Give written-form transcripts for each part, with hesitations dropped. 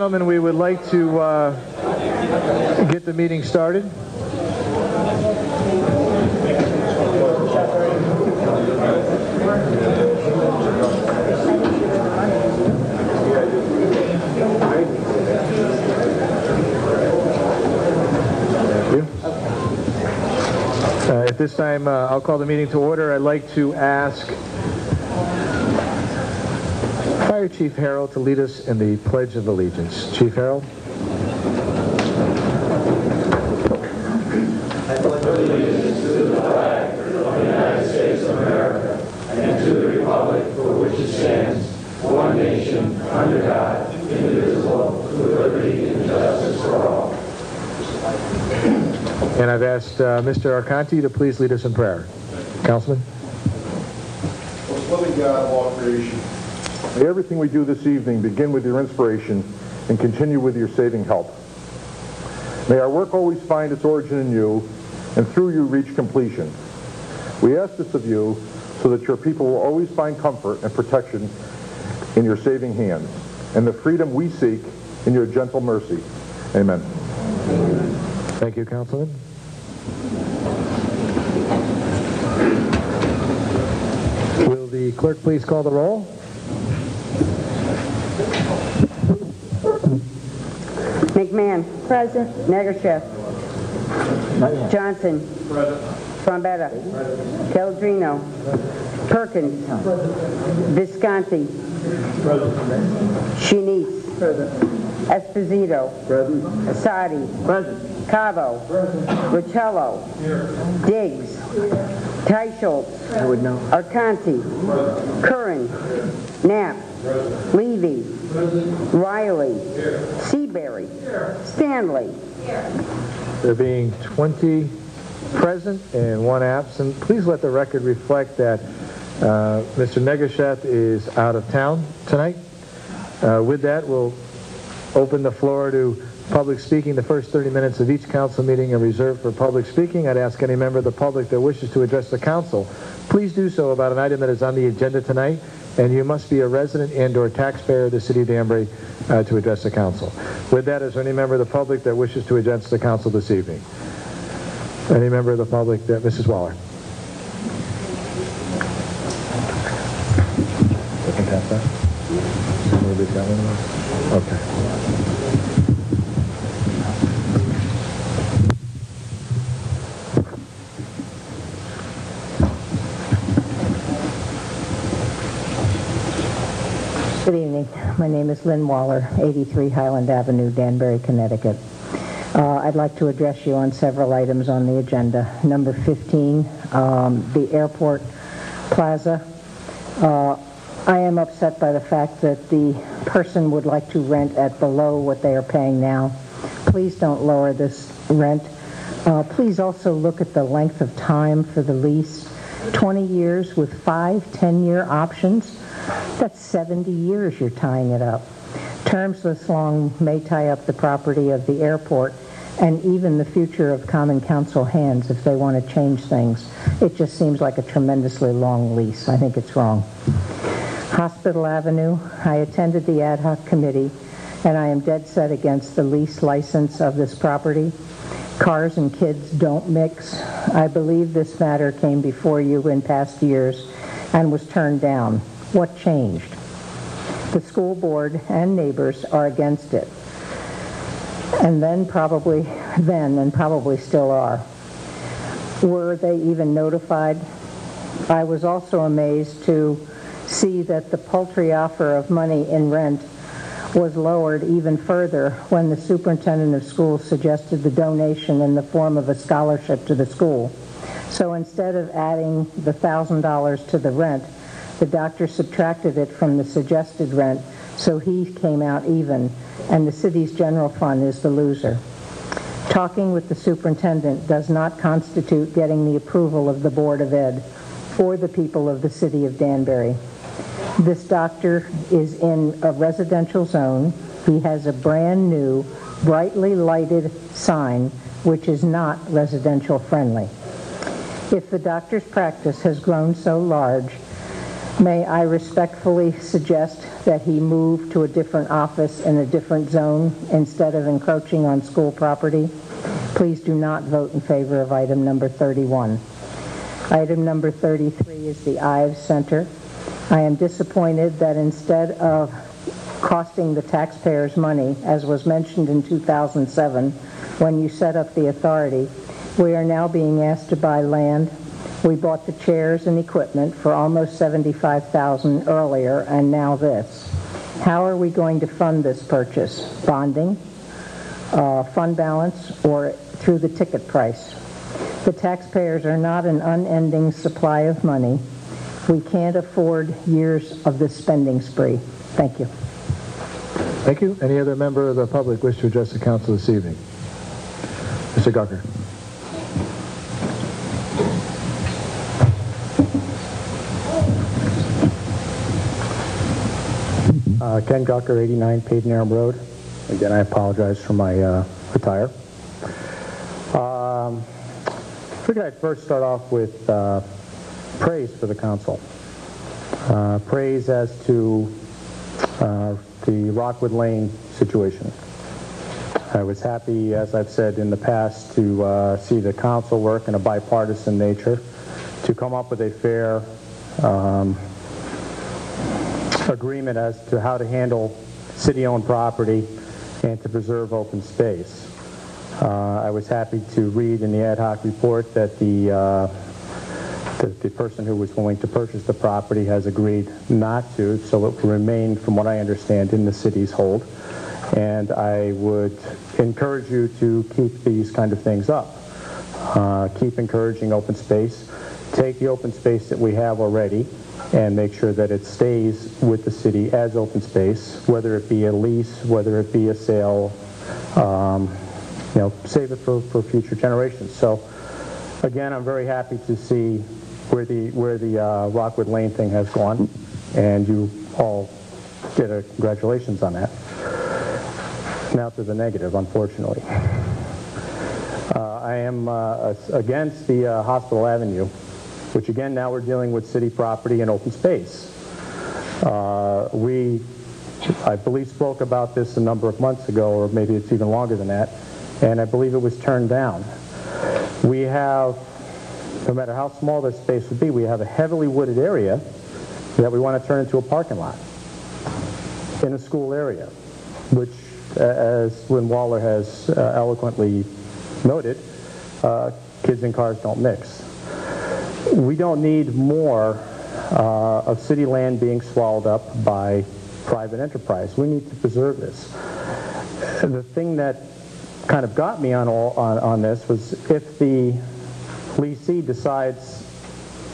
gentlemen, we would like to get the meeting started. At this time, I'll call the meeting to order. I'd like to ask Fire Chief Harold to lead us in the Pledge of Allegiance. Chief Harold. I pledge allegiance to the flag of the United States of America and to the republic for which it stands, one nation, under God, indivisible, with liberty and justice for all. And I've asked Mr. Arconti to please lead us in prayer. Councilman. Most loving God of all creation, may everything we do this evening begin with your inspiration and continue with your saving help. May our work always find its origin in you and through you reach completion. We ask this of you so that your people will always find comfort and protection in your saving hands and the freedom we seek in your gentle mercy. Amen. Thank you, Councilman. Will the clerk please call the roll? McMahon. Present. Negashef. Johnson. Present. Trombetta. Pellegrino. Perkins. Visconti. Present. Shinice. Present. Esposito. Present. Asadi. Present. Cavo. Present. Rocello. Here. Diggs. Teicholz. I would know. Arconti. Present. Curran. Knapp. Present. Levy. Present. Riley. Here. Seabury. Here. Stanley. Here. There being 20 present and 1 absent, please let the record reflect that Mr. Negashev is out of town tonight. With that, we'll open the floor to public speaking. The first 30 minutes of each council meeting are reserved for public speaking. I'd ask any member of the public that wishes to address the council, please do so about an item that is on the agenda tonight, and you must be a resident and or taxpayer of the city of Danbury to address the council. With that, is there any member of the public that wishes to address the council this evening? Any member of the public that, Mrs. Waller. Okay. Good evening. My name is Lynn Waller, 83 Highland Avenue, Danbury, Connecticut. I'd like to address you on several items on the agenda. Number 15, the airport plaza. I am upset by the fact that the person would like to rent at below what they are paying now. Please don't lower this rent. Please also look at the length of time for the lease. 20 years with 5 10-year options. That's 70 years you're tying it up. Terms this long may tie up the property of the airport and even the future of Common Council hands if they want to change things. It just seems like a tremendously long lease. I think it's wrong. Hospital Avenue, I attended the ad hoc committee, and I am dead set against the lease license of this property. Cars and kids don't mix. I believe this matter came before you in past years and was turned down. What changed? The school board and neighbors are against it. And probably still are. Were they even notified? I was also amazed to see that the paltry offer of money in rent was lowered even further when the superintendent of schools suggested the donation in the form of a scholarship to the school. So instead of adding the $1,000 to the rent, the doctor subtracted it from the suggested rent, so he came out even, and the city's general fund is the loser. Talking with the superintendent does not constitute getting the approval of the Board of Ed or the people of the city of Danbury. This doctor is in a residential zone. He has a brand new, brightly lighted sign, which is not residential friendly. If the doctor's practice has grown so large May I respectfully suggest that he move to a different office in a different zone instead of encroaching on school property? Please do not vote in favor of item number 31. Item number 33 is the Ives Center. I am disappointed that instead of costing the taxpayers money, as was mentioned in 2007 when you set up the authority, we are now being asked to buy land. We bought the chairs and equipment for almost $75,000 earlier, and now this. How are we going to fund this purchase? Bonding, fund balance, or through the ticket price? The taxpayers are not an unending supply of money. We can't afford years of this spending spree. Thank you. Thank you. Any other member of the public wish to address the council this evening? Mr. Gucker. Ken Gucker, 89 Padenham Road. Again, I apologize for my attire. I figured I'd first start off with praise for the council. Praise as to the Rockwood Lane situation. I was happy, as I've said in the past, to see the council work in a bipartisan nature to come up with a fair agreement as to how to handle city-owned property and to preserve open space. I was happy to read in the ad hoc report that the person who was willing to purchase the property has agreed not to, so it will remain, from what I understand, in the city's hold. And I would encourage you to keep these kind of things up. Keep encouraging open space. Take the open space that we have already and make sure that it stays with the city as open space, whether it be a lease, whether it be a sale, save it for future generations. So again, I'm very happy to see where the Rockwood Lane thing has gone, and you all get a congratulations on that. Now to the negative, unfortunately. I am against the Hospital Avenue, which again, now we're dealing with city property and open space. We, I believe, spoke about this a number of months ago, or maybe it's even longer than that, and I believe it was turned down. We have, no matter how small this space would be, we have a heavily wooded area that we want to turn into a parking lot in a school area, which, as Lynn Waller has eloquently noted, kids and cars don't mix. We don't need more of city land being swallowed up by private enterprise. We need to preserve this. The thing that kind of got me on this was if the leasee decides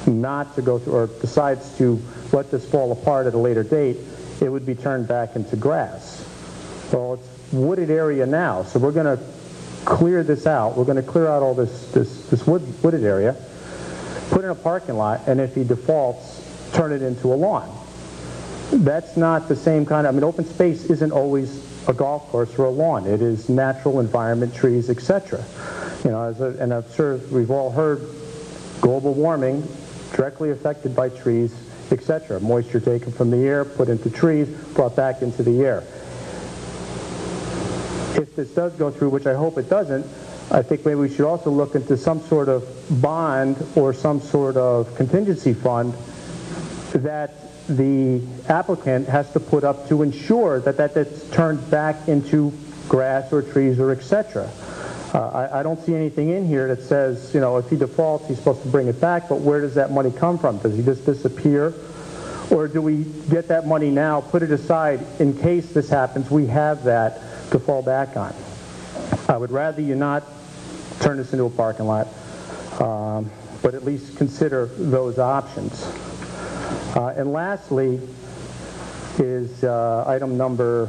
not to go through, or decides to let this fall apart at a later date, it would be turned back into grass. Well, it's wooded area now, so we're going to clear this out. We're going to clear out all this wooded area, put in a parking lot, and if he defaults, turn it into a lawn. That's not the same kind of, I mean, open space isn't always a golf course or a lawn. It is natural environment, trees, etc. You know, and I'm sure we've all heard global warming directly affected by trees, etc. Moisture taken from the air, put into trees, brought back into the air. If this does go through, which I hope it doesn't, I think maybe we should also look into some sort of bond or some sort of contingency fund that the applicant has to put up to ensure that that's turned back into grass or trees or etc. I don't see anything in here that says, you know, if he defaults, he's supposed to bring it back, but where does that money come from? Does he just disappear? Or do we get that money now, put it aside, in case this happens, we have that to fall back on? I would rather you not turn this into a parking lot, but at least consider those options. And lastly is item number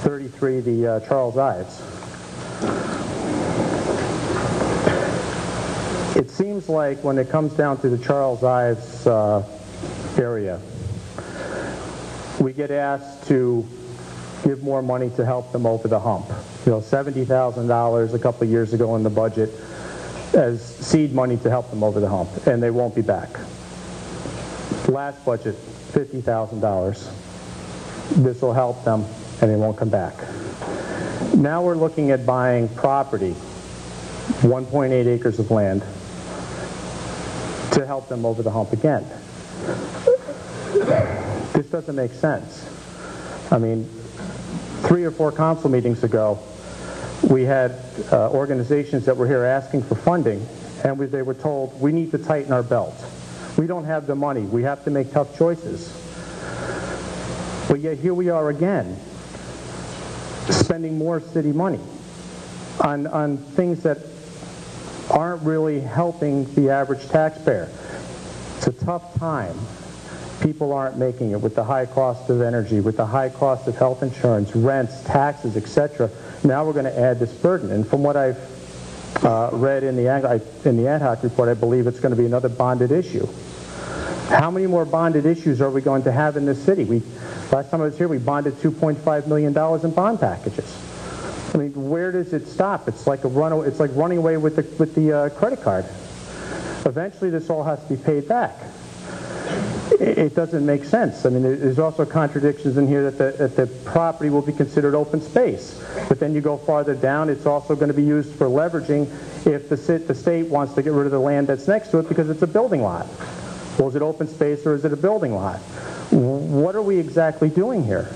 33, the Charles Ives. It seems like when it comes down to the Charles Ives area, we get asked to give more money to help them over the hump. You know, $70,000 a couple of years ago in the budget as seed money to help them over the hump, and they won't be back. Last budget, $50,000. This will help them, and they won't come back. Now we're looking at buying property, 1.8 acres of land, to help them over the hump again. This doesn't make sense. I mean, 3 or 4 council meetings ago, we had organizations that were here asking for funding, and they were told, we need to tighten our belt. We don't have the money. We have to make tough choices. But yet here we are again, spending more city money on things that aren't really helping the average taxpayer. It's a tough time. People aren't making it with the high cost of energy, with the high cost of health insurance, rents, taxes, etc. Now we're going to add this burden. And from what I've read in the ad hoc report, I believe it's going to be another bonded issue. How many more bonded issues are we going to have in this city? Last time I was here, we bonded $2.5 million in bond packages. I mean, where does it stop? It's like it's like running away with the credit card. Eventually, this all has to be paid back. It doesn't make sense. I mean, there's also contradictions in here that the property will be considered open space. But then you go farther down, it's also going to be used for leveraging if the state wants to get rid of the land that's next to it because it's a building lot. Well, is it open space or is it a building lot? What are we exactly doing here?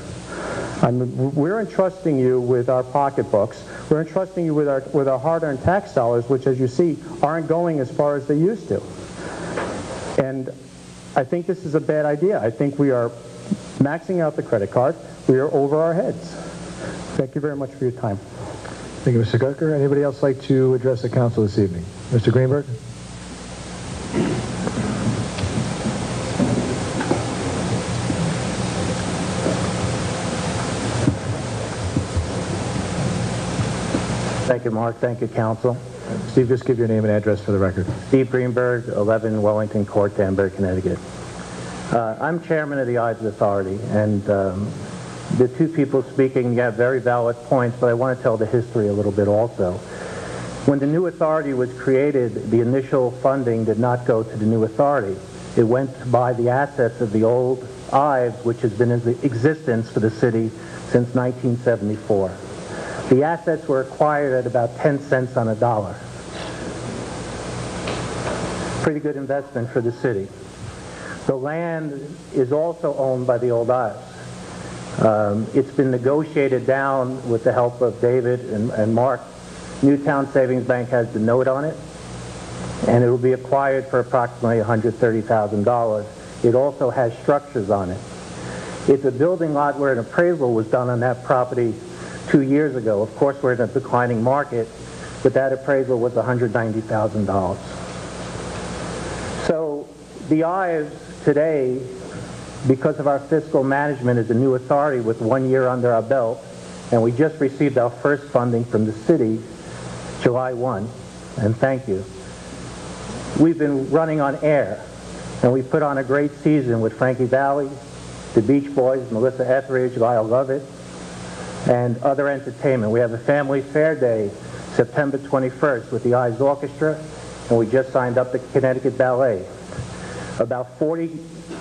I mean, we're entrusting you with our pocketbooks. We're entrusting you with our hard-earned tax dollars, which, as you see, aren't going as far as they used to. And I think this is a bad idea. I think we are maxing out the credit card. We are over our heads. Thank you very much for your time. Thank you, Mr. Gucker. Anybody else like to address the council this evening? Mr. Greenberg? Thank you, Mark. Thank you, Council. Steve, just give your name and address for the record. Steve Greenberg, 11 Wellington Court, Danbury, Connecticut. I'm chairman of the Ives Authority, and the two people speaking have very valid points, but I want to tell the history a little bit also. When the new authority was created, the initial funding did not go to the new authority. It went to buy the assets of the old Ives, which has been in existence for the city since 1974. The assets were acquired at about 10 cents on a dollar. Pretty good investment for the city. The land is also owned by the old Ives. It's been negotiated down with the help of David and Mark. Newtown Savings Bank has the note on it, and it will be acquired for approximately $130,000. It also has structures on it. It's a building lot where an appraisal was done on that property 2 years ago. Of course, we're in a declining market, but that appraisal was $190,000. So the Ives today, because of our fiscal management as a new authority with 1 year under our belt, and we just received our first funding from the city July 1, and thank you. We've been running on air, and we put on a great season with Frankie Valli, the Beach Boys, Melissa Etheridge, Lyle Lovett, and other entertainment. We have a family fair day September 21st with the Ives Orchestra, and we just signed up the Connecticut Ballet. About 40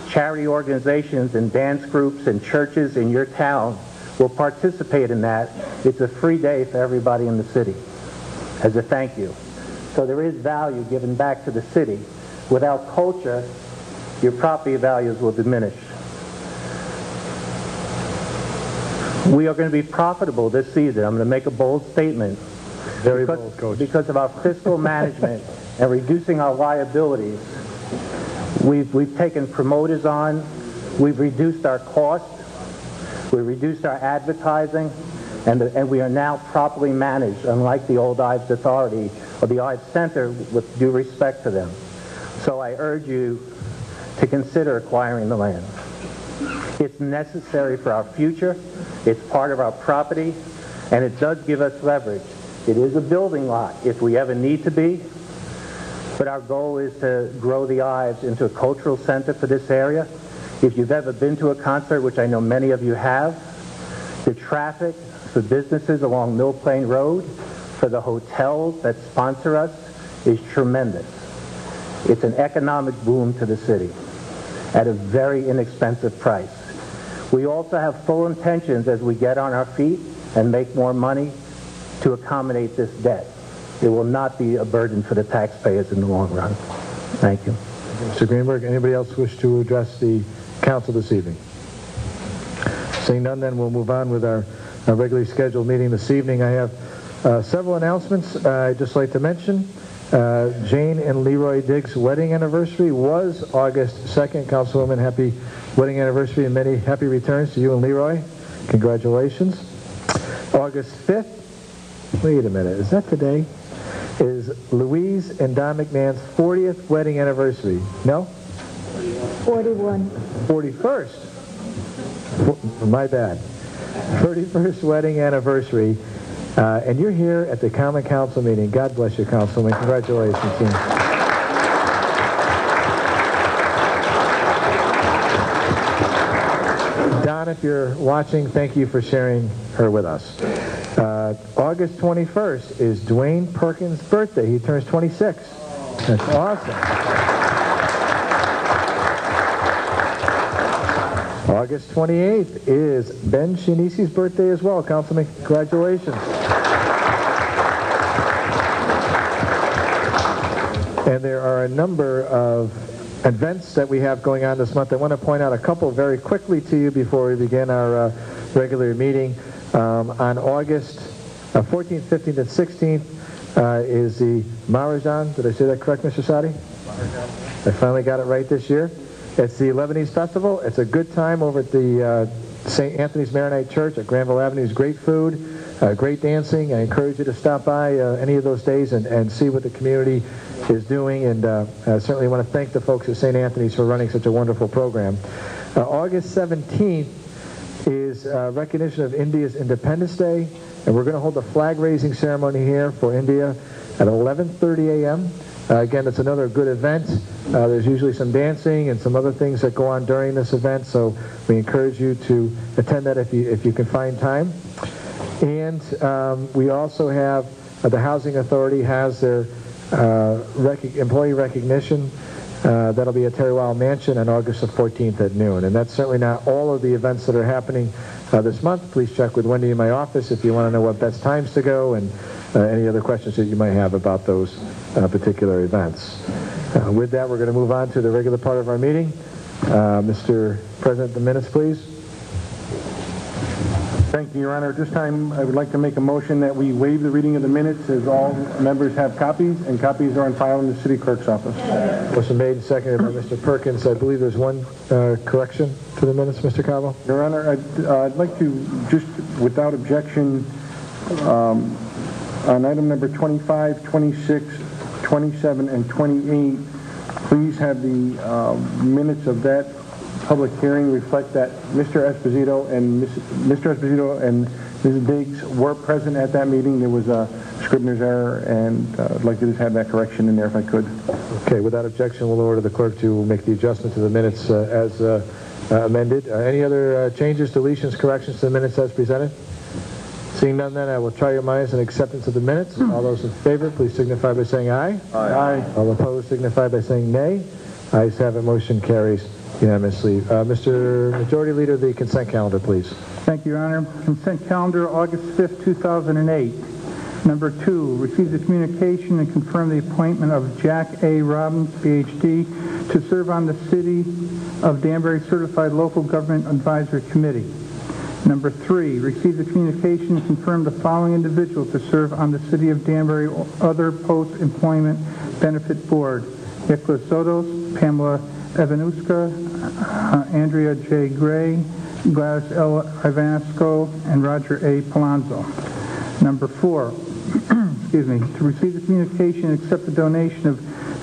charity organizations and dance groups and churches in your town will participate in that. It's a free day for everybody in the city as a thank you. So there is value given back to the city. Without culture, your property values will diminish. We are going to be profitable this season. I'm going to make a bold statement. Very bold, Coach. Because of our fiscal management and reducing our liabilities, we've taken promoters on, we've reduced our costs, we've reduced our advertising, and we are now properly managed, unlike the old Ives Authority or the Ives Center, with due respect to them. So I urge you to consider acquiring the land. It's necessary for our future. It's part of our property, and it does give us leverage. It is a building lot if we ever need to be, but our goal is to grow the Ives into a cultural center for this area. If you've ever been to a concert, which I know many of you have, the traffic for businesses along Mill Plain Road, for the hotels that sponsor us, is tremendous. It's an economic boom to the city. at a very inexpensive price. We also have full intentions as we get on our feet and make more money to accommodate this debt. It will not be a burden for the taxpayers in the long run. Thank you. Mr. Greenberg, anybody else wish to address the council this evening? Seeing none, then we'll move on with our regularly scheduled meeting this evening. I have several announcements I'd just like to mention. Jane and Leroy Diggs' wedding anniversary was August 2nd. Councilwoman, happy wedding anniversary and many happy returns to you and Leroy. Congratulations. August 5th, wait a minute, is that today? Is Louise and Don McMahon's 40th wedding anniversary. No? 41. 41st. My bad. 31st wedding anniversary. And you're here at the Common Council meeting. God bless you, Councilman. Congratulations. Don, if you're watching, thank you for sharing her with us. August 21st is Dwayne Perkins' birthday. He turns 26. That's awesome. August 28th is Ben Shinisi's birthday as well. Councilman, congratulations. And there are a number of events that we have going on this month. I want to point out a couple very quickly to you before we begin our regular meeting. On August 14th, 15th, and 16th is the Maharajan. Did I say that correct, Mr. Sadi? I finally got it right this year. It's the Lebanese festival. It's a good time over at the St. Anthony's Maronite Church at Granville Avenue. It's great food, great dancing. I encourage you to stop by any of those days and see what the community is doing. And I certainly want to thank the folks at St. Anthony's for running such a wonderful program. August 17th is recognition of India's Independence Day. And we're going to hold a flag-raising ceremony here for India at 11:30 a.m. Again, it's another good event. There's usually some dancing and some other things that go on during this event, so we encourage you to attend that if you can find time. And we also have the Housing Authority has their employee recognition. That'll be at Terry Weil Mansion on August the 14th at noon. And that's certainly not all of the events that are happening this month. Please check with Wendy in my office if you want to know what best times to go and any other questions that you might have about those particular events. With that, we're going to move on to the regular part of our meeting. Mr. President, the minutes, please. Thank you, Your Honor. At this time, I would like to make a motion that we waive the reading of the minutes as all members have copies, and copies are on file in the city clerk's office. Motion made and seconded by Mr. Perkins. I believe there's one correction to the minutes, Mr. Cabo. Your Honor, I'd like to just, without objection, on item number 25, 26, 27, and 28, please have the minutes of that public hearing reflect that Mr. Esposito and Mrs. Diggs were present at that meeting. There was a Scribner's error, and I'd like to just have that correction in there if I could. Okay, without objection, we'll order the clerk to make the adjustment to the minutes as amended. Any other changes, deletions, corrections to the minutes as presented? Seeing none, then I will try your minds in acceptance of the minutes. All those in favor, please signify by saying aye. Aye. All opposed, signify by saying nay. Ayes have it. Motion carries unanimously. Mr. Majority Leader, the consent calendar, please. Thank you, Your Honor. Consent calendar, August 5th, 2008. Number 2, receive the communication and confirm the appointment of Jack A. Robbins, Ph.D., to serve on the City of Danbury Certified Local Government Advisory Committee. Number 3, receive the communication and confirm the following individual to serve on the City of Danbury Other Post-Employment Benefit Board: Nicholas Sotos, Pamela Evanuska, Andrea J. Gray, Gladys L. Ivanasco, and Roger A. Palazzo. Number 4, excuse me, to receive the communication and accept the donation of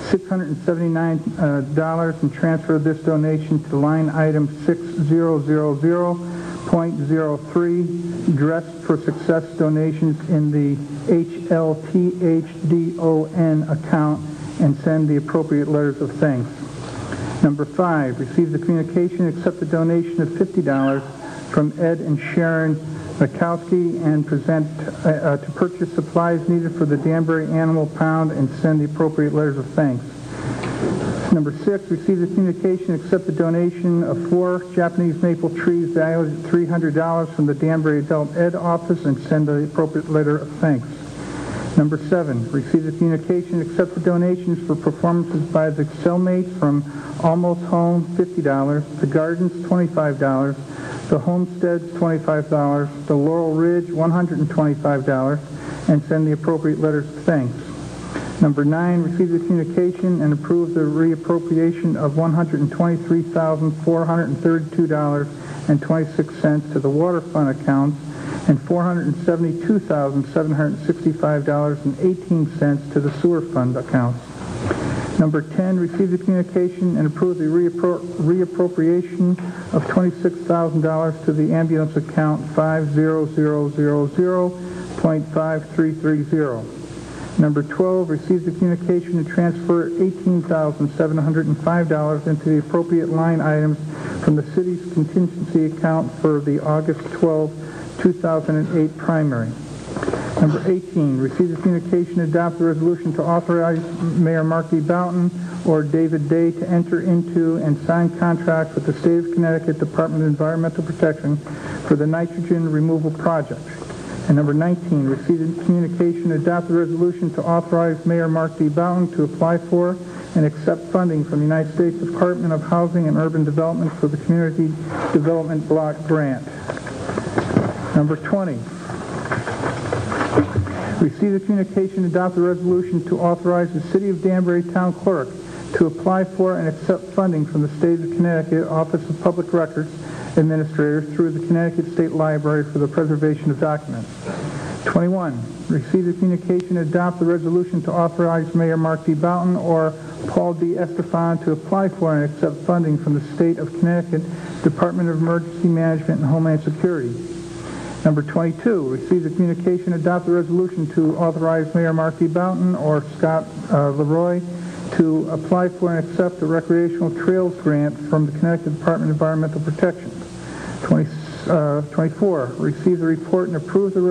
$679 and transfer this donation to line item 6000.03, Dress for Success donations in the HLTHDON account, and send the appropriate letters of thanks. Number 5, receive the communication and accept the donation of $50 from Ed and Sharon Mikowski and present to purchase supplies needed for the Danbury Animal Pound and send the appropriate letters of thanks. Number 6, receive the communication, accept the donation of 4 Japanese maple trees valued at $300 from the Danbury Adult Ed Office and send the appropriate letter of thanks. Number 7, receive the communication, accept the donations for performances by the Cellmates from Almost Home, $50, The Gardens, $25, The Homesteads, $25, The Laurel Ridge, $125, and send the appropriate letters of thanks. Number 9, receive the communication and approve the reappropriation of $123,432.26 to the water fund accounts and $472,765.18 to the sewer fund accounts. Number 10, receive the communication and approve the reappropriation of $26,000 to the ambulance account 50000.5330. Number 12, receive the communication and transfer $18,705 into the appropriate line items from the city's contingency account for the August 12, 2008 primary. Number 18, receive the communication and adopt the resolution to authorize Mayor Mark D. Boughton or David Day to enter into and sign contracts with the State of Connecticut Department of Environmental Protection for the nitrogen removal project. And number 19, receive the communication and adopt the resolution to authorize Mayor Mark D. Boughton to apply for and accept funding from the United States Department of Housing and Urban Development for the Community Development Block Grant. Number 20, receive the communication and adopt the resolution to authorize the City of Danbury Town Clerk to apply for and accept funding from the State of Connecticut Office of Public Records Administrator through the Connecticut State Library for the preservation of documents. 21, receive the communication and adopt the resolution to authorize Mayor Mark D. Boughton or Paul D. Estefan to apply for and accept funding from the State of Connecticut Department of Emergency Management and Homeland Security. Number 22, receive the communication and adopt the resolution to authorize Mayor Mark D. Boughton or Scott Leroy to apply for and accept a recreational trails grant from the Connecticut Department of Environmental Protection. 24, receive the report and approve the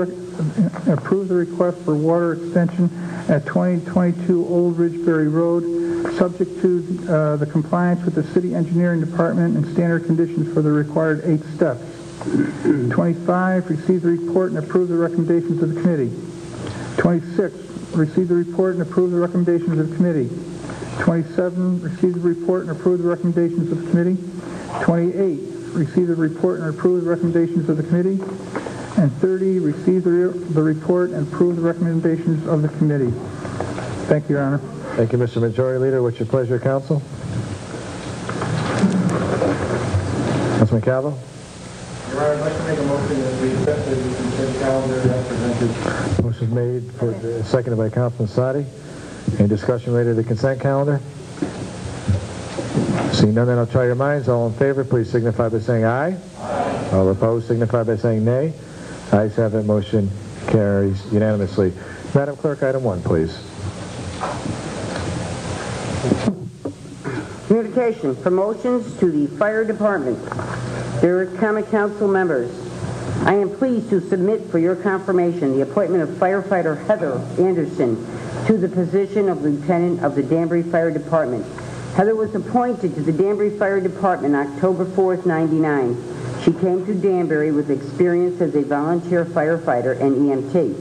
request for water extension at 2022 Old Ridgeberry Road, subject to the compliance with the City Engineering Department and standard conditions for the required 8 steps. 25, receive the report and approve the recommendations of the committee. 26, receive the report and approve the recommendations of the committee. 27, receive the report and approve the recommendations of the committee. 28, receive the report and approve the recommendations of the committee. And 30, receive the report and approve the recommendations of the committee. Thank you, Your Honor. Thank you, Mr. Majority Leader. What's your pleasure, Council? Councilman Calvo? Your Honor, I'd like to make a motion that we accept the consent calendar as presented. Motion made, seconded by Councilman Sadi. Any discussion related to the consent calendar? Seeing none, then I'll try your minds. All in favor, please signify by saying aye. Aye. All opposed, signify by saying nay. Ayes have it. Motion carries unanimously. Madam Clerk, item 1, please. Communication, promotions to the Fire Department. Dear Common Council members, I am pleased to submit for your confirmation the appointment of firefighter Heather Anderson to the position of Lieutenant of the Danbury Fire Department. Heather was appointed to the Danbury Fire Department October 4th, 99. She came to Danbury with experience as a volunteer firefighter and EMT.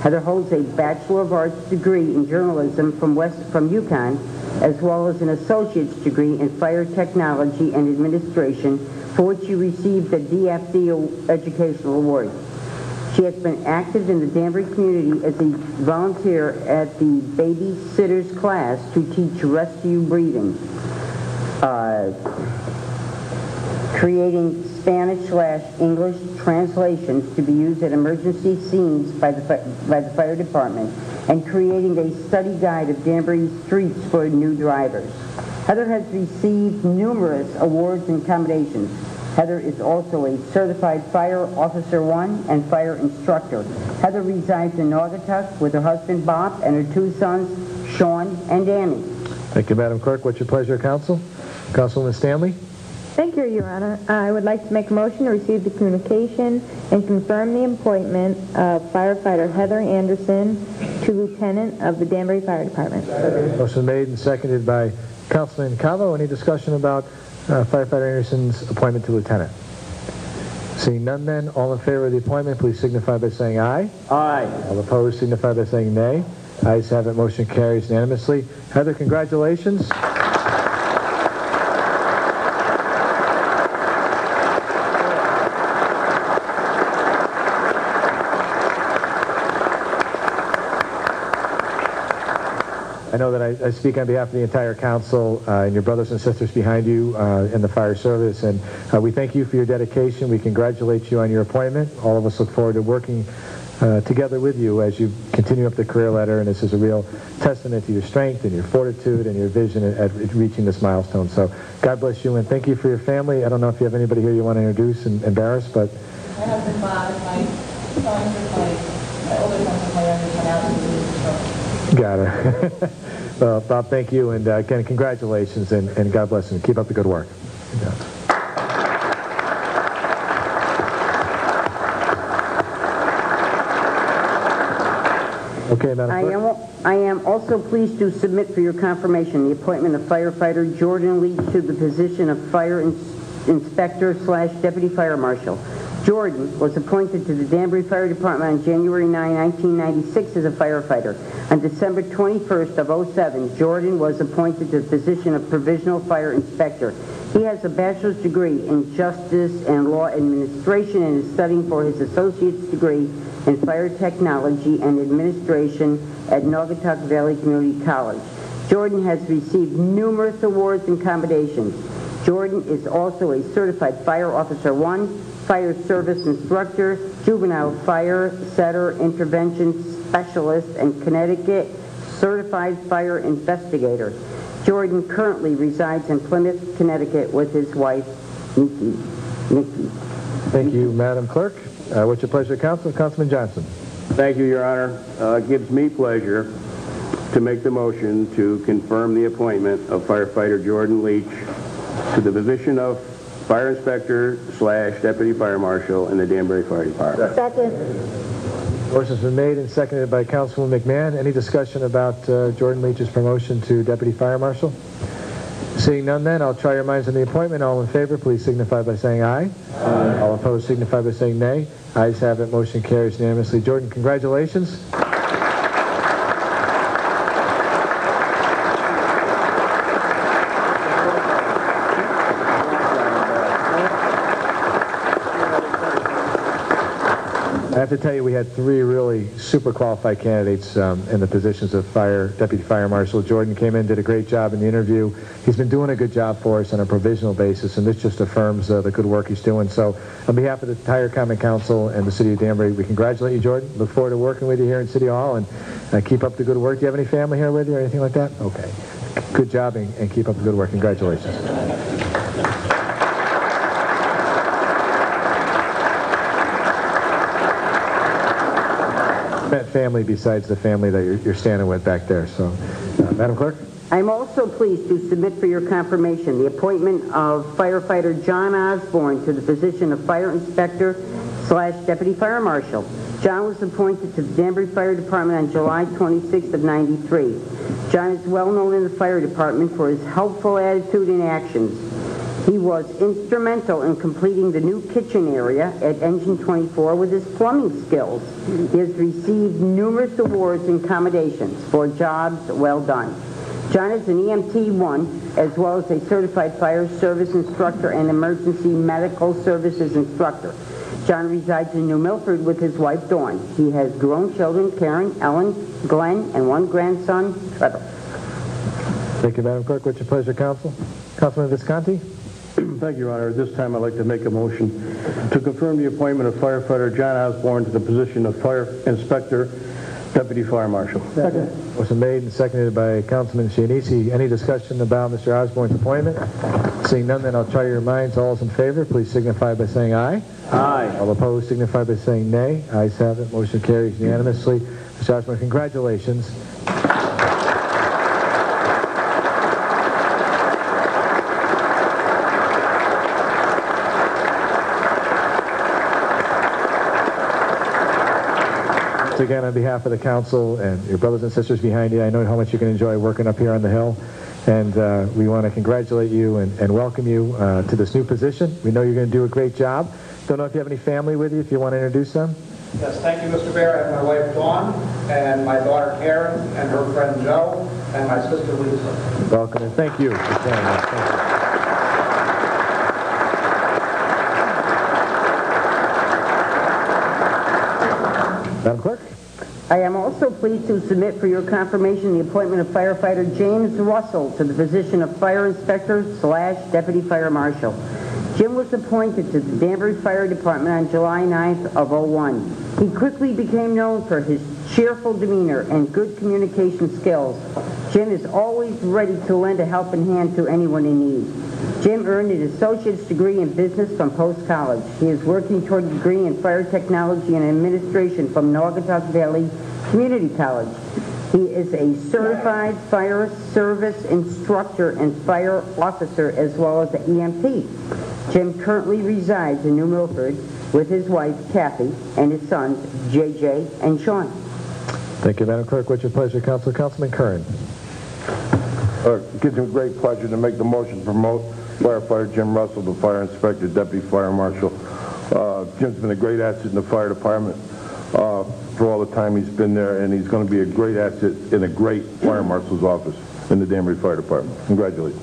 Heather holds a Bachelor of Arts degree in journalism from UConn, as well as an associate's degree in fire technology and administration, for which she received the DFD Educational Award. She has been active in the Danbury community as a volunteer at the babysitters class to teach rescue breathing, creating Spanish/English translations to be used at emergency scenes by the fire department, and creating a study guide of Danbury streets for new drivers. Heather has received numerous awards and commendations. Heather is also a certified Fire Officer 1 and fire instructor. Heather resides in Naugatuck with her husband Bob and her 2 sons, Sean and Danny. Thank you, Madam Clerk. What's your pleasure, Council? Councilman Stanley? Thank you, Your Honor. I would like to make a motion to receive the communication and confirm the appointment of firefighter Heather Anderson to Lieutenant of the Danbury Fire Department. Motion made and seconded by Councilman Cavo, any discussion about Firefighter Anderson's appointment to lieutenant? Seeing none then, all in favor of the appointment, please signify by saying aye. Aye. All opposed signify by saying nay. Ayes have it, motion carries unanimously. Heather, congratulations. I know that I speak on behalf of the entire council and your brothers and sisters behind you in the fire service, and we thank you for your dedication. We congratulate you on your appointment. All of us look forward to working together with you as you continue up the career ladder, and this is a real testament to your strength and your fortitude and your vision at reaching this milestone. So God bless you, and thank you for your family. I don't know if you have anybody here you want to introduce and embarrass, but... My husband Bob and my sons and my older sons and my youngest went out to the Got it. Well, Bob, thank you, and again, congratulations, and God bless you. Keep up the good work. Yeah. Okay, Madam Clerk. I am also pleased to submit for your confirmation the appointment of firefighter Jordan Leach to the position of fire inspector / deputy fire marshal. Jordan was appointed to the Danbury Fire Department on January 9, 1996 as a firefighter. On December 21st of 07, Jordan was appointed to the position of provisional fire inspector. He has a bachelor's degree in justice and law administration and is studying for his associate's degree in fire technology and administration at Naugatuck Valley Community College. Jordan has received numerous awards and commendations. Jordan is also a certified Fire Officer 1, Fire Service Instructor, Juvenile Fire Setter Intervention Specialist, and Connecticut Certified Fire Investigator. Jordan currently resides in Plymouth, Connecticut with his wife, Nikki. Thank you, Madam Clerk. What's your pleasure, Council? Councilman Johnson. Thank you, Your Honor. It gives me pleasure to make the motion to confirm the appointment of firefighter Jordan Leach to the position of Fire Inspector / Deputy Fire Marshal in the Danbury Fire Department. Second. Motion's been made and seconded by Councilwoman McMahon. Any discussion about Jordan Leach's promotion to Deputy Fire Marshal? Seeing none then, I'll try your minds on the appointment. All in favor, please signify by saying aye. Aye. All opposed signify by saying nay. Ayes have it, motion carries unanimously. Jordan, congratulations. I have to tell you, we had three really super qualified candidates in the positions of Deputy Fire Marshal. Jordan came in, did a great job in the interview. He's been doing a good job for us on a provisional basis, and this just affirms the good work he's doing. So on behalf of the entire Common Council and the City of Danbury, we congratulate you, Jordan. Look forward to working with you here in City Hall, and keep up the good work. Do you have any family here with you or anything like that? Okay. Good job, and keep up the good work. Congratulations. Met family besides the family that you're standing with back there. So, Madam Clerk? I'm also pleased to submit for your confirmation the appointment of firefighter John Osborne to the position of Fire Inspector / Deputy Fire Marshal. John was appointed to the Danbury Fire Department on July 26th of 93. John is well known in the fire department for his helpful attitude and actions. He was instrumental in completing the new kitchen area at Engine 24 with his plumbing skills. He has received numerous awards and commendations for jobs well done. John is an EMT 1, as well as a certified fire service instructor and emergency medical services instructor. John resides in New Milford with his wife, Dawn. He has grown children, Karen, Ellen, Glenn, and one grandson, Trevor. Thank you, Madam Clerk. What's your pleasure, Council? Councilman Visconti? Thank you, Your Honor. At this time, I'd like to make a motion to confirm the appointment of firefighter John Osborne to the position of Fire Inspector, Deputy Fire Marshal. Second. Motion made and seconded by Councilman Chianese. Any discussion about Mr. Osborne's appointment? Seeing none, then I'll try your minds. All is in favor, please signify by saying aye. Aye. All opposed signify by saying nay. Ayes have it. Motion carries unanimously. Mr. Osborne, congratulations. Again, on behalf of the council and your brothers and sisters behind you, I know how much you can enjoy working up here on the Hill. And we want to congratulate you and welcome you to this new position. We know you're going to do a great job. Don't know if you have any family with you, if you want to introduce them. Yes, thank you, Mr. Bear. I have my wife, Dawn, and my daughter, Karen, and her friend, Joe, and my sister, Lisa. Welcome, and thank you for saying that. Thank you. Madam Clerk? I am also pleased to submit for your confirmation the appointment of firefighter James Russell to the position of Fire Inspector / Deputy Fire Marshal. Jim was appointed to the Danbury Fire Department on July 9th of '01. He quickly became known for his cheerful demeanor and good communication skills. Jim is always ready to lend a helping hand to anyone in need. Jim earned an associate's degree in business from Post College. He is working toward a degree in fire technology and administration from Naugatuck Valley Community College. He is a certified fire service instructor and fire officer as well as an EMT. Jim currently resides in New Milford with his wife, Kathy, and his sons, JJ and Sean. Thank you, Madam Clerk. What's your pleasure, Council? Councilman Curran. It gives me great pleasure to make the motion to promote firefighter Jim Russell to Fire Inspector, Deputy Fire Marshal. Jim's been a great asset in the fire department for all the time he's been there, and he's going to be a great asset in a great fire marshal's office in the Danbury Fire Department. Congratulations.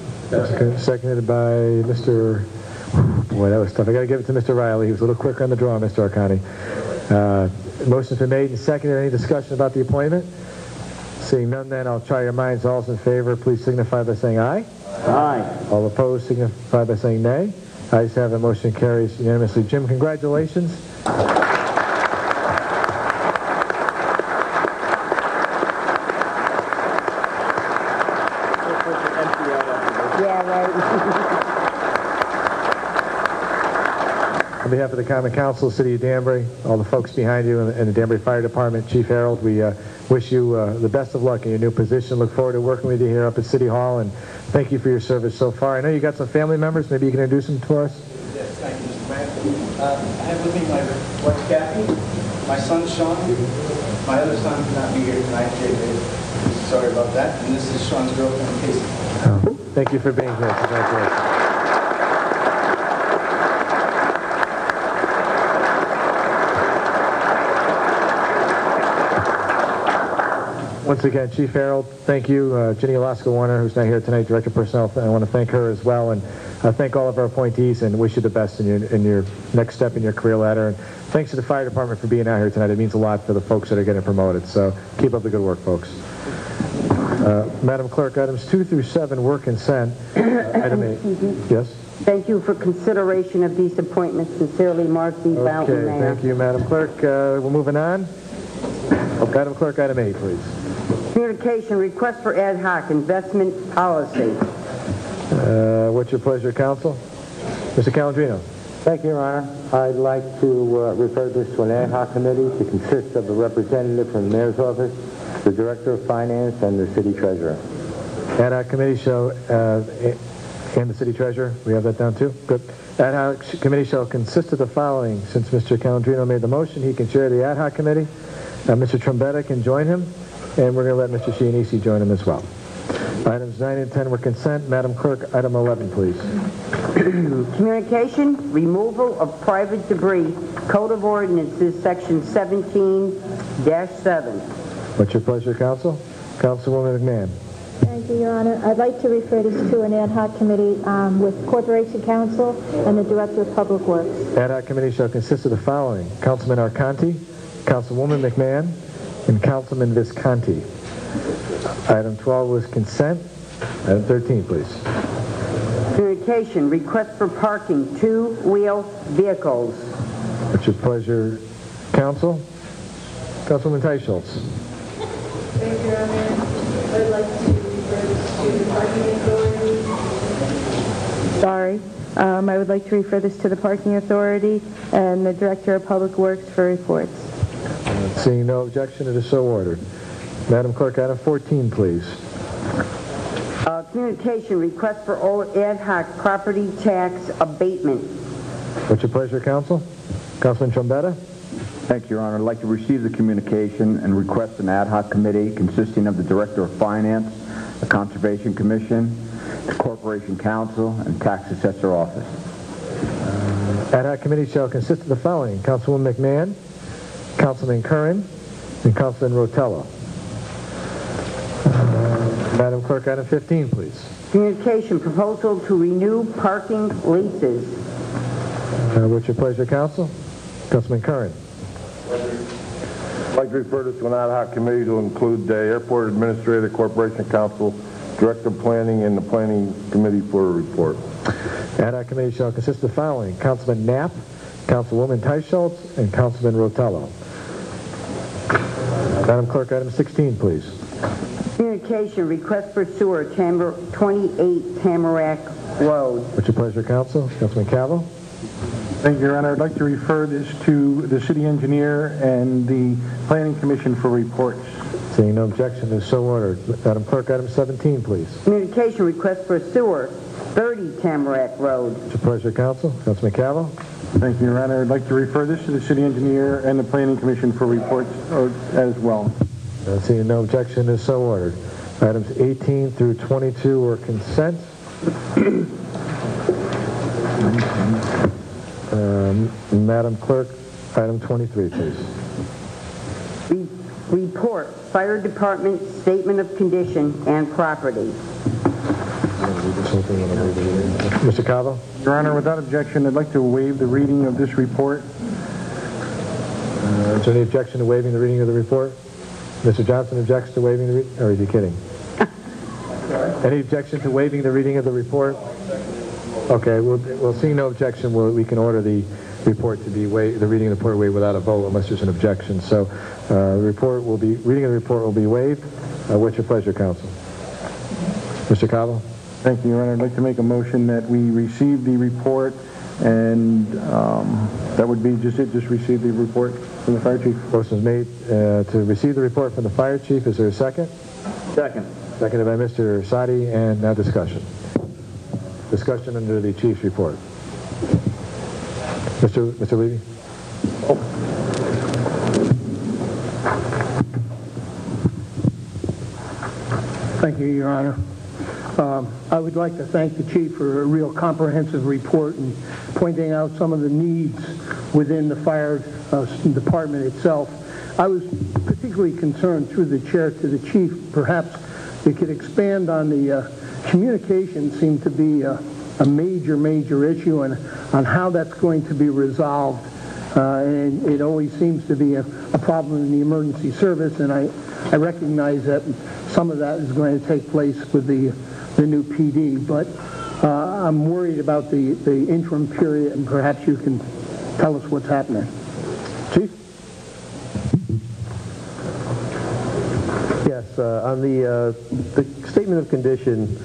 Seconded by Mr. Boy, that was tough. I got to give it to Mr. Riley. He was a little quicker on the draw, Mr. Arcani. Motion's been made and seconded. Any discussion about the appointment? Seeing none, then I'll try your minds. All in favor, please signify by saying aye. Aye. All opposed, signify by saying nay. Ayes have it. Motion carries unanimously. Jim, congratulations. Yeah, right. On behalf of the Common Council, City of Danbury, all the folks behind you and the Danbury Fire Department, Chief Harold, we wish you the best of luck in your new position. Look forward to working with you here up at City Hall, and thank you for your service so far. I know you got some family members. Maybe you can introduce them to us? Yes, thank you, Mr. Mayor. I have with me my wife, Kathy, my son, Sean. My other son cannot be here tonight, JJ. Sorry about that. And this is Sean's girlfriend, Casey. Thank you for being here. Congratulations. Once again, Chief Harold, thank you. Jenny Alaska-Warner, who's not here tonight, Director of Personnel, I want to thank her as well, and thank all of our appointees and wish you the best in your next step in your career ladder. And thanks to the Fire Department for being out here tonight. It means a lot for the folks that are getting promoted, so keep up the good work, folks. Madam Clerk, items 2 through 7 were consent. Item 8. Yes? Thank you for consideration of these appointments. Sincerely, Mark B. Boughton, Okay, Mayor. thank you, Madam Clerk. We're moving on. Madam Clerk, item 8, please. Communication, request for ad hoc investment policy. What's your pleasure, Council? Mr. Calandrino. Thank you, Your Honor. I'd like to refer this to an ad hoc committee to consist of a representative from the Mayor's Office, the Director of Finance, and the City Treasurer. Ad hoc committee shall, and the City Treasurer, we have that down too? Good. Ad hoc committee shall consist of the following. Since Mr. Calandrino made the motion, he can chair the ad hoc committee. Mr. Trombetta can join him, and we're going to let Mr. Shianisi join him as well. Items 9 and 10 were consent. Madam Clerk, item 11, please. Communication, removal of private debris, Code of Ordinances, Section 17-7. What's your pleasure, Council? Councilwoman McMahon. Thank you, Your Honor. I'd like to refer this to an ad hoc committee with Corporation Counsel and the Director of Public Works. Ad hoc committee shall consist of the following. Councilman Arcanti, Councilwoman McMahon, and Councilman Visconti. Item 12 was consent. Item 13, please. Communication, request for parking, two-wheel vehicles. What's your pleasure, Council? Councilwoman Teicholz. Thank you, Your Honor. I'd like to refer this to the Parking Authority. Sorry. I would like to refer this to the Parking Authority and the Director of Public Works for reports. Seeing no objection, it is so ordered. Madam Clerk, item 14, please. Communication, request for ad hoc property tax abatement. What's your pleasure, Council? Councilman Trombetta? Thank you, Your Honor. I'd like to receive the communication and request an ad hoc committee consisting of the Director of Finance, the Conservation Commission, the Corporation Council, and Tax Assessor Office. Ad hoc committee shall consist of the following: Councilwoman McMahon, Councilman Curran, and Councilman Rotella. Madam Clerk, item 15, please. Communication, proposal to renew parking leases. What's your pleasure, Council? Councilman Curran. I'd like to refer this to an ad hoc committee to include the Airport Administrator, Corporation Council, Director of Planning, and the Planning Committee for a report. Ad hoc committee shall consist of the following: Councilman Knapp, Councilwoman Teicholz, and Councilman Rotello. Madam Clerk, item 16, please. Communication, request for sewer, 28 Tamarack Road. What's your pleasure, Council? Councilman Cavill. Thank you, Your Honor. I'd like to refer this to the city engineer and the Planning Commission for reports. Seeing no objection, is so ordered. Madam Clerk, item 17, please. Communication, request for sewer, 30 Tamarack Road. What's your pleasure, Council? Councilman Cavill. Thank you, Your Honor. I'd like to refer this to the city engineer and the Planning Commission for reports as well. Seeing no objection, is so ordered. Items 18 through 22 are consent. Madam Clerk, item 23, please. Report, Fire Department Statement of Condition and Property. Mr. Cavo? Your Honor, without objection, I'd like to waive the reading of this report. Is there any objection to waiving the reading of the report? Mr. Johnson objects to waiving the reading? Or is he kidding? Any objection to waiving the reading of the report? Okay, we'll see no objection. We can order the report to be waived, the reading of the report waived without a vote unless there's an objection. So reading of the report will be waived. What's your pleasure, Council? Mr. Cavo? Thank you, Your Honor. I'd like to make a motion that we receive the report, and that would be just it, just receive the report from the fire chief. Motion is made to receive the report from the fire chief. Is there a second? Second. Seconded by Mr. Sadi, and now discussion. Discussion under the chief's report. Mr. Levy? Thank you, Your Honor. I would like to thank the chief for a real comprehensive report and pointing out some of the needs within the fire department itself. I was particularly concerned through the chair to the chief, perhaps we could expand on the communication seemed to be a major issue, and on how that's going to be resolved. And it always seems to be a problem in the emergency service, and I recognize that some of that is going to take place with the new PD, but I'm worried about the interim period, and perhaps you can tell us what's happening. Chief? Yes, on the statement of condition,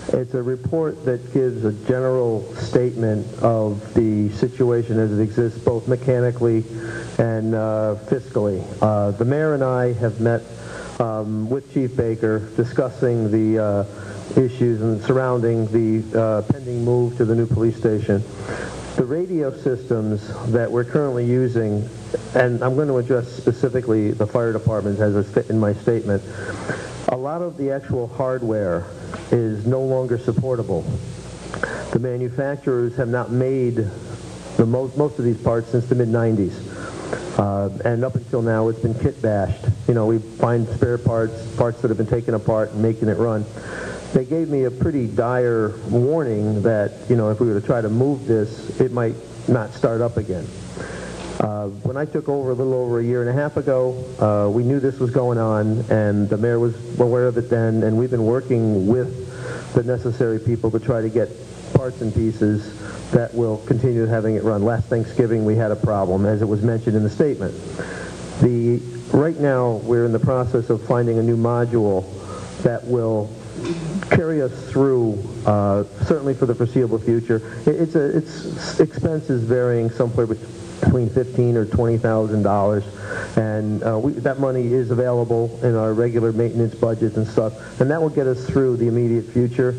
it's a report that gives a general statement of the situation as it exists, both mechanically and fiscally. The mayor and I have met with Chief Baker discussing the issues and surrounding the pending move to the new police station. The radio systems that we're currently using, and I'm going to address specifically the fire department as in my statement, a lot of the actual hardware is no longer supportable. The manufacturers have not made most of these parts since the mid-90s. And up until now, it's been kit bashed. You know, we find spare parts that have been taken apart and making it run. They gave me a pretty dire warning that, you know, if we were to try to move this, it might not start up again. When I took over a little over a year and a half ago, we knew this was going on, and the mayor was aware of it then, and we've been working with the necessary people to try to get parts and pieces that will continue having it run. Last Thanksgiving, we had a problem, as it was mentioned in the statement. Right now, we're in the process of finding a new module that will carry us through, certainly for the foreseeable future. Its expense is varying somewhere between $15,000 or $20,000, and that money is available in our regular maintenance budgets and stuff, and that will get us through the immediate future.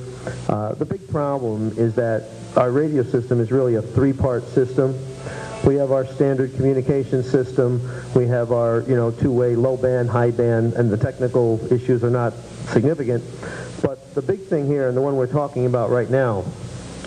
The big problem is that our radio system is really a three-part system. We have our standard communication system, we have our two-way low band, high band, and the technical issues are not significant, but the big thing here, and the one we're talking about right now,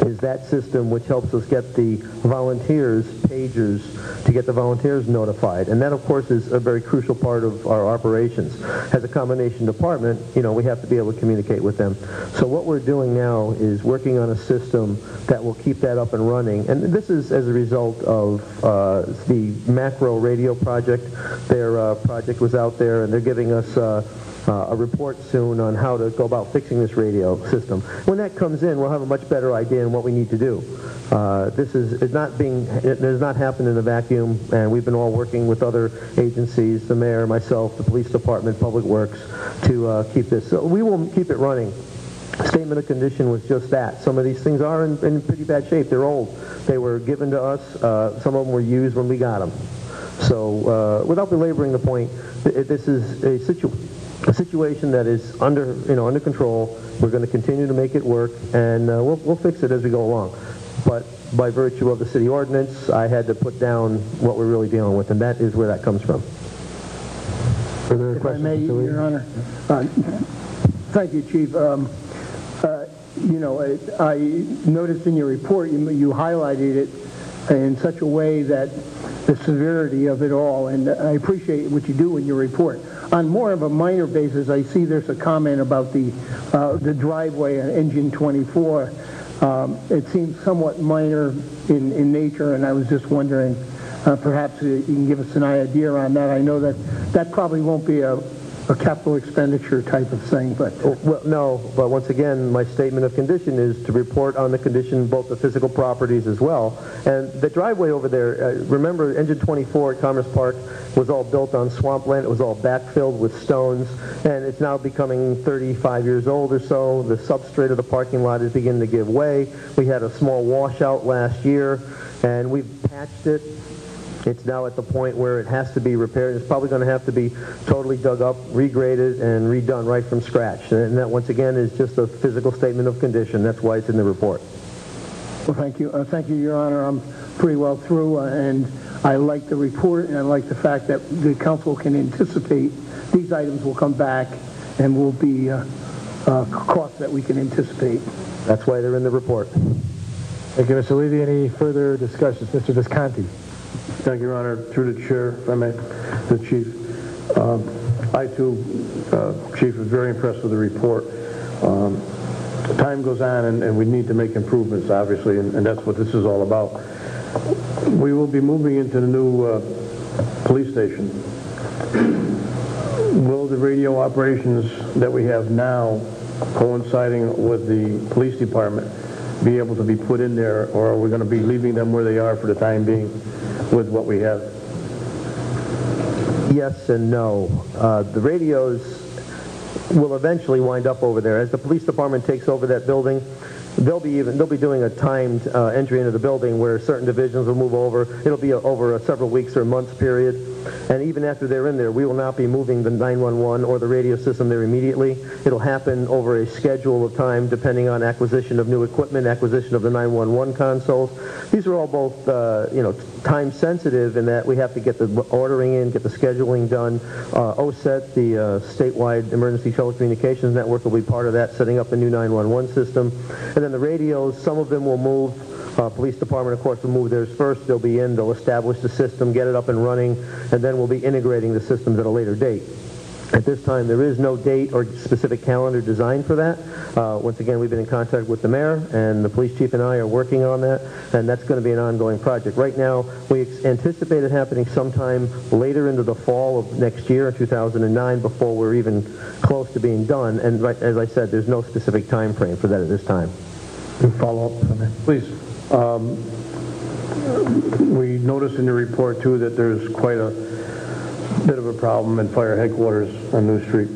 is that system which helps us get the volunteers pagers to get the volunteers notified. And that, of course, is a very crucial part of our operations. As a combination department, we have to be able to communicate with them. So what we're doing now is working on a system that will keep that up and running. And this is as a result of the Macro Radio project. Their project was out there, and they're giving us a report soon on how to go about fixing this radio system. When that comes in, we'll have a much better idea on what we need to do. This is not being, it has not happened in a vacuum, and we've been all working with other agencies, the mayor, myself, the police department, public works, to keep this. So we will keep it running. Statement of condition was just that. Some of these things are in pretty bad shape. They're old. They were given to us. Some of them were used when we got them. So without belaboring the point, this is a situation that is under control. We're going to continue to make it work, and we'll fix it as we go along. But by virtue of the city ordinance, I had to put down what we're really dealing with, and that is where that comes from. Further If I questions, may, Mr. Lee? Your Honor. Thank you, Chief. I noticed in your report you highlighted it in such a way that the severity of it all, and I appreciate what you do in your report. On more of a minor basis, I see there's a comment about the driveway on Engine 24. It seems somewhat minor in nature, and I was just wondering, perhaps you can give us an idea on that. I know that probably won't be a capital expenditure type of thing, but... Well, no, but once again, my statement of condition is to report on the condition, both the physical properties as well. And the driveway over there, remember, Engine 24 at Commerce Park was all built on swampland. It was all backfilled with stones, and it's now becoming 35 years old or so. The substrate of the parking lot is beginning to give way. We had a small washout last year, and we've patched it. It's now at the point where it has to be repaired. It's probably going to have to be totally dug up, regraded, and redone right from scratch. And that, once again, is just a physical statement of condition. That's why it's in the report. Well, thank you. Thank you, Your Honor. I'm pretty well through, and I like the report, and I like the fact that the council can anticipate these items will come back and will be costs that we can anticipate. That's why they're in the report. Thank you, Mr. Levy. Any further discussions? Mr. Visconti. Thank you, Your Honor. Through the chair, if I may, the chief. I, too, Chief, was very impressed with the report. Time goes on, and we need to make improvements, obviously, and that's what this is all about. We will be moving into the new police station. Will the radio operations that we have now, coinciding with the police department, be able to be put in there, or are we going to be leaving them where they are for the time being with what we have? Yes and no. The radios will eventually wind up over there. As the police department takes over that building, they'll be doing a timed entry into the building where certain divisions will move over. It'll be over a several weeks or months period. And even after they're in there, we will not be moving the 911 or the radio system there immediately. It'll happen over a schedule of time depending on acquisition of new equipment, acquisition of the 911 consoles. These are all both, time sensitive in that we have to get the ordering in, get the scheduling done. OSET, the statewide emergency telecommunications network, will be part of that, setting up a new 911 system. And then the radios, some of them will move. Police department, of course, will move theirs first. They'll be in, they'll establish the system, get it up and running, and then we'll be integrating the systems at a later date. At this time, there is no date or specific calendar designed for that. Once again, we've been in contact with the mayor, and the police chief and I are working on that, and that's going to be an ongoing project. Right now, we anticipate it happening sometime later into the fall of next year, 2009, before we're even close to being done. And as I said, there's no specific time frame for that at this time. Follow up on that, please. We noticed in the report, too, that there's quite a bit of a problem in fire headquarters on New Street.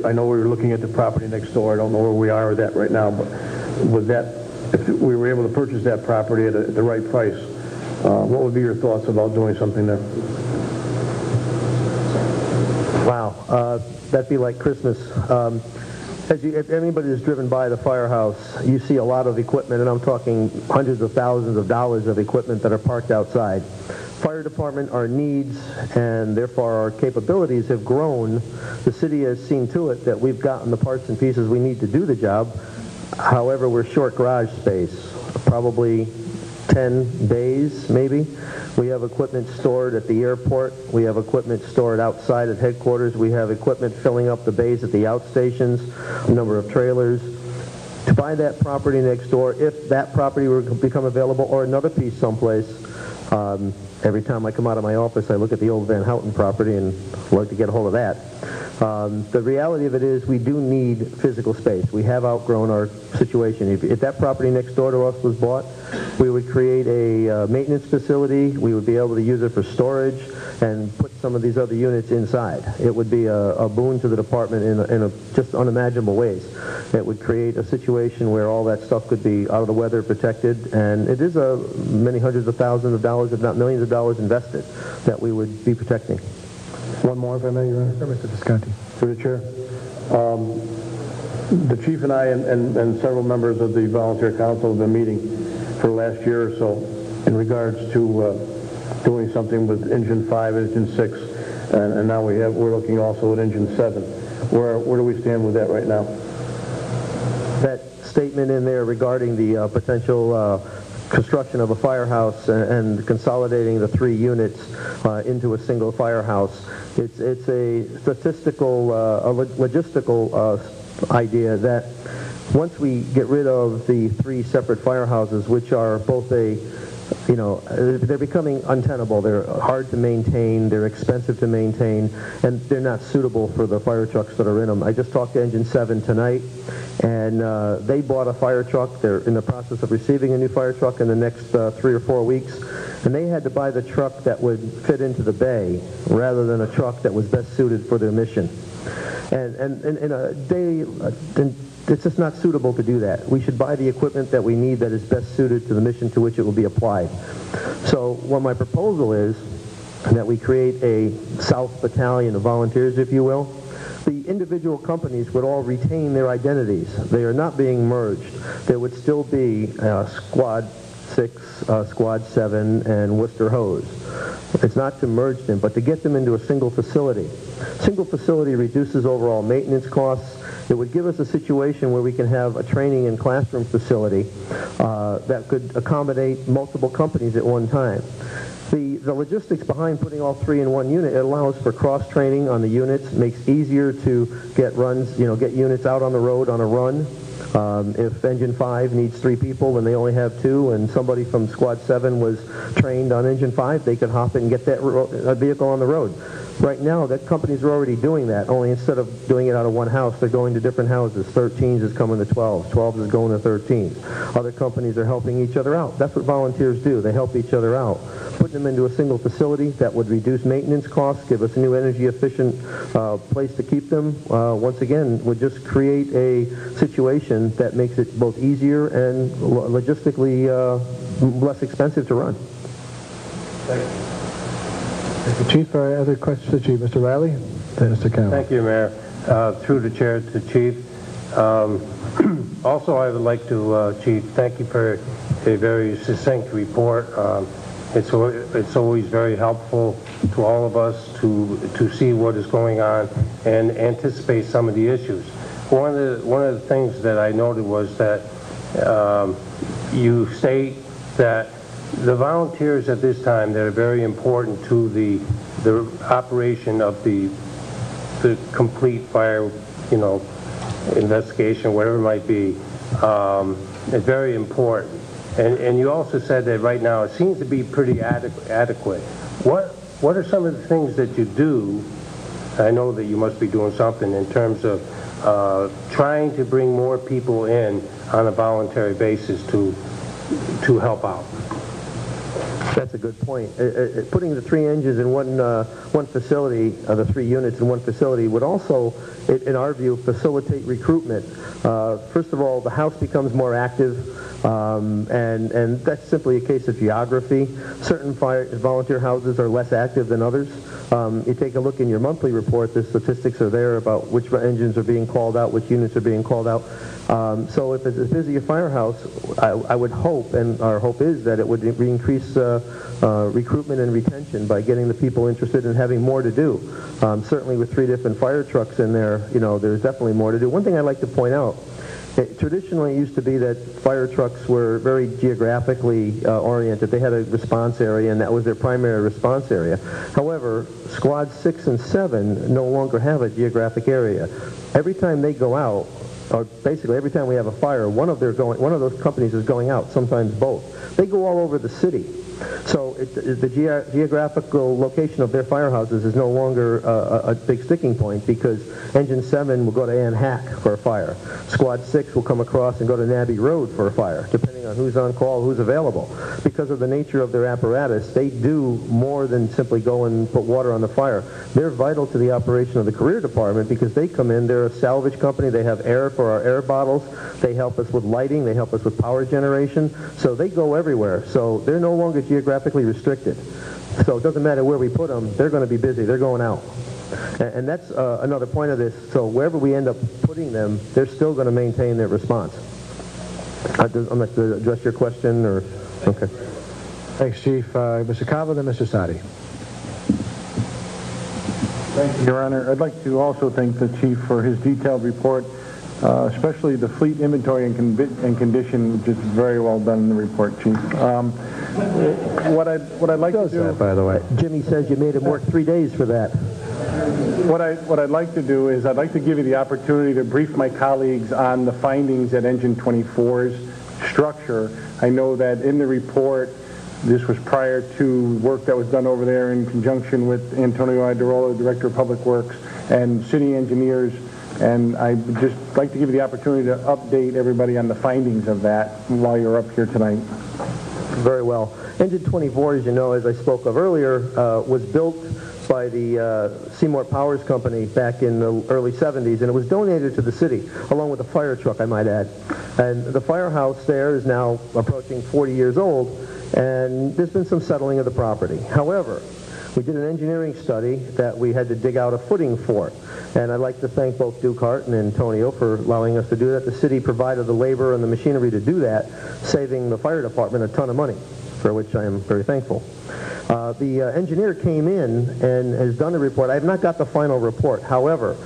I know we were looking at the property next door. I don't know where we are with that right now, but with that, if we were able to purchase that property at the right price, what would be your thoughts about doing something there? Wow, that'd be like Christmas. If anybody is driven by the firehouse, you see a lot of equipment, and I'm talking hundreds of thousands of dollars of equipment that are parked outside. fire department, our needs, and therefore our capabilities have grown, the city has seen to it that we've gotten the parts and pieces we need to do the job. However, we're short garage space, probably 10 days maybe. We have equipment stored at the airport. We have equipment stored outside at headquarters. We have equipment filling up the bays at the outstations, a number of trailers. To buy that property next door, if that property were to become available, or another piece someplace, every time I come out of my office, I look at the old Van Houten property and I'd like to get a hold of that. The reality of it is we do need physical space. We have outgrown our situation. If that property next door to us was bought, we would create a maintenance facility. We would be able to use it for storage and put some of these other units inside. It would be a boon to the department in just unimaginable ways. It would create a situation where all that stuff could be out of the weather, protected, and it is many hundreds of thousands of dollars, if not millions of dollars invested, that we would be protecting. One more, if I may, Your Honor. Sure, Mr. Visconti. Through the chair. The chief and I and several members of the volunteer council have been meeting for the last year or so in regards to doing something with Engine 5, Engine 6, and now we're looking also at Engine 7. Where do we stand with that right now? That statement in there regarding the potential construction of a firehouse and consolidating the 3 units into a single firehouse. It's a statistical, logistical idea that once we get rid of the 3 separate firehouses, which are both they're becoming untenable. They're hard to maintain, they're expensive to maintain, and they're not suitable for the fire trucks that are in them. I just talked to Engine 7 tonight, and they bought a fire truck. They're in the process of receiving a new fire truck in the next 3 or 4 weeks, and they had to buy the truck that would fit into the bay rather than a truck that was best suited for their mission. And in a day, it's just not suitable to do that. We should buy the equipment that we need that is best suited to the mission to which it will be applied. So what my proposal is that we create a South Battalion of volunteers, if you will. The individual companies would all retain their identities. They are not being merged. There would still be Squad 6, Squad 7, and Worcester Hose. It's not to merge them, but to get them into a single facility. Single facility reduces overall maintenance costs. It would give us a situation where we can have a training and classroom facility that could accommodate multiple companies at one time. The logistics behind putting all 3 in one unit, it allows for cross-training on the units, makes it easier to get runs, get units out on the road on a run. If Engine 5 needs 3 people and they only have 2, and somebody from Squad 7 was trained on Engine 5, they could hop in and get that vehicle on the road. Right now, that companies are already doing that, only instead of doing it out of one house, they're going to different houses. 13s is coming to 12s. 12s is going to 13s. Other companies are helping each other out. That's what volunteers do. They help each other out. Putting them into a single facility that would reduce maintenance costs, give us a new energy-efficient place to keep them, once again, would just create a situation that makes it both easier and logistically less expensive to run. Thank you. Thank you, Chief. Other questions to Chief? Mr. Riley? Then Mr. Campbell. Thank you, Mayor. Through the chair to Chief. Also, I would like to, Chief, thank you for a very succinct report. It's always very helpful to all of us to see what is going on and anticipate some of the issues. One of the things that I noted was that you state that the volunteers at this time that are very important to the operation of the complete fire, investigation, whatever it might be, is very important. And you also said that right now it seems to be pretty adequate. What are some of the things that you do? I know that you must be doing something in terms of trying to bring more people in on a voluntary basis to help out. That's a good point. Putting the 3 engines in one facility, the 3 units in one facility, would also, in our view, facilitate recruitment. First of all, the house becomes more active, and that's simply a case of geography. Certain volunteer houses are less active than others. You take a look in your monthly report, the statistics are there about which engines are being called out, which units are being called out. So if it's as busy a firehouse, I would hope, and our hope is that it would increase recruitment and retention by getting the people interested in having more to do. Certainly with 3 different fire trucks in there, there's definitely more to do. One thing I'd like to point out, traditionally, it used to be that fire trucks were very geographically oriented. They had a response area, and that was their primary response area. However, Squad 6 and 7 no longer have a geographic area. Every time they go out, or basically every time we have a fire, one of those companies is going out, sometimes both. They go all over the city. So the geographical location of their firehouses is no longer a big sticking point, because Engine 7 will go to Ann Hack for a fire. Squad 6 will come across and go to Nabby Road for a fire, depending on who's on call, who's available. Because of the nature of their apparatus, they do more than simply go and put water on the fire. They're vital to the operation of the career department, because they come in, they're a salvage company, they have air for our air bottles, they help us with lighting, they help us with power generation, so they go everywhere. So they're no longer geographically restricted. So it doesn't matter where we put them, they're going to be busy, they're going out. And that's another point of this. So wherever we end up putting them, they're still going to maintain their response. I'm not to address your question, or okay. Thanks, Chief. Mr. Cava, then Mr. Sadi. Thank you, Your Honor. I'd like to also thank the Chief for his detailed report, especially the fleet inventory and condition, which is very well done in the report, Chief. What I'd like to do, by the way, Jimmy says you made him work 3 days for that. What I'd like to do is I'd like to give you the opportunity to brief my colleagues on the findings at Engine 24's structure. I know that in the report, this was prior to work that was done over there in conjunction with Antonio Idarola, Director of Public Works, and city engineers, and I'd just like to give you the opportunity to update everybody on the findings of that while you're up here tonight. Very well. Engine 24, as you know, as I spoke of earlier, was built by the Seymour Powers Company back in the early 70s, and it was donated to the city, along with a fire truck, I might add. And the firehouse there is now approaching 40 years old, and there's been some settling of the property. However, we did an engineering study that we had to dig out a footing for, and I'd like to thank both Duke Hart and Antonio for allowing us to do that. The city provided the labor and the machinery to do that, saving the fire department a ton of money, for which I am very thankful. The engineer came in and has done a report. I have not got the final report. However,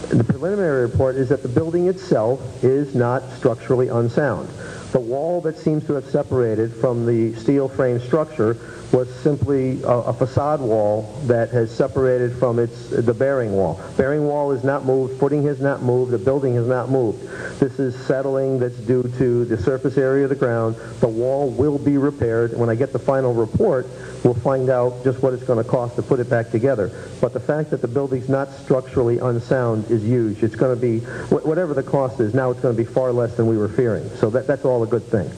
the preliminary report is that the building itself is not structurally unsound. The wall that seems to have separated from the steel frame structure was simply a facade wall that has separated from the bearing wall. Bearing wall is not moved, footing has not moved, the building has not moved. This is settling that's due to the surface area of the ground. The wall will be repaired. When I get the final report, we'll find out just what it's going to cost to put it back together. But the fact that the building's not structurally unsound is huge. It's going to be, whatever the cost is, now it's going to be far less than we were fearing. So that's all a good thing.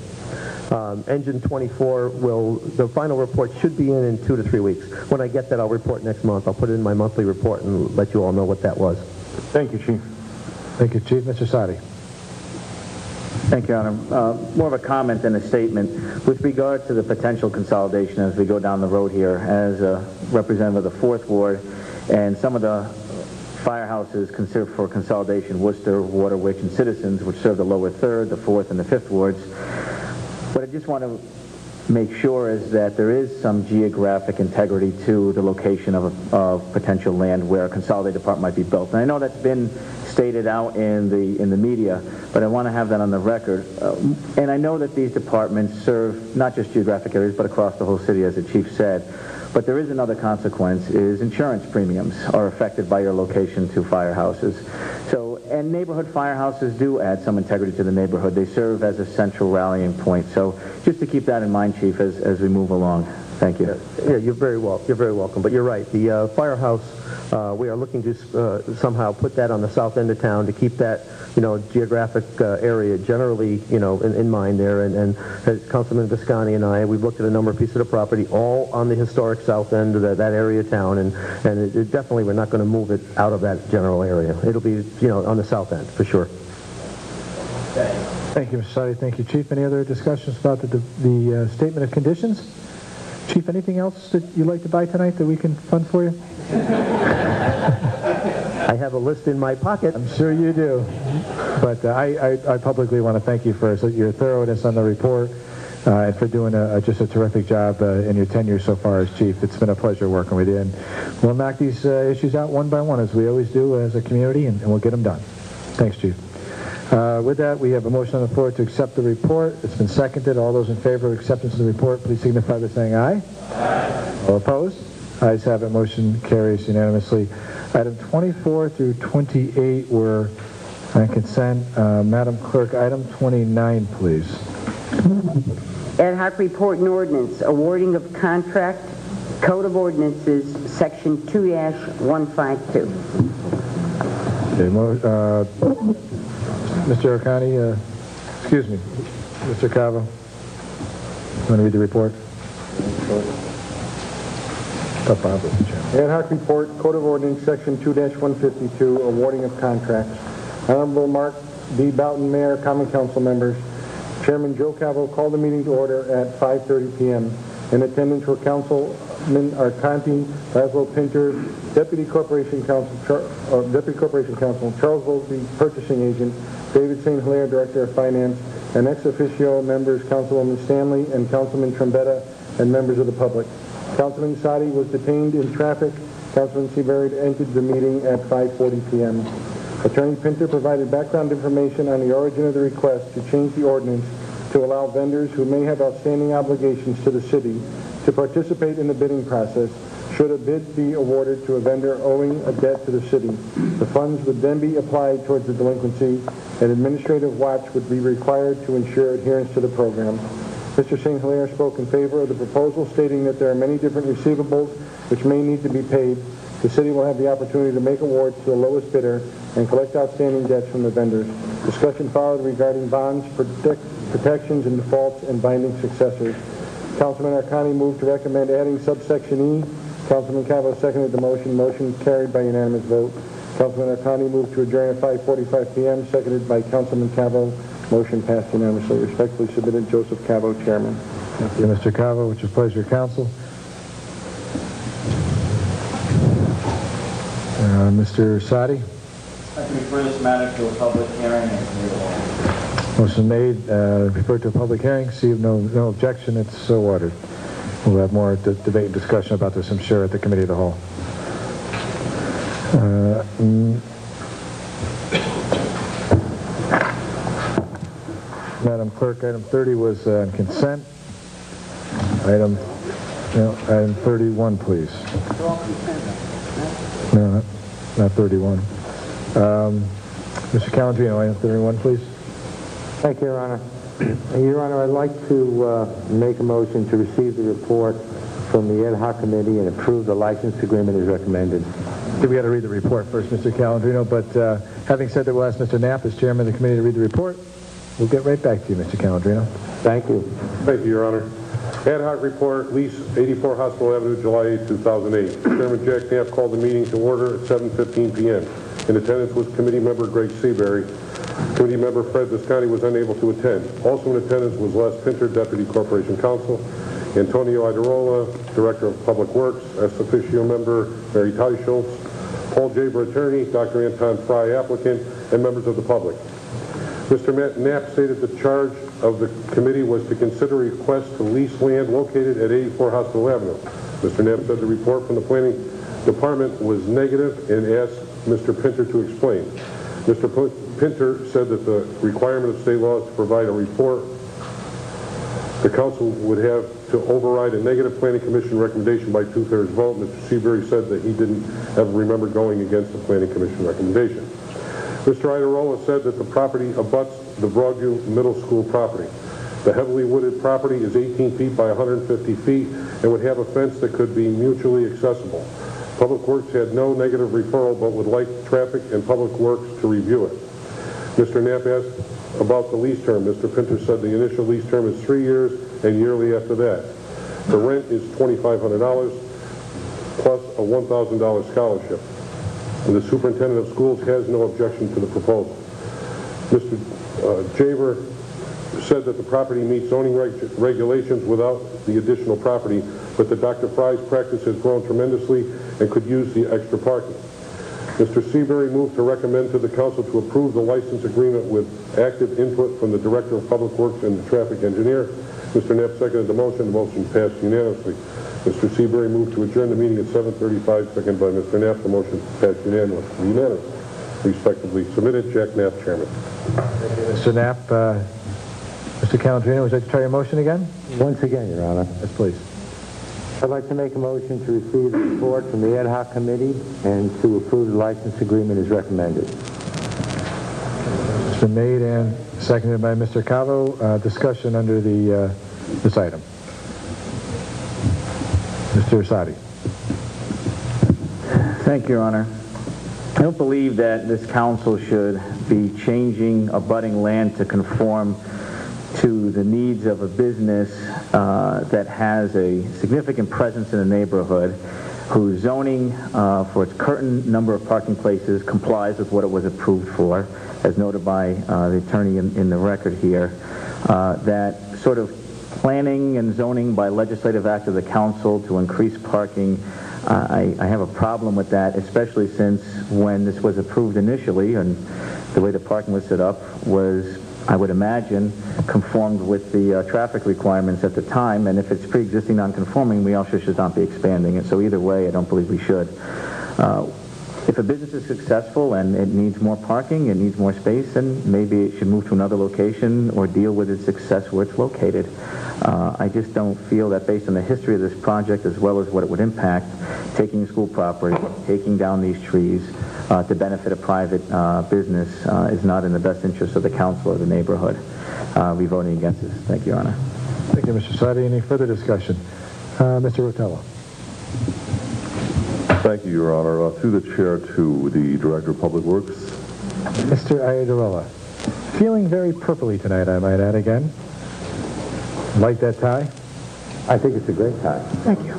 Engine 24 the final report should be in 2 to 3 weeks. When I get that, I'll report next month. I'll put it in my monthly report and let you all know what that was. Thank you, Chief. Thank you, Chief. Mr. Sadi. Thank you, Your Honor. More of a comment than a statement. With regard to the potential consolidation as we go down the road here, as a representative of the 4th Ward, and some of the firehouses considered for consolidation, Worcester, Waterwich, and Citizens, which serve the lower 3rd, the 4th, and the 5th Wards. What I just want to make sure is that there is some geographic integrity to the location of potential land where a consolidated department might be built. And I know that's been stated out in the media, but I want to have that on the record. And I know that these departments serve not just geographic areas, but across the whole city, as the Chief said. But there is another consequence, is insurance premiums are affected by your location to firehouses. And neighborhood firehouses do add some integrity to the neighborhood. They serve as a central rallying point. So just to keep that in mind, Chief, as we move along. Thank you. Yeah, you're very welcome. But you're right. The firehouse, we are looking to somehow put that on the south end of town to keep that, geographic area generally, in mind there. And Councilman Visconti and I, we've looked at a number of pieces of property, all on the historic south end of that area of town. And it definitely, we're not going to move it out of that general area. It'll be, on the south end for sure. Thank you, Mr. Sadi. Thank you, Chief. Any other discussions about the statement of conditions? Chief, anything else that you'd like to buy tonight that we can fund for you? I have a list in my pocket. I'm sure you do. But I publicly want to thank you for your thoroughness on the report and for doing just a terrific job in your tenure so far as chief. It's been a pleasure working with you, and we'll knock these issues out one by one, as we always do as a community, and we'll get them done. Thanks, chief. With that, we have a motion on the floor to accept the report. It's been seconded. All those in favor of acceptance of the report, please signify by saying aye. Aye. All opposed? Ayes have it. Motion carries unanimously. Item 24 through 28 were on consent. Madam Clerk, item 29, please. Ad hoc report and ordinance, awarding of contract, Code of Ordinances, Section 2-152. Okay, Mr. O'Connor, excuse me, Mr. Cavo, want to read the report? Ad hoc report, Code of Ordinance, Section 2-152, awarding of contracts. Honorable Mark D. Boughton, Mayor, Common Council members, Chairman Joe Cavo called the meeting to order at 5:30 p.m. In attendance were Councilman Arcanti, Laszlo Pinter, Deputy Corporation Counsel Charles Volpe, Purchasing Agent, David St. Hilaire, Director of Finance, and ex officio members Councilwoman Stanley and Councilman Trombetta, and members of the public. Councilman Sadi was detained in traffic. Councilman Seabury entered the meeting at 5:40 p.m. Attorney Pinter provided background information on the origin of the request to change the ordinance to allow vendors who may have outstanding obligations to the city to participate in the bidding process should a bid be awarded to a vendor owing a debt to the city. The funds would then be applied towards the delinquency, and administrative watch would be required to ensure adherence to the program. Mr. St. Hilaire spoke in favor of the proposal, stating that there are many different receivables which may need to be paid. The city will have the opportunity to make awards to the lowest bidder and collect outstanding debts from the vendors. Discussion followed regarding bonds, protections and defaults, and binding successors. Councilman Arcani moved to recommend adding subsection E. Councilman Cavo seconded the motion. Motion carried by unanimous vote. Councilman Arcani moved to adjourn at 5:45 p.m., seconded by Councilman Cavo. Motion passed unanimously. Respectfully submitted, Joseph Cavo, Chairman. Thank you, Mr. Cavo. What's your pleasure, Council? Mr. Sadi? I can refer this matter to a public hearing and committee of the whole. Motion made, referred to a public hearing. See no objection. It's so ordered. We'll have more debate and discussion about this, I'm sure, at the committee of the whole. Madam Clerk, item 30 was on consent. Item 31, please. No, not 31. Mr. Calandrino, item 31, please. Thank you, Your Honor. Your Honor, I'd like to make a motion to receive the report from the Ad hoc Committee and approve the license agreement as recommended. I think we got to read the report first, Mr. Calandrino, but having said that, we'll ask Mr. Knapp, as chairman of the committee, to read the report. We'll get right back to you, Mr. Calandrino. Thank you. Thank you, Your Honor. Ad hoc report, lease 84 Hospital Avenue, July 8, 2008. Chairman Jack Knapp called the meeting to order at 7:15 p.m. In attendance was committee member Greg Seabury. Committee member Fred Visconti was unable to attend. Also in attendance was Les Pinter, Deputy Corporation Counsel, Antonio Idarola, Director of Public Works, ex officio member Mary Teicholz, Paul Jaber, attorney, Dr. Anton Fry, applicant, and members of the public. Mr. Knapp stated the charge of the committee was to consider a request to lease land located at 84 Hospital Avenue. Mr. Knapp said the report from the planning department was negative and asked Mr. Pinter to explain. Mr. Pinter said that the requirement of state law is to provide a report. The council would have to override a negative planning commission recommendation by 2/3 vote. Mr. Seabury said that he didn't ever remember going against the planning commission recommendation. Mr. Idarola said that the property abuts the Broadview Middle School property. The heavily wooded property is 18 feet by 150 feet and would have a fence that could be mutually accessible. Public Works had no negative referral but would like Traffic and Public Works to review it. Mr. Knapp asked about the lease term. Mr. Pinter said the initial lease term is 3 years and yearly after that. The rent is $2,500 plus a $1,000 scholarship. And the superintendent of schools has no objection to the proposal. Mr. Jaber said that the property meets zoning regulations without the additional property, but that Dr. Fry's practice has grown tremendously and could use the extra parking. Mr. Seabury moved to recommend to the council to approve the license agreement with active input from the Director of Public Works and the traffic engineer. Mr. Knapp seconded the motion. The motion passed unanimously. Mr. Seabury moved to adjourn the meeting at 7:35, seconded by Mr. Knapp. The motion passed unanimously. Respectively submitted. Jack Knapp, Chairman. Mr. Knapp, Mr. Calandrino, would you like to try your motion again? Once again, Your Honor. Yes, please. I'd like to make a motion to receive the report from the ad hoc committee and to approve the license agreement as recommended. It's been made and seconded by Mr. Cavo. Discussion under this item. Mr. Asadi. Thank you, Your Honor. I don't believe that this council should be changing abutting land to conform to the needs of a business that has a significant presence in the neighborhood, whose zoning for its current number of parking places complies with what it was approved for, as noted by the attorney in the record here. That sort of planning and zoning by legislative act of the council to increase parking, I have a problem with that, especially since when this was approved initially and the way the parking was set up was, I would imagine, conformed with the traffic requirements at the time, and if it's pre-existing non-conforming, we also should not be expanding it. So either way, I don't believe we should. If a business is successful and it needs more parking, it needs more space, then maybe it should move to another location or deal with its success where it's located. I just don't feel that based on the history of this project as well as what it would impact, taking school property, taking down these trees to benefit a private business is not in the best interest of the council or the neighborhood. We're voting against this. Thank you, Your Honor. Thank you, Mr. Sadi. Any further discussion? Mr. Rotella. Thank you, Your Honor. Through the chair to the Director of Public Works. Mr. Iadarola. Feeling very purpley tonight, I might add again. Like that tie? I think it's a great tie. Thank you.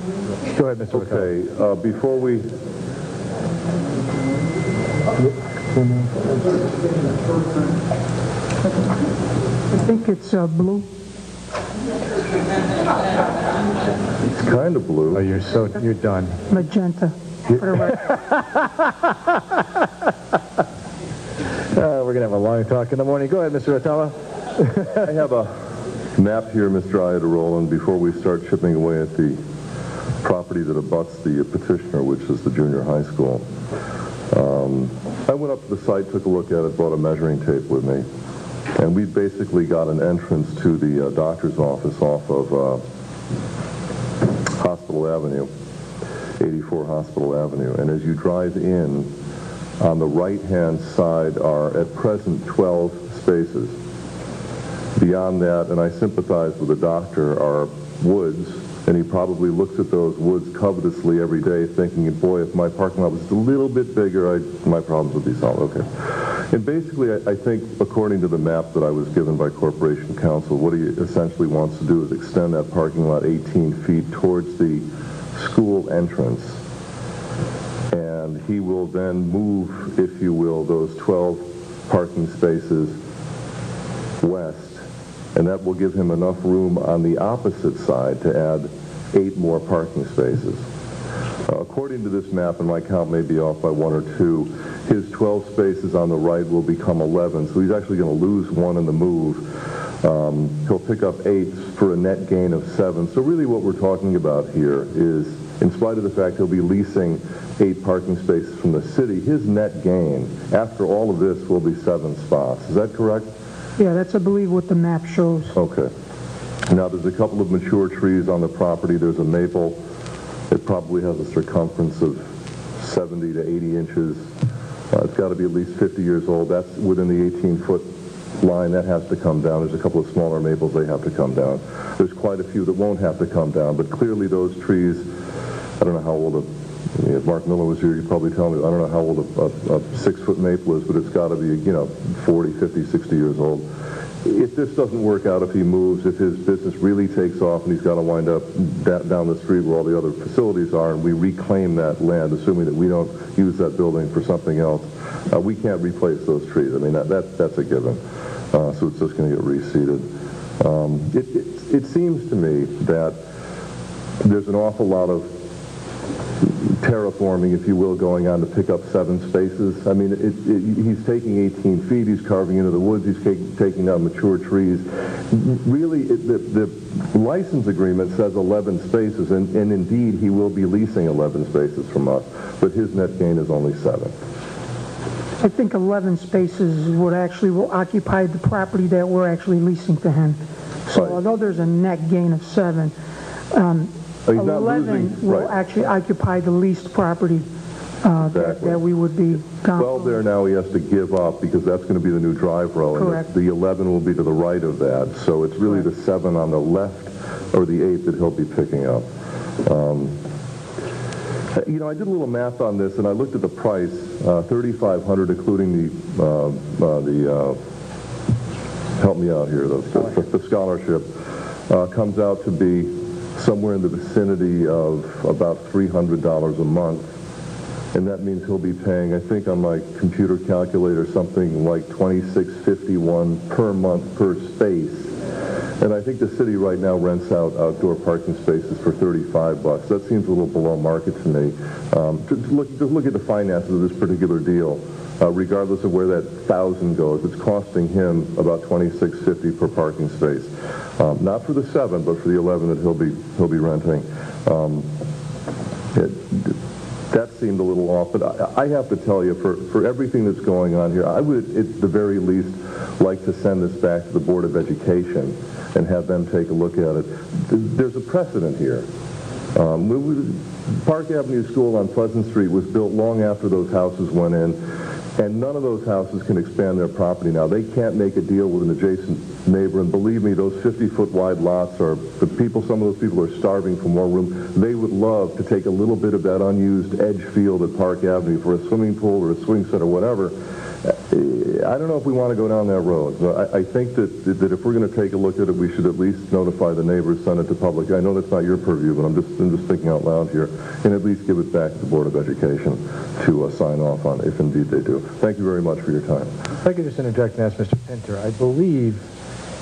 Go ahead, Mr. Rotella. Okay, before we... I think it's blue. It's kind of blue. Oh, you're done. Magenta. We're going to have a long talk in the morning. Go ahead, Mr. Rotella. I have a map here, Mr. Iadarola, and before we start chipping away at the property that abuts the petitioner, which is the junior high school, I went up to the site, took a look at it, brought a measuring tape with me, and we basically got an entrance to the doctor's office off of Hospital Avenue, 84 Hospital Avenue, and as you drive in, on the right-hand side are at present 12 spaces. Beyond that, and I sympathize with the doctor, are woods, and he probably looks at those woods covetously every day thinking, boy, if my parking lot was just a little bit bigger, my problems would be solved. Okay. And basically, I think, according to the map that I was given by Corporation Counsel, what he essentially wants to do is extend that parking lot 18 feet towards the school entrance. And he will then move, if you will, those 12 parking spaces west. And that will give him enough room on the opposite side to add 8 more parking spaces. According to this map, and my count may be off by 1 or 2, his 12 spaces on the right will become 11, so he's actually going to lose 1 in the move. He'll pick up 8 for a net gain of 7. So really what we're talking about here is, in spite of the fact he'll be leasing 8 parking spaces from the city, his net gain, after all of this, will be 7 spots. Is that correct? Yeah, that's, I believe, what the map shows. Okay. Now, there's a couple of mature trees on the property. There's a maple. It probably has a circumference of 70 to 80 inches. It's got to be at least 50 years old. That's within the 18-foot line. That has to come down. There's a couple of smaller maples. They have to come down. There's quite a few that won't have to come down, but clearly those trees, I don't know how old if Mark Miller was here, you'd probably tell me, I don't know how old a 6-foot maple is, but it's got to be, 40, 50, 60 years old. If this doesn't work out, if he moves, if his business really takes off and he's got to wind up down the street where all the other facilities are, and we reclaim that land, assuming that we don't use that building for something else, we can't replace those trees. I mean, that's a given. So it's just going to get reseeded. It seems to me that there's an awful lot of terraforming, if you will, going on to pick up 7 spaces. I mean, he's taking 18 feet, he's carving into the woods, he's taking down mature trees. Really, the license agreement says 11 spaces, and indeed he will be leasing 11 spaces from us, but his net gain is only 7. I think 11 spaces would actually will occupy the property that we're actually leasing to him. So right. Although there's a net gain of 7, 11 will actually occupy the leased property that we would be 12 there now he has to give up because that's going to be the new drive row. Correct. And the 11 will be to the right of that. So it's really the 7 on the left or the 8 that he'll be picking up. You know, I did a little math on this, and I looked at the price, $3,500, including the help me out here, the scholarship, comes out to be somewhere in the vicinity of about $300 a month. And that means he'll be paying, I think on my computer calculator, something like $26.51 per month per space. And I think the city right now rents out outdoor parking spaces for $35. That seems a little below market to me. Just look at the finances of this particular deal. Regardless of where that 1,000 goes, it's costing him about $26.50 per parking space. Not for the 7, but for the 11 that he'll be renting. That seemed a little off, but I have to tell you, for everything that's going on here, I would, at the very least, like to send this back to the Board of Education and have them take a look at it. There's a precedent here. Park Avenue School on Pleasant Street was built long after those houses went in, and none of those houses can expand their property now. They can't make a deal with an adjacent neighbor, and believe me, those 50-foot wide lots are, some of those people are starving for more room. They would love to take a little bit of that unused edge field at Park Avenue for a swimming pool or a swing set or whatever. I don't know if we want to go down that road. I think that if we're going to take a look at it, we should at least notify the neighbors, send it to public. I know that's not your purview, but I'm just thinking out loud here, and at least give it back to the Board of Education to sign off on, if indeed they do. Thank you very much for your time. If I could just interject and ask Mr. Pinter, I believe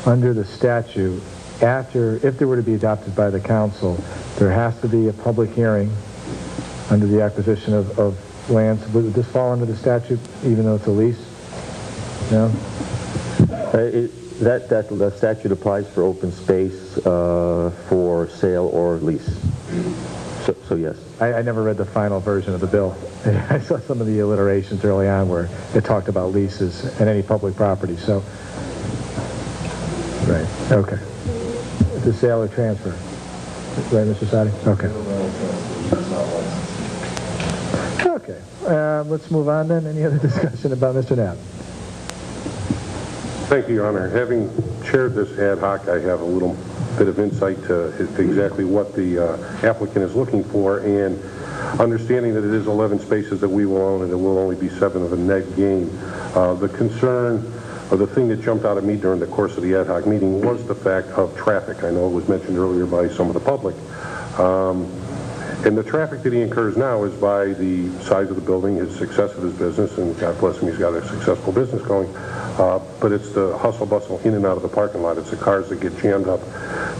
under the statute, if there were to be adopted by the council, there has to be a public hearing under the acquisition of lands. Would this fall under the statute, even though it's a lease? No? That statute applies for open space for sale or lease. So yes. I never read the final version of the bill. I saw some of the alliterations early on where it talked about leases and any public property. So, right. Okay. The sale or transfer. Right, Mr. Sadi? Okay. Okay. Let's move on then. Any other discussion about Mr. Knapp? Thank you, Your Honor. Having chaired this ad hoc, I have a little bit of insight to exactly what the applicant is looking for, and understanding that it is 11 spaces that we will own and it will only be 7 of a net gain. The concern, or the thing that jumped out at me during the course of the ad hoc meeting, was the fact of traffic. I know it was mentioned earlier by some of the public. And the traffic that he incurs now is by the size of the building, his success of his business, and God bless him, he's got a successful business going. But it's the hustle bustle in and out of the parking lot. It's the cars that get jammed up,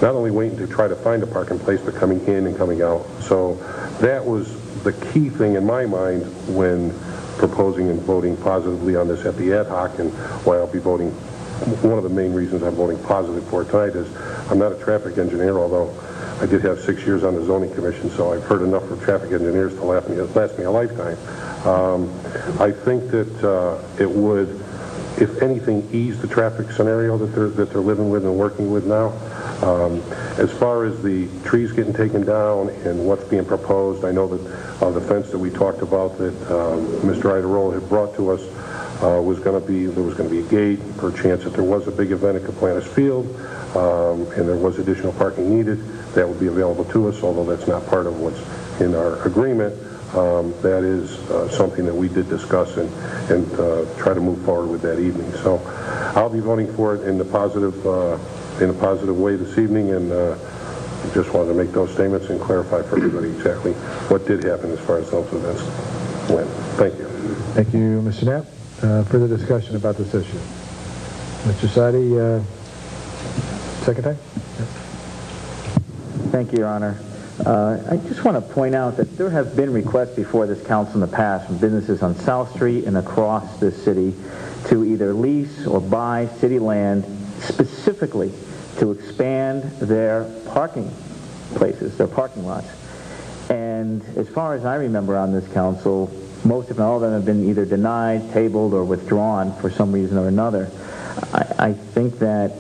not only waiting to try to find a parking place, but coming in and coming out. So that was the key thing in my mind when proposing and voting positively on this at the ad hoc, and why I'll be voting. One of the main reasons I'm voting positive for it tonight is I'm not a traffic engineer, although I did have 6 years on the zoning commission, so I've heard enough from traffic engineers to last me a lifetime. I think that it would, if anything, ease the traffic scenario that they're living with and working with now. As far as the trees getting taken down and what's being proposed, I know that the fence that we talked about that Mr. Idarola had brought to us there was going to be a gate, perchance if there was a big event at Kaplanis Field and there was additional parking needed, that would be available to us, although that's not part of what's in our agreement. That is something that we did discuss and try to move forward with that evening. So I'll be voting for it in a positive way this evening, and just wanted to make those statements and clarify for everybody exactly what did happen as far as those events went. Thank you. Thank you, Mr. Knapp. Further discussion about this issue. Mr. Sadi, second time? Thank you, Your Honor. I just want to point out that there have been requests before this council in the past from businesses on South Street and across the city to either lease or buy city land specifically to expand their parking places, their parking lots. And as far as I remember on this council, most if not all of them have been either denied, tabled, or withdrawn for some reason or another. I think that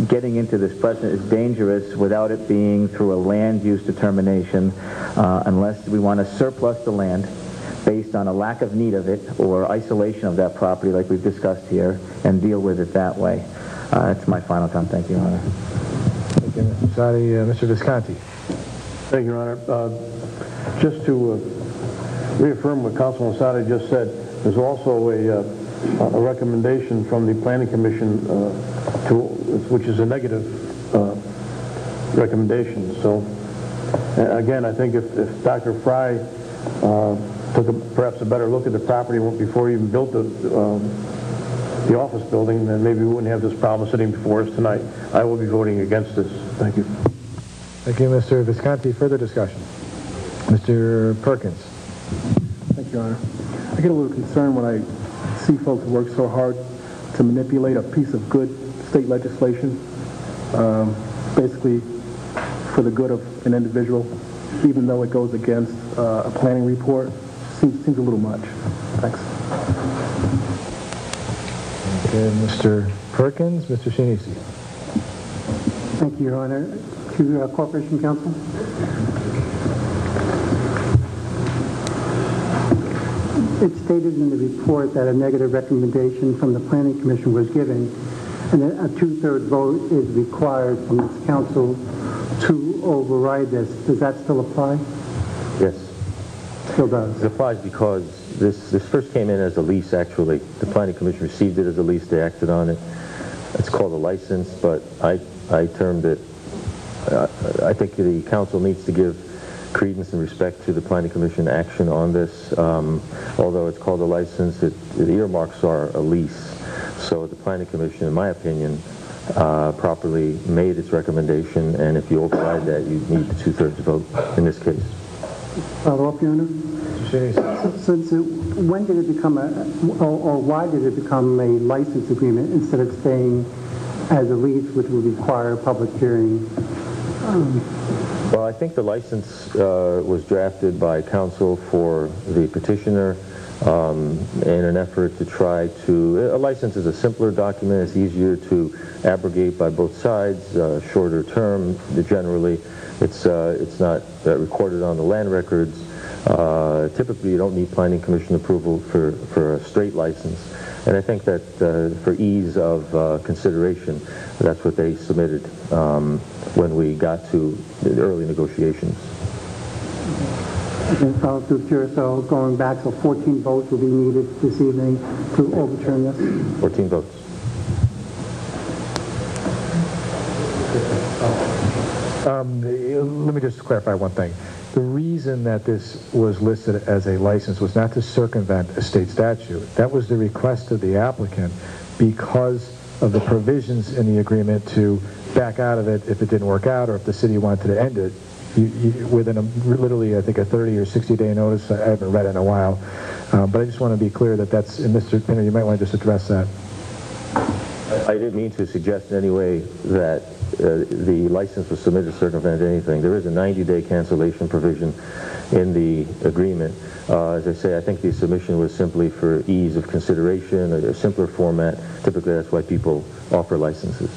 getting into this precedent is dangerous without it being through a land use determination, unless we want to surplus the land based on a lack of need of it or isolation of that property like we've discussed here and deal with it that way. That's my final comment. Thank you, Your Honor. Thank you, Mr. Sadi. Mr. Visconti. Thank you, Your Honor. Just to reaffirm what Councilman Sadi just said, there's also a recommendation from the Planning Commission which is a negative recommendation. So again, I think if Dr. Fry took perhaps a better look at the property before he even built the office building, then maybe we wouldn't have this problem sitting before us tonight. I will be voting against this. Thank you. Thank you, Mr. Visconti. Further discussion? Mr. Perkins. Thank you, Your Honor. I get a little concerned when I see folks work so hard to manipulate a piece of good state legislation, basically for the good of an individual, even though it goes against a planning report. Seems a little much. Thanks. Okay, Mr. Perkins. Mr. Shinisi. Thank you, Your Honor. To Corporation Counsel. It's stated in the report that a negative recommendation from the Planning Commission was given, and that a two-thirds vote is required from this council to override this. Does that still apply? Yes. Still does. It applies because this first came in as a lease, actually. The Planning Commission received it as a lease. They acted on it. It's called a license, but I termed it, I think the council needs to give credence and respect to the Planning Commission action on this. Although it's called a license, the earmarks are a lease. So the Planning Commission, in my opinion, properly made its recommendation, and if you override that, you need the two-thirds vote in this case. Follow up, Your Honor? When did it become or why did it become a license agreement instead of staying as a lease, which would require a public hearing? Well, I think the license was drafted by counsel for the petitioner in an effort to try to... A license is a simpler document. It's easier to abrogate by both sides, shorter term generally. It's not recorded on the land records. Typically, you don't need Planning Commission approval for a straight license. And I think that for ease of consideration, that's what they submitted when we got to the early negotiations. And follow through here, so going back, so 14 votes will be needed this evening to overturn this? 14 votes. Let me just clarify one thing. The reason that this was listed as a license was not to circumvent a state statute. That was the request of the applicant because of the provisions in the agreement to back out of it if it didn't work out or if the city wanted to end it. Within literally, I think, a 30 or 60-day notice. I haven't read it in a while. But I just want to be clear that that's, and Mr. Pinner, you might want to just address that. I didn't mean to suggest in any way that the license was submitted to circumvent anything. There is a 90-day cancellation provision in the agreement. As I say, I think the submission was simply for ease of consideration, a simpler format. Typically, that's why people offer licenses.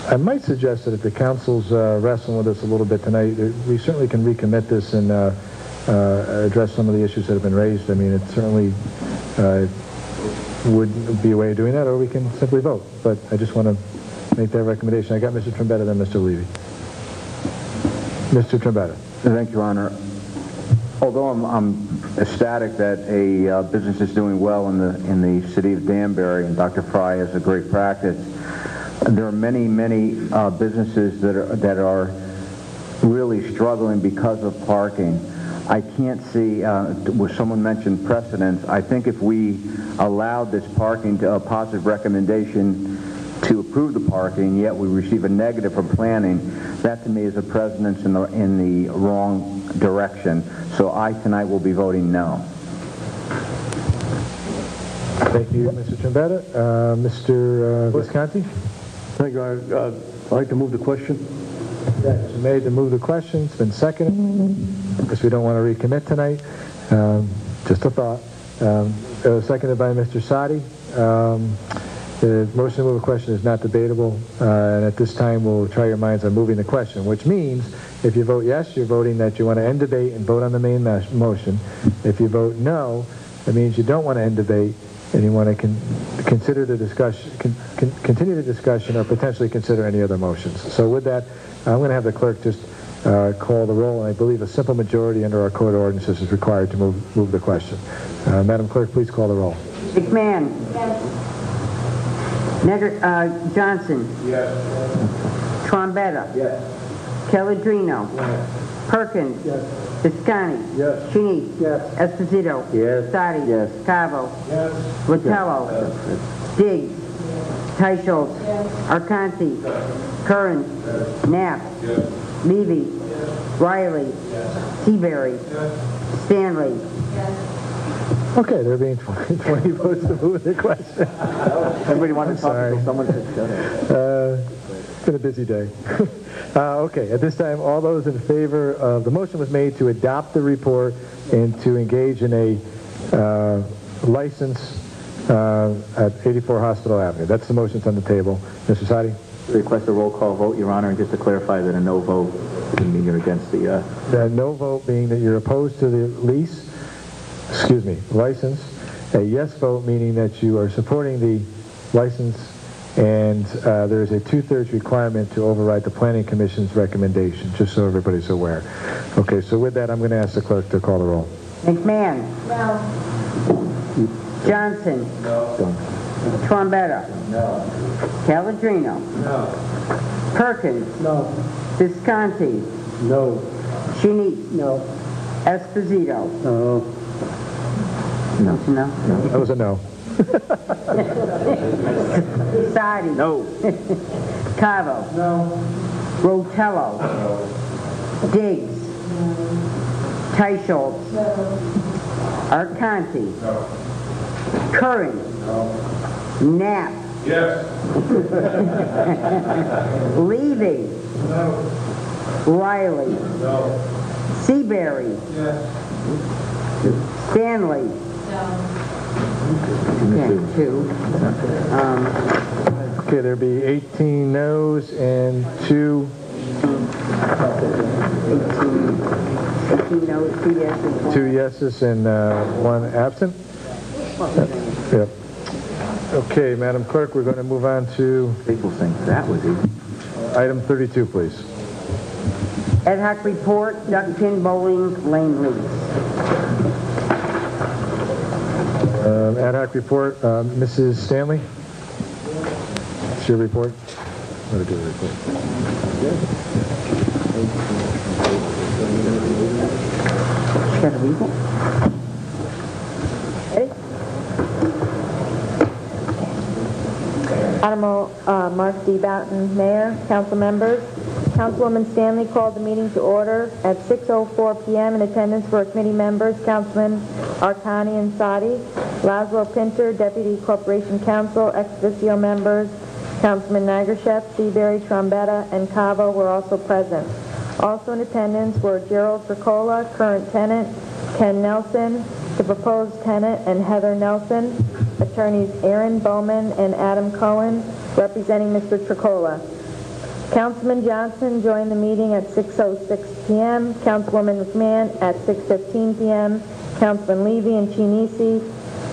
I might suggest that if the council's wrestling with us a little bit tonight, we certainly can recommit this and address some of the issues that have been raised. I mean, it certainly would be a way of doing that, or we can simply vote. But I just want to make that recommendation. I got Mr. Trombetta, then Mr. Levy. Mr. Trombetta. Thank you, Your Honor. Although I'm ecstatic that a business is doing well in the city of Danbury, and Dr. Fry has a great practice, there are many businesses that are really struggling because of parking. I can't see, where someone mentioned precedents, I think if we allowed this parking to a positive recommendation to approve the parking, yet we receive a negative from planning. That to me is a precedence in the wrong direction. So I tonight will be voting no. Thank you, Mr. Trombetta. Mr. Visconti? Thank you. I'd like to move the question. It's been made to move the question. It's been seconded. Because we don't want to recommit tonight. Just a thought. It was seconded by Mr. Sadi. The motion to move the question is not debatable, and at this time we'll try your minds on moving the question, which means if you vote yes, you're voting that you want to end debate and vote on the main motion. If you vote no, it means you don't want to end debate and you want to consider the discussion, continue the discussion, or potentially consider any other motions. So with that, I'm going to have the clerk just call the roll, and I believe a simple majority under our code of ordinances is required to move the question. Madam Clerk, please call the roll. McMahon. Yes. Johnson. Yes. Trombetta. Yes. Caladrino. Yes. Perkins. Yes. Visconti. Yes. Cheney. Yes. Esposito. Yes. Sadi. Yes. Cavo. Yes. Latello. Yes. Diggs. Teicholz. Arconti. Curran. Knapp. Levy. Riley. Seabury. Stanley. Okay, there being 20 votes to move the question. Everybody wanted to talk until someone said shut up. It's been a busy day. Okay, at this time, all those in favor of the motion was made to adopt the report and to engage in a license at 84 Hospital Avenue. That's the motion that's on the table. Mr. Sadi? Request a roll call vote, Your Honor, and just to clarify that a no vote doesn't mean you're against the... The no vote being that you're opposed to the license. A yes vote meaning that you are supporting the license, and there is a 2/3 requirement to override the Planning Commission's recommendation, just so everybody's aware. Okay, so with that, I'm going to ask the clerk to call the roll. McMahon. No. Johnson. No. Trombetta. No. Caladrino. No. Perkins. No. Visconti. No. Cheney. No. Esposito. No. No. That was a no. Sadi. No. Cavo. No. Rotello. No. Diggs. Teicholz. Arconti. No. Curran. No. Knapp. Yes. Levy. No. Riley. No. Seabury. Yes. Stanley. Okay, 2. Okay, there'll be 18 noes and 2. 18 noes, 2 yeses. 2 yeses and 1 absent. Yep. Okay, Madam Clerk, we're going to move on to People think that was easy. item 32, please. Ad hoc report, duck pin bowling lane lease. Ad hoc report, Mrs. Stanley? It's your report? I'm going to do the report. Got to read it? Ready? Honorable Mark D. Boughton, Mayor, council members. Councilwoman Stanley called the meeting to order at 6:04 p.m. In attendance were committee members, Councilman Arcani and Sadi, Laszlo Pinter, Deputy Corporation Counsel, ex officio members, Councilman Nigershef, Seabury, Trombetta, and Cavo were also present. Also in attendance were Gerald Tricola, current tenant, Ken Nelson, the proposed tenant, and Heather Nelson, attorneys Aaron Bowman and Adam Cohen, representing Mr. Tricola. Councilman Johnson joined the meeting at 6:06 p.m., Councilwoman McMahon at 6:15 p.m., Councilman Levy and Chinisi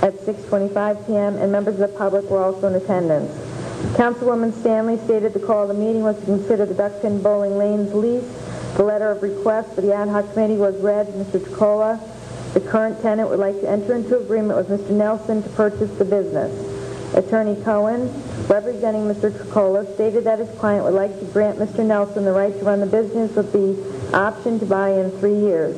at 6:25 p.m., and members of the public were also in attendance. Councilwoman Stanley stated the call of the meeting was to consider the duck pin bowling lanes lease. The letter of request for the ad hoc committee was read to Mr. Tricola. The current tenant would like to enter into agreement with Mr. Nelson to purchase the business. Attorney Cohen, representing Mr. Tricola, stated that his client would like to grant Mr. Nelson the right to run the business with the option to buy in 3 years.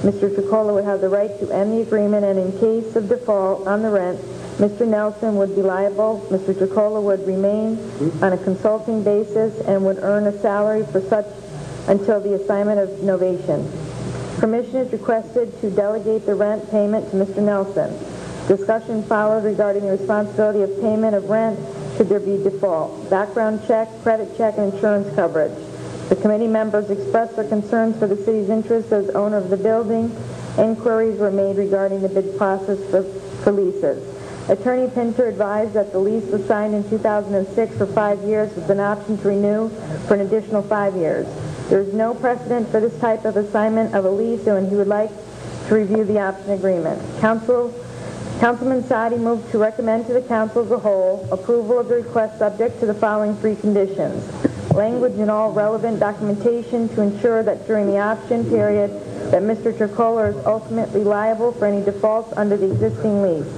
Mr. Tricola would have the right to end the agreement and in case of default on the rent, Mr. Nelson would be liable. Mr. Tricola would remain on a consulting basis and would earn a salary for such until the assignment of novation. Permission is requested to delegate the rent payment to Mr. Nelson. Discussion followed regarding the responsibility of payment of rent should there be default, background check, credit check, and insurance coverage. The committee members expressed their concerns for the city's interest as owner of the building. Inquiries were made regarding the bid process for leases. Attorney Pinter advised that the lease was signed in 2006 for 5 years with an option to renew for an additional 5 years. There is no precedent for this type of assignment of a lease, and he would like to review the option agreement. Councilman Sadi moved to recommend to the council as a whole approval of the request subject to the following 3 conditions. Language in all relevant documentation to ensure that during the option period that Mr. Tricola is ultimately liable for any defaults under the existing lease,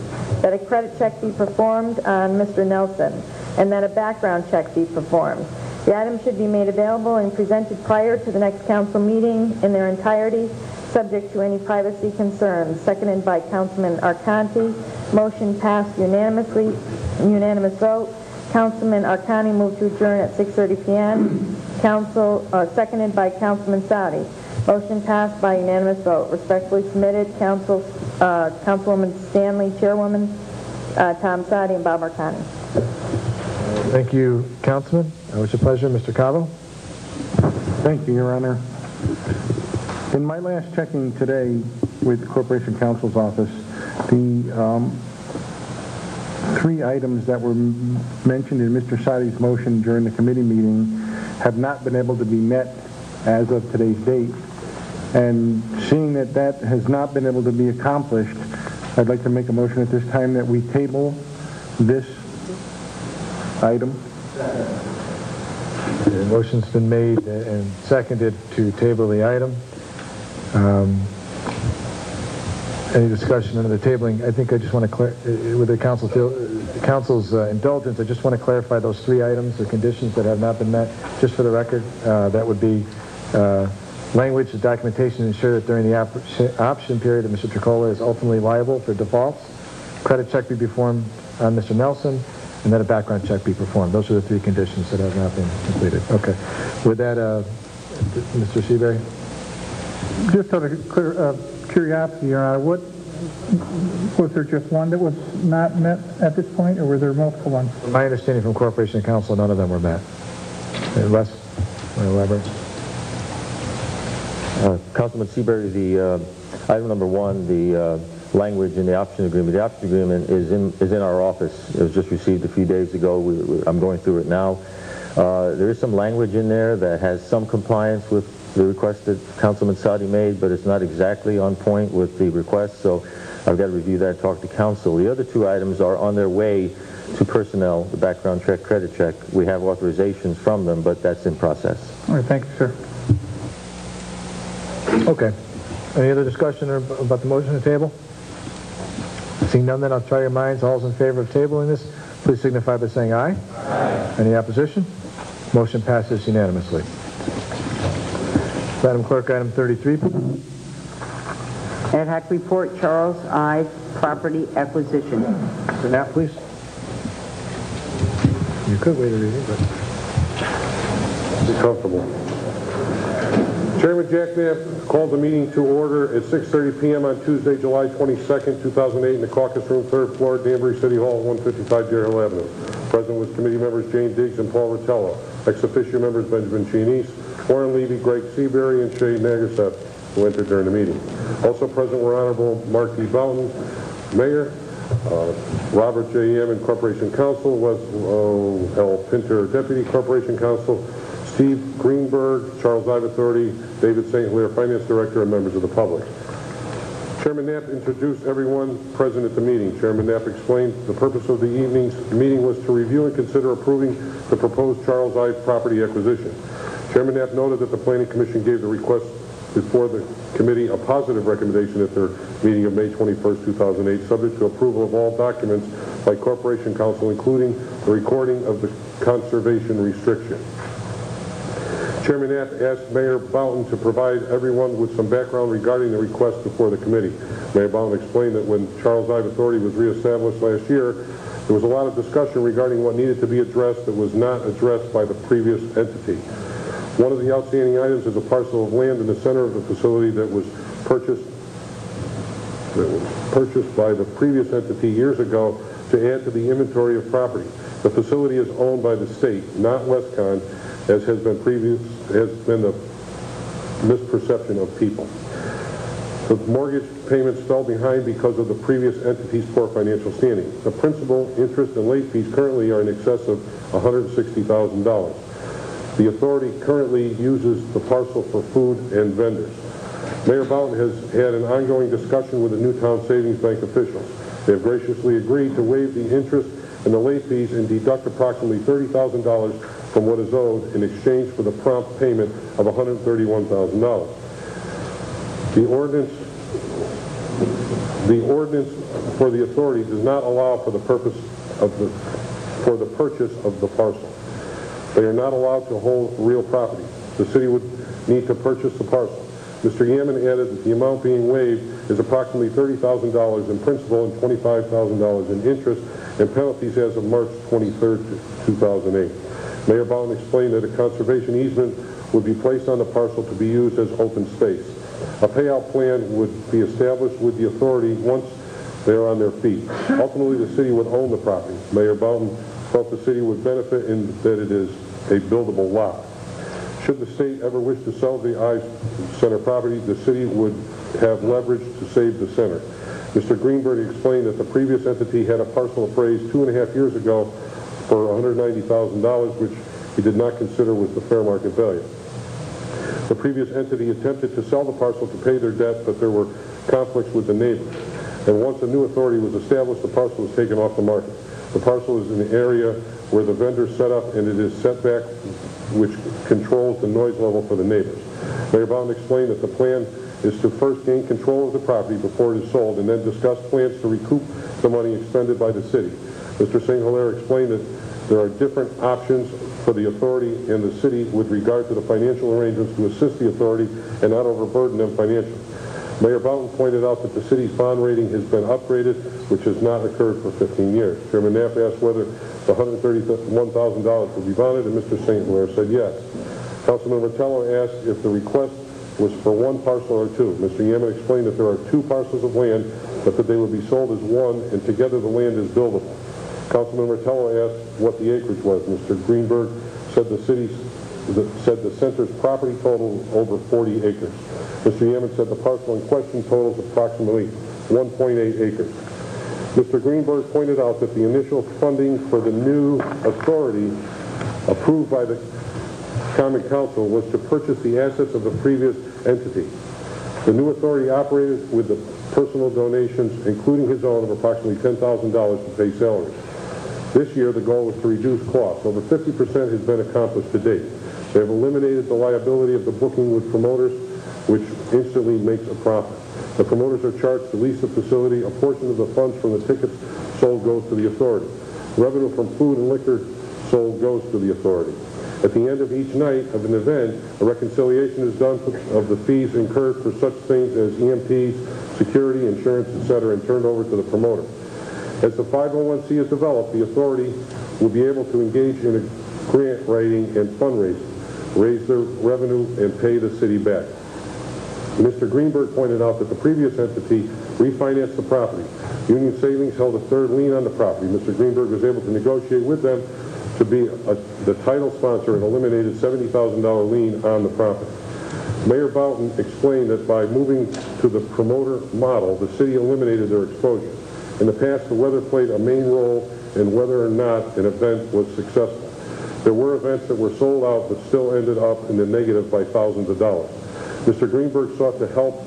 that a credit check be performed on Mr. Nelson, and that a background check be performed. The item should be made available and presented prior to the next council meeting in their entirety, subject to any privacy concerns. Seconded by Councilman Arcanti. Motion passed unanimously. Unanimous vote. Councilman Arcani moved to adjourn at 6:30 p.m. Seconded by Councilman Sadi. Motion passed by unanimous vote. Respectfully submitted, Councilwoman Stanley, Chairwoman, Tom Sadi, and Bob Arcani. Thank you, Councilman. What's your pleasure, Mr. Cabo? Thank you, Your Honor. In my last checking today with the Corporation Counsel's office, the 3 items that were mentioned in Mr. Sadi's motion during the committee meeting have not been able to be met as of today's date. And seeing that that has not been able to be accomplished, I'd like to make a motion at this time that we table this item. The motion's been made and seconded to table the item. Any discussion under the tabling? I think I just want to with the council's indulgence, I just want to clarify those 3 items, the conditions that have not been met, just for the record. That would be language and documentation to ensure that during the option period that Mr. Tricola is ultimately liable for defaults, credit check be performed on Mr. Nelson, and that a background check be performed. Those are the 3 conditions that have not been completed. Okay. With that, Mr. Seabury? Just out of curiosity, Your Honor, was there just one that was not met at this point, or were there multiple ones? My understanding from Corporation Counsel, none of them were met. Les, want to elaborate? Councilman Seabury, the item number 1, the language in the option agreement. The option agreement is in our office. It was just received a few days ago. I'm going through it now. There is some language in there that has some compliance with the request that Councilman Sadi made, but it's not exactly on point with the request, so I've got to review that, talk to council. The other 2 items are on their way to personnel, the background check, credit check. We have authorizations from them, but that's in process. All right, thank you, sir. Okay. Any other discussion about the motion to table? Seeing none, then I'll try your minds. All's in favor of tabling this, please signify by saying aye. Aye. Any opposition? Motion passes unanimously. Madam Clerk, item 33. Ad hoc report, Charles I. Property acquisition. Mr. Knapp, please. You could wait a reading, but... Be comfortable. Chairman Jack Knapp called the meeting to order at 6:30 p.m. on Tuesday, July 22nd, 2008 in the caucus room, 3rd floor, Danbury City Hall, 155 Darrell Avenue. Present was committee members Jane Diggs and Paul Rotella. Ex officio members Benjamin Chinese, Warren Levy, Greg Seabury, and Shay Nagaseth, who entered during the meeting. Also present were Honorable Mark D. Boughton, Mayor, Robert J. M. and Corporation Counsel, Wes L. Pinter, Deputy Corporation Counsel, Steve Greenberg, Charles Ivathority, David St. Hilaire, Finance Director, and members of the public. Chairman Knapp introduced everyone present at the meeting. Chairman Knapp explained the purpose of the evening's meeting was to review and consider approving the proposed Charles I property acquisition. Chairman Knapp noted that the Planning Commission gave the request before the committee a positive recommendation at their meeting of May 21st, 2008, subject to approval of all documents by Corporation Counsel, including the recording of the conservation restriction. Chairman Knapp asked Mayor Boughton to provide everyone with some background regarding the request before the committee. Mayor Bowden explained that when Charles Ives Authority was reestablished last year, there was a lot of discussion regarding what needed to be addressed that was not addressed by the previous entity. One of the outstanding items is a parcel of land in the center of the facility that was purchased by the previous entity years ago to add to the inventory of property. The facility is owned by the state, not Westcon, as has been the misperception of people. The mortgage payments fell behind because of the previous entity's poor financial standing. The principal, interest, and late fees currently are in excess of $160,000. The authority currently uses the parcel for food and vendors. Mayor Bowden has had an ongoing discussion with the Newtown Savings Bank officials. They have graciously agreed to waive the interest and the late fees and deduct approximately $30,000 from what is owed in exchange for the prompt payment of $131,000. The ordinance for the authority does not allow for the purchase of the parcel. They are not allowed to hold real property. The city would need to purchase the parcel. Mr. Yaman added that the amount being waived is approximately $30,000 in principal and $25,000 in interest and penalties as of March 23, 2008. Mayor Bowden explained that a conservation easement would be placed on the parcel to be used as open space. A payout plan would be established with the authority once they are on their feet. Ultimately, the city would own the property. Mayor Bowden felt the city would benefit in that it is a buildable lot. Should the state ever wish to sell the Ives Center property, the city would have leverage to save the center. Mr. Greenberg explained that the previous entity had a parcel appraised 2.5 years ago for $190,000, which he did not consider was the fair market value. The previous entity attempted to sell the parcel to pay their debt, but there were conflicts with the neighbors. And once a new authority was established, the parcel was taken off the market. The parcel is in the area where the vendor set up, and it is set back, which controls the noise level for the neighbors. Mayor Bowden explained that the plan is to first gain control of the property before it is sold and then discuss plans to recoup the money expended by the city. Mr. St. Hilaire explained that there are different options for the authority and the city with regard to the financial arrangements to assist the authority and not overburden them financially. Mayor Bowden pointed out that the city's bond rating has been upgraded, which has not occurred for 15 years. Chairman Knapp asked whether the $131,000 would be bonded, and Mr. St. Hilaire said yes. Councilman Martello asked if the request was for one parcel or two. Mr. Yaman explained that there are two parcels of land, but that they would be sold as one, and together the land is buildable. Councilman Martello asked what the acreage was. Mr. Greenberg said the center's property total over 40 acres. Mr. Yaman said the parcel in question totals approximately 1.8 acres. Mr. Greenberg pointed out that the initial funding for the new authority approved by the Common Council was to purchase the assets of the previous entity. The new authority operated with the personal donations, including his own, of approximately $10,000 to pay salaries. This year, the goal was to reduce costs. Over 50% has been accomplished to date. They have eliminated the liability of the booking with promoters, which instantly makes a profit. The promoters are charged to lease the facility. A portion of the funds from the tickets sold goes to the authority. Revenue from food and liquor sold goes to the authority. At the end of each night of an event, a reconciliation is done of the fees incurred for such things as EMTs, security, insurance, etc., and turned over to the promoter. As the 501c is developed, the authority will be able to engage in a grant writing and fundraising, raise their revenue, and pay the city back. Mr. Greenberg pointed out that the previous entity refinanced the property. Union Savings held a third lien on the property. Mr. Greenberg was able to negotiate with them to be the title sponsor and eliminated $70,000 lien on the property. Mayor Bowden explained that by moving to the promoter model, the city eliminated their exposure. In the past, the weather played a main role in whether or not an event was successful. There were events that were sold out but still ended up in the negative by thousands of dollars. Mr. Greenberg sought the help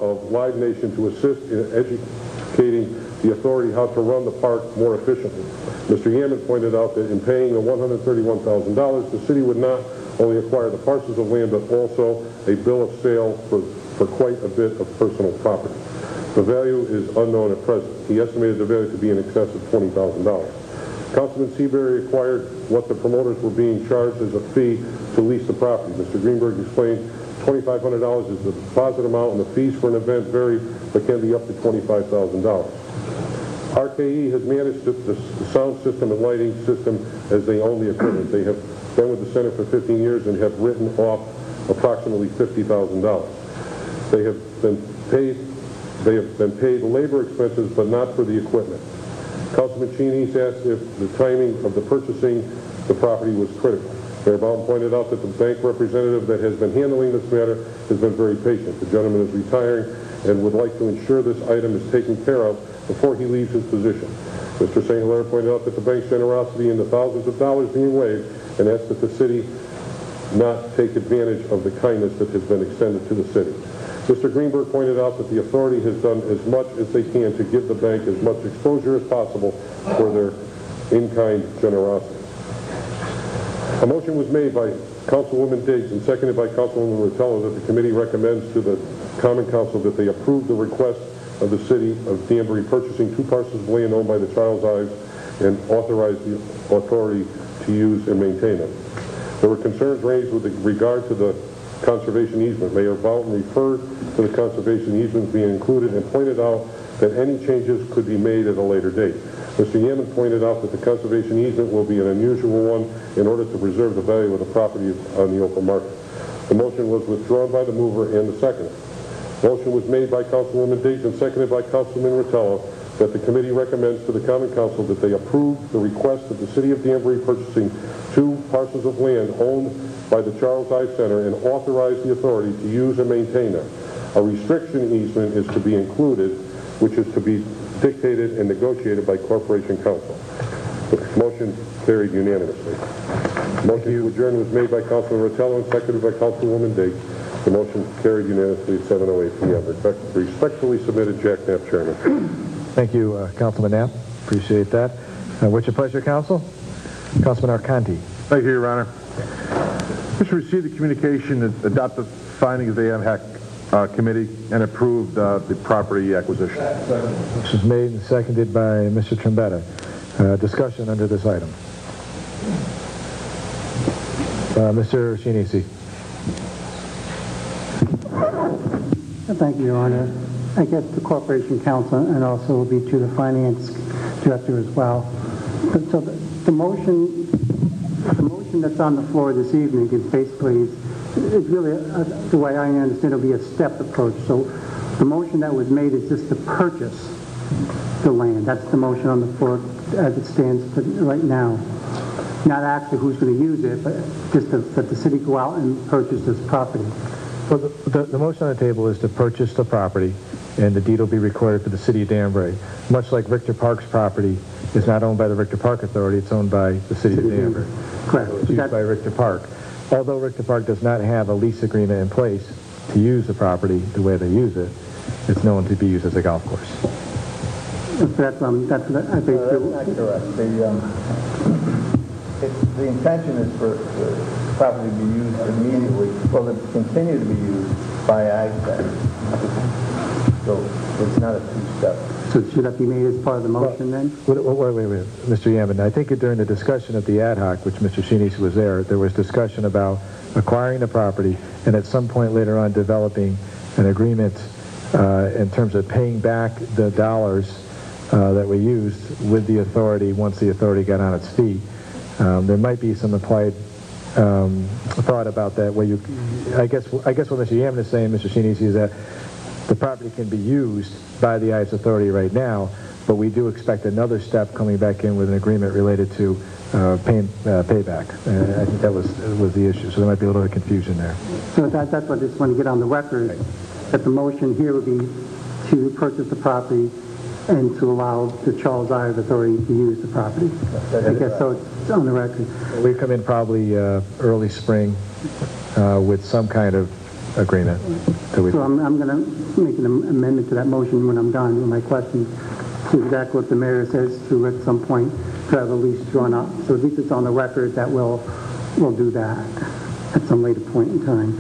of Live Nation to assist in educating the authority how to run the park more efficiently. Mr. Yaman pointed out that in paying the $131,000, the city would not only acquire the parcels of land but also a bill of sale for quite a bit of personal property. The value is unknown at present. He estimated the value to be in excess of $20,000. Councilman Seabury acquired what the promoters were being charged as a fee to lease the property. Mr. Greenberg explained $2,500 is the deposit amount, and the fees for an event vary, but can be up to $25,000. RKE has managed the sound system and lighting system as they own the equipment. They have been with the center for 15 years and have written off approximately $50,000. They have been paid labor expenses, but not for the equipment. Councilman Cheney asked if the timing of the purchasing the property was critical. Mayor Bowden pointed out that the bank representative that has been handling this matter has been very patient. The gentleman is retiring and would like to ensure this item is taken care of before he leaves his position. Mr. St. Hilaire pointed out that the bank's generosity in the thousands of dollars being waived and asked that the city not take advantage of the kindness that has been extended to the city. Mr. Greenberg pointed out that the authority has done as much as they can to give the bank as much exposure as possible for their in-kind generosity. A motion was made by Councilwoman Diggs and seconded by Councilwoman Rotella that the committee recommends to the Common Council that they approve the request of the city of Danbury purchasing 2 parcels of land owned by the Child's Eyes and authorize the authority to use and maintain them. There were concerns raised with regard to the conservation easement. Mayor Bowden referred to the conservation easement being included and pointed out that any changes could be made at a later date. Mr. Yeaman pointed out that the conservation easement will be an unusual one in order to preserve the value of the property on the open market. The motion was withdrawn by the mover and the seconder. Motion was made by Councilwoman Diggs and seconded by Councilman Rotella that the committee recommends to the Common Council that they approve the request of the City of Danbury purchasing 2 parcels of land owned by the Charles I Center and authorize the authority to use and maintain them. A restriction easement is to be included, which is to be dictated and negotiated by Corporation Council. The motion carried unanimously. Motion to adjourn was made by Councilman Rotella and seconded by Councilwoman Diggs. The motion carried unanimously at 7:08 p.m. Respectfully submitted, Jack Knapp, Chairman. Thank you, Councilman Knapp. Appreciate that. What's your pleasure, Council? Councilman Arcanti. Thank you, Your Honor. Just received the communication and adopted findings of the AMHAC committee and approved the property acquisition. This was made and seconded by Mr. Trombetta. Discussion under this item. Mr. Shinisi. Thank you, Your Honor. I guess the Corporation Council and also will be to the Finance Director as well. So the motion that's on the floor this evening is basically, it's really, the way I understand it, will be a step approach. So the motion that was made is just to purchase the land. That's the motion on the floor as it stands right now. Not actually who's going to use it, but just that the city go out and purchase this property. Well, the motion on the table is to purchase the property, and the deed will be recorded for the city of Danbury. Much like Richter Park's property is not owned by the Richter Park Authority, it's owned by the city of Danbury. Correct. It's used by Richter Park. Although Richter Park does not have a lease agreement in place to use the property the way they use it, it's known to be used as a golf course. That's I think. That's not correct. The intention is for the property to be used immediately, well, to continue to be used by AgTech. So it's not a two-step. So should that be made as part of the motion then? Wait, Mr. Yaman. I think during the discussion at the ad hoc, which Mr. Shinisi was there was discussion about acquiring the property and at some point later on developing an agreement in terms of paying back the dollars that we used with the authority once the authority got on its feet. There might be some applied thought about that where you, I guess what Mr. Yaman is saying, Mr. Shinisi, is that the property can be used by the ICE authority right now, but we do expect another step coming back in with an agreement related to payback. I think that was the issue, so there might be a little bit of confusion there. So that's what I just want to get on the record, that the motion here would be to purchase the property and to allow the Charles I Authority to use the property. I guess so it's on the record. We come in probably early spring with some kind of agreement. So I'm going to make an amendment to that motion when I'm done with my question to exactly what the mayor says to at some point to have a lease drawn up. So at least it's on the record that we'll do that at some later point in time.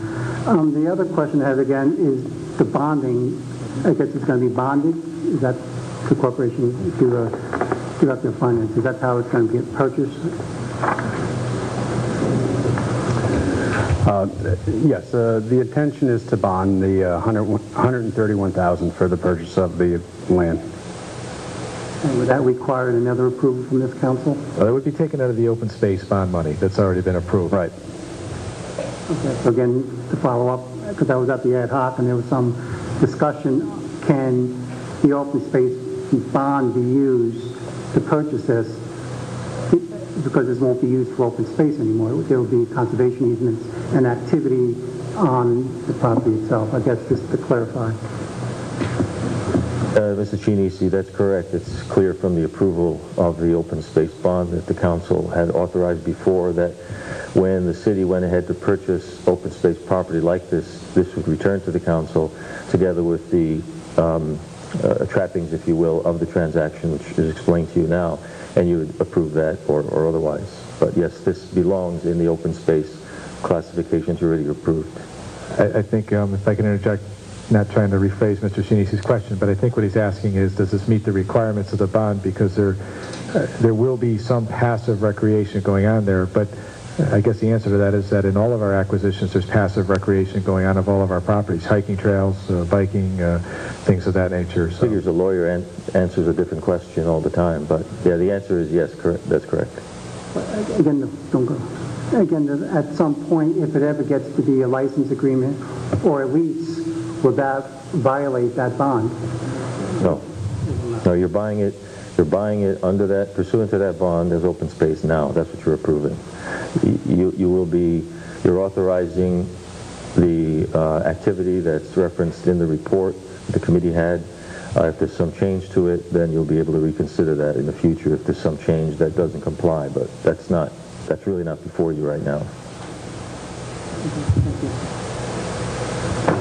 The other question I have again is the bonding. I guess it's going to be bonded. Is that the corporation do their finances? That's how it's going to get purchased? Yes, the intention is to bond the $131,000 for the purchase of the land. And would that require another approval from this council? Well, that would be taken out of the open space bond money that's already been approved. Right. Okay, so again, to follow up, because I was at the ad hoc and there was some discussion, can the open space bond be used to purchase this? Because this won't be used for open space anymore. There will be conservation easements and activity on the property itself. I guess just to clarify. Mr. Chinisi, that's correct. It's clear from the approval of the open space bond that the council had authorized before that when the city went ahead to purchase open space property like this, this would return to the council together with the trappings, if you will, of the transaction, which is explained to you now, and you would approve that or otherwise. But yes, this belongs in the open space classifications already approved. I think, if I can interject, not trying to rephrase Mr. Shinisi's question, but I think what he's asking is, does this meet the requirements of the bond? Because there will be some passive recreation going on there, but I guess the answer to that is that in all of our acquisitions, there's passive recreation going on of all of our properties, hiking trails, biking, things of that nature. So. Figures a lawyer answers a different question all the time, but yeah, the answer is yes, correct. That's correct. Again, don't go. Again, at some point, if it ever gets to be a license agreement or a lease, will that violate that bond? No. No, you're buying it under that, pursuant to that bond as open space now. That's what you're approving. You're authorizing the activity that's referenced in the report the committee had. If there's some change to it, then you'll be able to reconsider that in the future if there's some change that doesn't comply, but that's really not before you right now.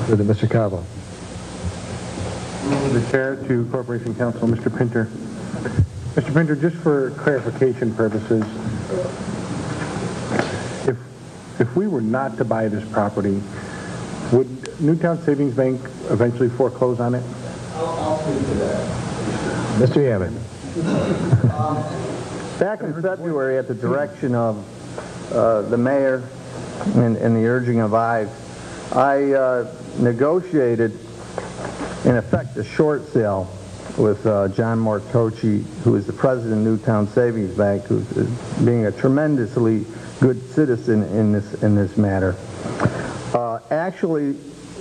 Mr. Cabo. The Chair to Corporation Counsel, Mr. Pinter. Mr. Pinter, just for clarification purposes, if we were not to buy this property, would Newtown Savings Bank eventually foreclose on it? I'll speak to that. Mr. Yaman. Back in February, at the direction of the mayor and the urging of Ives, I negotiated, in effect, a short sale with John Martocci, who is the president of Newtown Savings Bank, who's being a tremendously good citizen in this matter. Actually,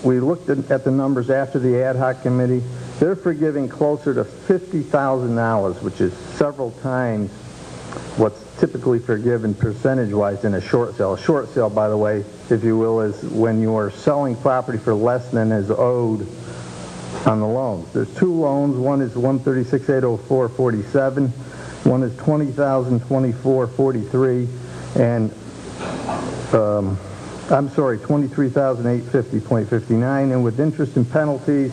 we looked at the numbers after the ad hoc committee. They're forgiving closer to $50,000, which is several times what's typically forgiven percentage-wise in a short sale. A short sale, by the way, if you will, is when you are selling property for less than is owed on the loans. There's two loans. One is $136,804.47. One is $20,024.43, and I'm sorry, $23,850.59. And with interest and penalties,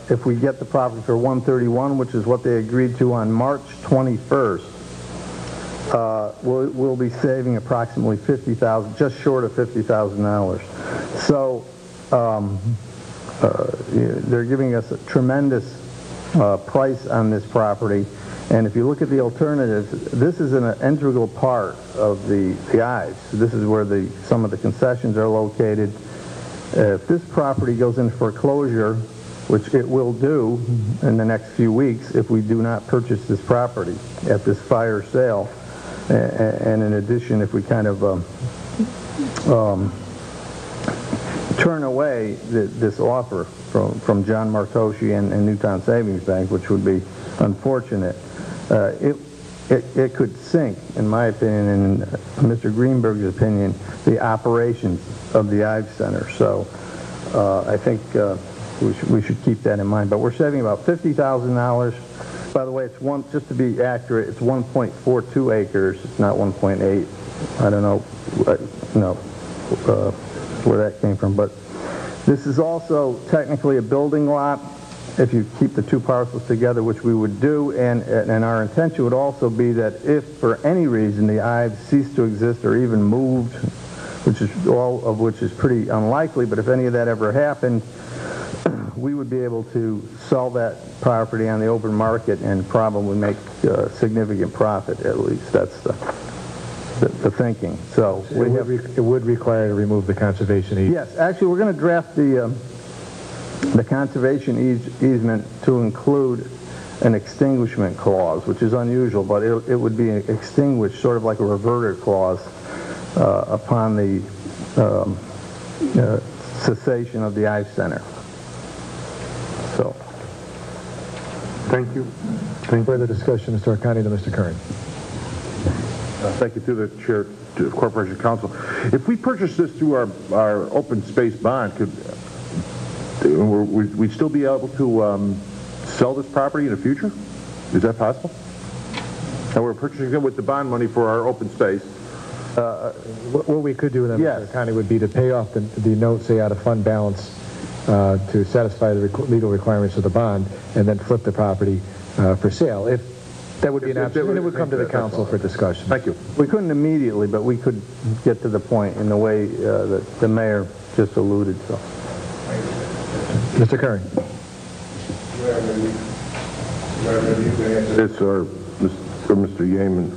if we get the property for $131,000, which is what they agreed to on March 21st, we'll be saving approximately $50,000, just short of $50,000. So they're giving us a tremendous price on this property. And if you look at the alternatives, this is an integral part of the Ives. This is where some of the concessions are located. If this property goes into foreclosure, which it will do in the next few weeks if we do not purchase this property at this fire sale, and in addition, if we kind of turn away this offer from John Martocci and Newtown Savings Bank, which would be unfortunate, it could sink, in my opinion, and Mr. Greenberg's opinion, the operations of the Ives Center. So I think we should keep that in mind. But we're saving about $50,000. By the way, it's just to be accurate, it's 1.42 acres. It's not 1.8. I don't know where that came from. But this is also technically a building lot if you keep the two parcels together, which we would do. And our intention would also be that if for any reason the Ives ceased to exist or even moved, which is pretty unlikely, but if any of that ever happened, we would be able to sell that property on the open market and probably make significant profit, at least. That's the... the thinking. So It would require to remove the conservation easement. yes, actually, we're going to draft the conservation easement to include an extinguishment clause, which is unusual, but it would be extinguished, sort of like a reverter clause, upon the cessation of the Ice Center. So. Thank you. Further discussion, Mr. Arcani to Mr. Kern. Thank you through the chair to Corporation Council. If we purchase this through our open space bond, could we still be able to sell this property in the future? Is that possible? And we're purchasing it with the bond money for our open space. What we could do then, Mr. Arcani, would be to pay off the note, say, out of fund balance to satisfy the legal requirements of the bond, and then flip the property for sale. If that would be an option, and it would come to the council for discussion. Thank you. We couldn't immediately, but we could get to the point in the way that the mayor just alluded to. Mr. Kern. This or Mr. Yeaman.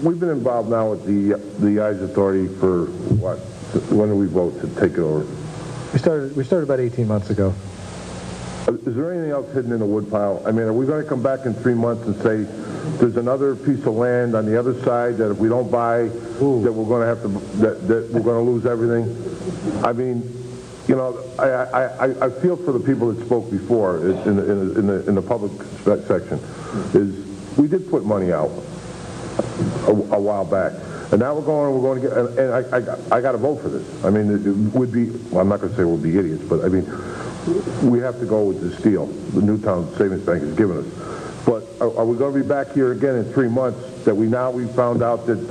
We've been involved now with the ICE Authority for what? When do we vote to take it over? We started about 18 months ago. Is there anything else hidden in the woodpile? I mean, are we going to come back in 3 months and say there's another piece of land on the other side that if we don't buy, that we're going to have to that we're going to lose everything? I mean, you know, I feel for the people that spoke before in the public section. Is we did put money out a while back. And now we're going to get, and I got to vote for this. I mean, it would be, well, I'm not going to say we'll be idiots, but I mean, we have to go with this deal the Newtown Savings Bank has given us. But are we going to be back here again in 3 months that we found out that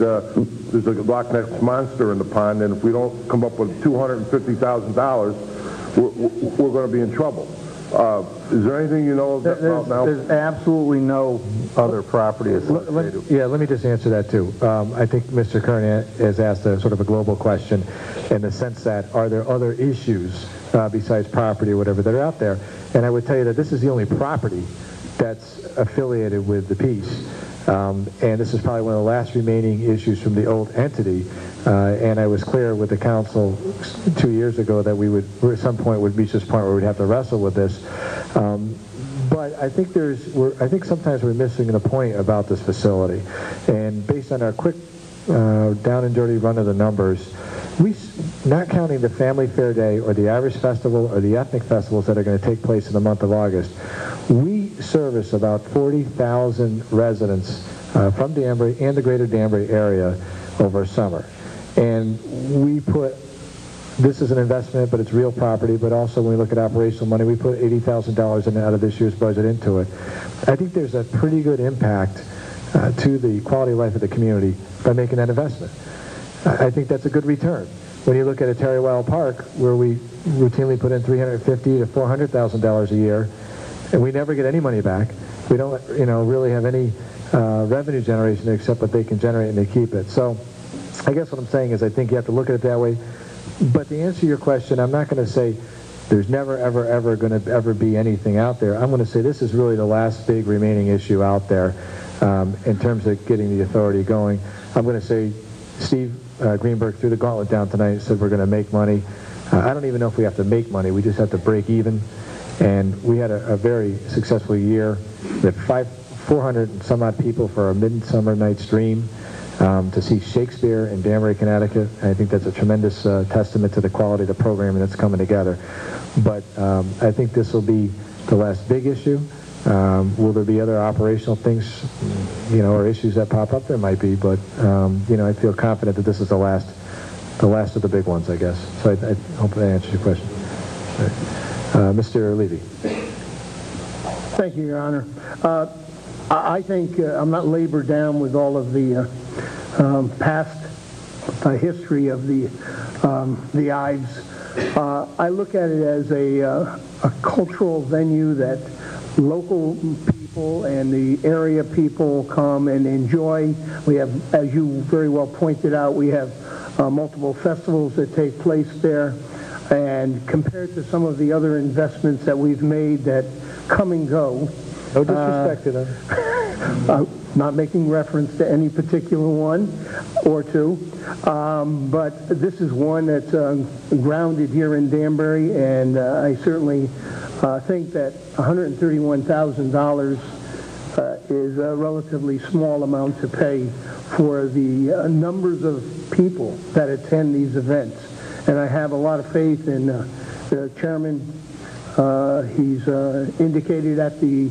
there's a Loch Ness monster in the pond, and if we don't come up with $250,000, we're going to be in trouble. Is there anything you know about now? There's absolutely no other property associated. Yeah, let me just answer that too. I think Mr. Kern has asked a sort of a global question in the sense that are there other issues besides property or whatever that are out there? And I would tell you that this is the only property that's affiliated with the piece. And this is probably one of the last remaining issues from the old entity. And I was clear with the council 2 years ago that we would, at some point, would reach this point where we'd have to wrestle with this. But I think I think sometimes we're missing a point about this facility. And based on our quick, down and dirty run of the numbers, not counting the Family Fair Day or the Irish Festival or the ethnic festivals that are going to take place in the month of August, we service about 40,000 residents from Danbury and the greater Danbury area over summer. And we put, this is an investment, but it's real property, but also when we look at operational money, we put $80,000 out of this year's budget into it. I think there's a pretty good impact to the quality of life of the community by making that investment. I think that's a good return. When you look at a Terry Wild Park, where we routinely put in $350,000 to $400,000 a year, and we never get any money back. We don't, really have any revenue generation except what they can generate and they keep it. So I guess what I'm saying is I think you have to look at it that way. But to answer your question, I'm not going to say there's never, ever going to ever be anything out there. I'm going to say this is really the last big remaining issue out there in terms of getting the authority going. I'm going to say Steve Greenberg threw the gauntlet down tonight and said we're going to make money. I don't even know if we have to make money. We just have to break even. And we had a very successful year. We had 400 and some odd people for a Midsummer Night's Dream to see Shakespeare in Danbury, Connecticut. And I think that's a tremendous testament to the quality of the programming that's coming together. But I think this will be the last big issue. Will there be other operational things, or issues that pop up? There might be, but I feel confident that this is the last of the big ones, I guess. So I hope that answers your question. All right. Mr. Levy. Thank you, Your Honor. I think I'm not labored down with all of the past history of the Ives. I look at it as a cultural venue that local people and the area people come and enjoy. We have, as you very well pointed out, we have multiple festivals that take place there. And compared to some of the other investments that we've made that come and go. No disrespect to them. Not making reference to any particular one or two, but this is one that's grounded here in Danbury, and I certainly think that $131,000 is a relatively small amount to pay for the numbers of people that attend these events. And I have a lot of faith in the chairman. He's indicated at the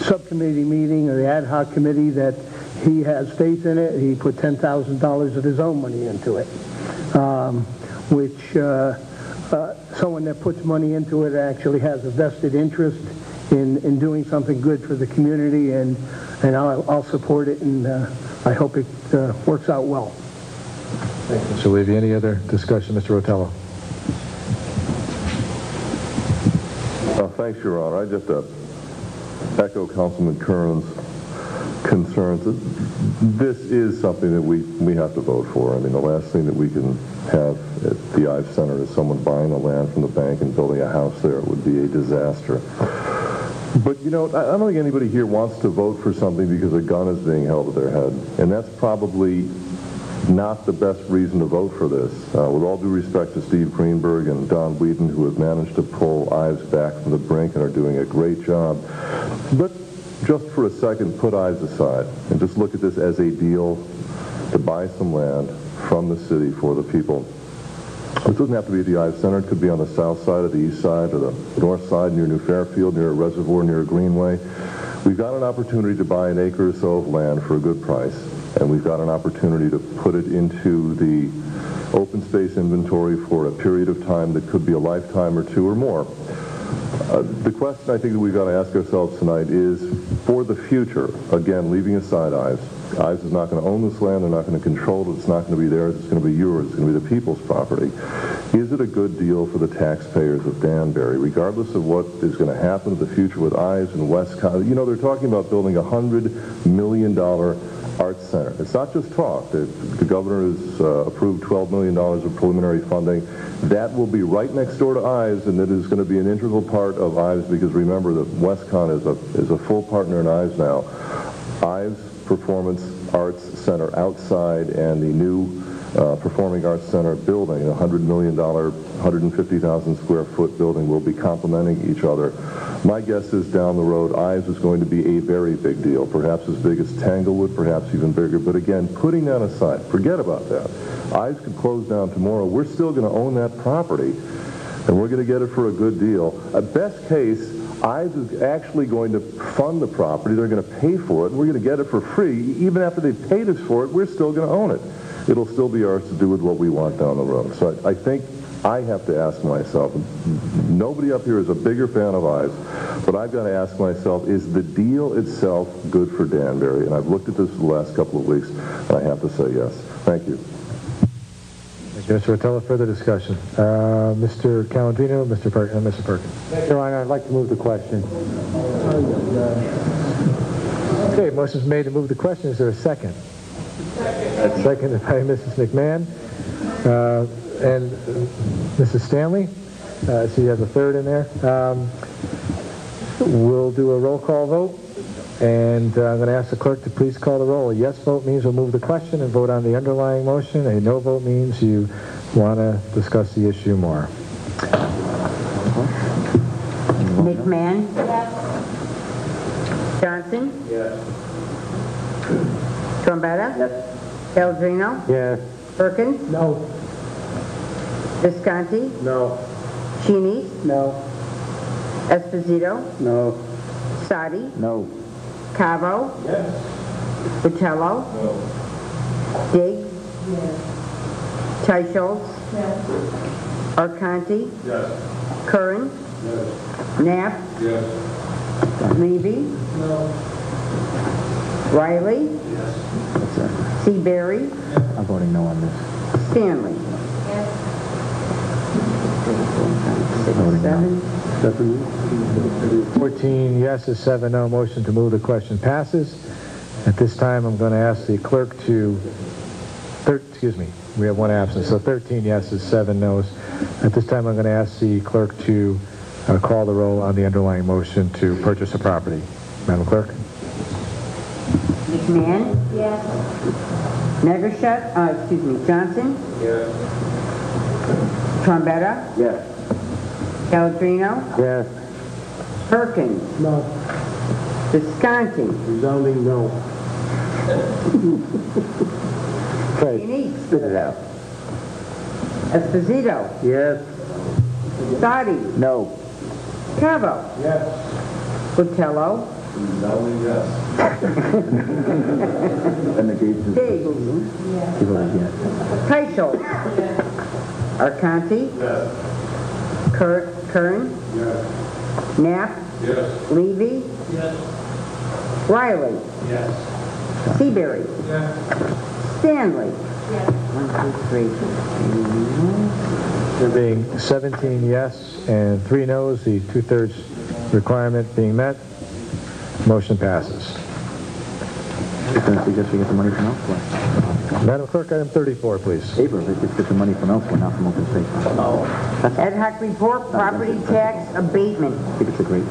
subcommittee meeting or the ad hoc committee that he has faith in it. He put $10,000 of his own money into it, which someone that puts money into it actually has a vested interest in doing something good for the community, and I'll support it, and I hope it works out well. Thank you, Mr. Levy. Any other discussion, Mr. Rotello? Thanks, Your Honor. I just echo Councilman Kern's concerns. This is something that we have to vote for. I mean, the last thing that we can have at the Ives Center is someone buying the land from the bank and building a house there. It would be a disaster. But, you know, I don't think anybody here wants to vote for something because a gun is being held to their head. And that's probably not the best reason to vote for this. With all due respect to Steve Greenberg and Don Whedon, who have managed to pull Ives back from the brink and are doing a great job. But just for a second, put Ives aside and just look at this as a deal to buy some land from the city for the people. It doesn't have to be at the Ives Center. It could be on the south side or the east side or the north side near New Fairfield, near a reservoir, near a greenway. We've got an opportunity to buy an acre or so of land for a good price, and we've got an opportunity to put it into the open space inventory for a period of time that could be a lifetime or two or more. The question I think that we've got to ask ourselves tonight is, for the future, again, leaving aside Ives. Ives is not going to own this land. They're not going to control it. It's not going to be theirs. It's going to be yours. It's going to be the people's property. Is it a good deal for the taxpayers of Danbury, regardless of what is going to happen in the future with Ives and Westcott? You know, they're talking about building a $100 million arts center. It's not just talk. The governor has approved $12 million of preliminary funding. That will be right next door to Ives, and it is going to be an integral part of Ives, because remember that Westcott is a full partner in Ives now. Ives Performance Arts Center outside and the new Performing Arts Center building, a $100 million, 150,000 square foot building, will be complementing each other. My guess is down the road, Ives is going to be a very big deal, perhaps as big as Tanglewood, perhaps even bigger. But again, putting that aside, forget about that. Ives could close down tomorrow. We're still going to own that property, and we're going to get it for a good deal. At best case, Ives is actually going to fund the property. They're going to pay for it, and we're going to get it for free. Even after they've paid us for it, we're still going to own it. It'll still be ours to do with what we want down the road. So I think I have to ask myself, nobody up here is a bigger fan of Ives, but I've got to ask myself, is the deal itself good for Danbury? And I've looked at this for the last couple of weeks, and I have to say yes. Thank you. Thank you, Mr. Rotello. Further discussion. Mr. Calandrino, Mr. Perkins. Your Honor, I'd like to move the question. Okay, motion's made to move the question. Is there a second? Seconded by Mrs. McMahon. And Mrs. Stanley. So you have a third in there. We'll do a roll call vote. And I'm going to ask the clerk to please call the roll. A yes vote means we'll move the question and vote on the underlying motion. A no vote means you want to discuss the issue more. McMahon? Yes. Johnson? Yes. Trombetta? Yes. Pellegrino? Yes. Perkins? No. Visconti? No. Cheney? No. Esposito? No. Sadi? No. Cavo? Yes. Vitello? No. Diggs? Yes. Teichholz? Yes. Arconti? Yes. Curran? Yes. Knapp? Yes. Levy? No. Riley? Yes. Seabury? I'm voting no on this. Stanley? Yes. 6, 7. 14 yeses, 7 no. Motion to move the question passes. At this time, I'm going to ask the clerk to, excuse me, we have one absent, so 13 yeses, 7 noes. At this time, I'm going to ask the clerk to call the roll on the underlying motion to purchase a property. Madam Clerk? McMahon? Yes. Johnson? Yes. Trombetta? Yes. Pellegrino? Yes. Perkins? No. Visconti? Resounding no. Denise? Spit it out. Esposito? Yes. Sadi? No. Cabo? Yes. Botello? Resounding yes. Diggs? Keichel? Arcanti? Yes. Kern? Yes. Knapp? Yes. Levy? Yes. Riley? Yes. Seabury? Yes. Stanley? Yes. 1, 2, 3. There being 17 yes and 3 no's, the two-thirds requirement being met, motion passes. We get the money from elsewhere. Madam Clerk, item 34, please. Ava, they just get the money from elsewhere, not from open space. Ad hoc report, property tax abatement. I think it's a great.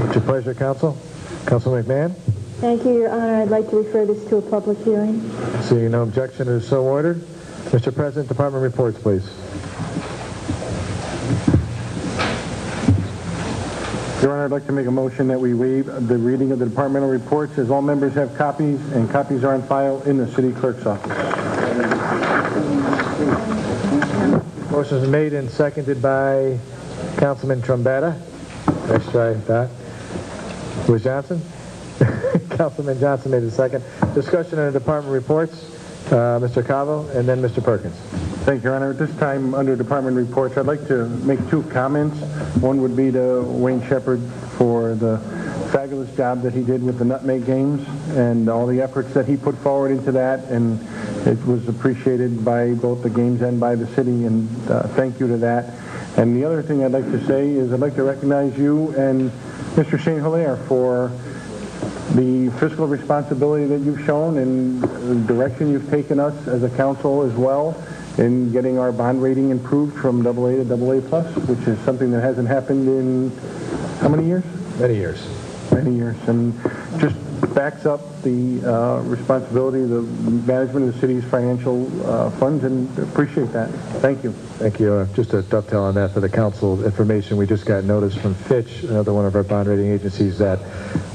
It's your pleasure, Counsel. Councilman McMahon? Thank you, Your Honor. I'd like to refer this to a public hearing. Seeing no objection, it is so ordered. Mr. President, department reports, please. Your Honor, I'd like to make a motion that we waive the reading of the departmental reports as all members have copies, and copies are on file in the city clerk's office. Motion is made and seconded by Councilman Trombetta. Let's try that. Who was Johnson? Councilman Johnson made a second. Discussion on the department reports. Mr. Cavo and then Mr. Perkins. Thank you, Your Honor. At this time, under department reports, I'd like to make 2 comments. One would be to Wayne Shepard for the fabulous job that he did with the Nutmeg Games and all the efforts that he put forward into that, and it was appreciated by both the games and by the city, and thank you to that. And the other thing I'd like to say is I'd like to recognize you and Mr. St. Hilaire for the fiscal responsibility that you've shown and the direction you've taken us as a council as well in getting our bond rating improved from AA to AA+, which is something that hasn't happened in how many years? Many years. Many years. And just backs up the responsibility of the management of the city's financial funds, and appreciate that. Thank you. Thank you. Just to dovetail on that for the council information, we just got notice from Fitch, another one of our bond rating agencies, that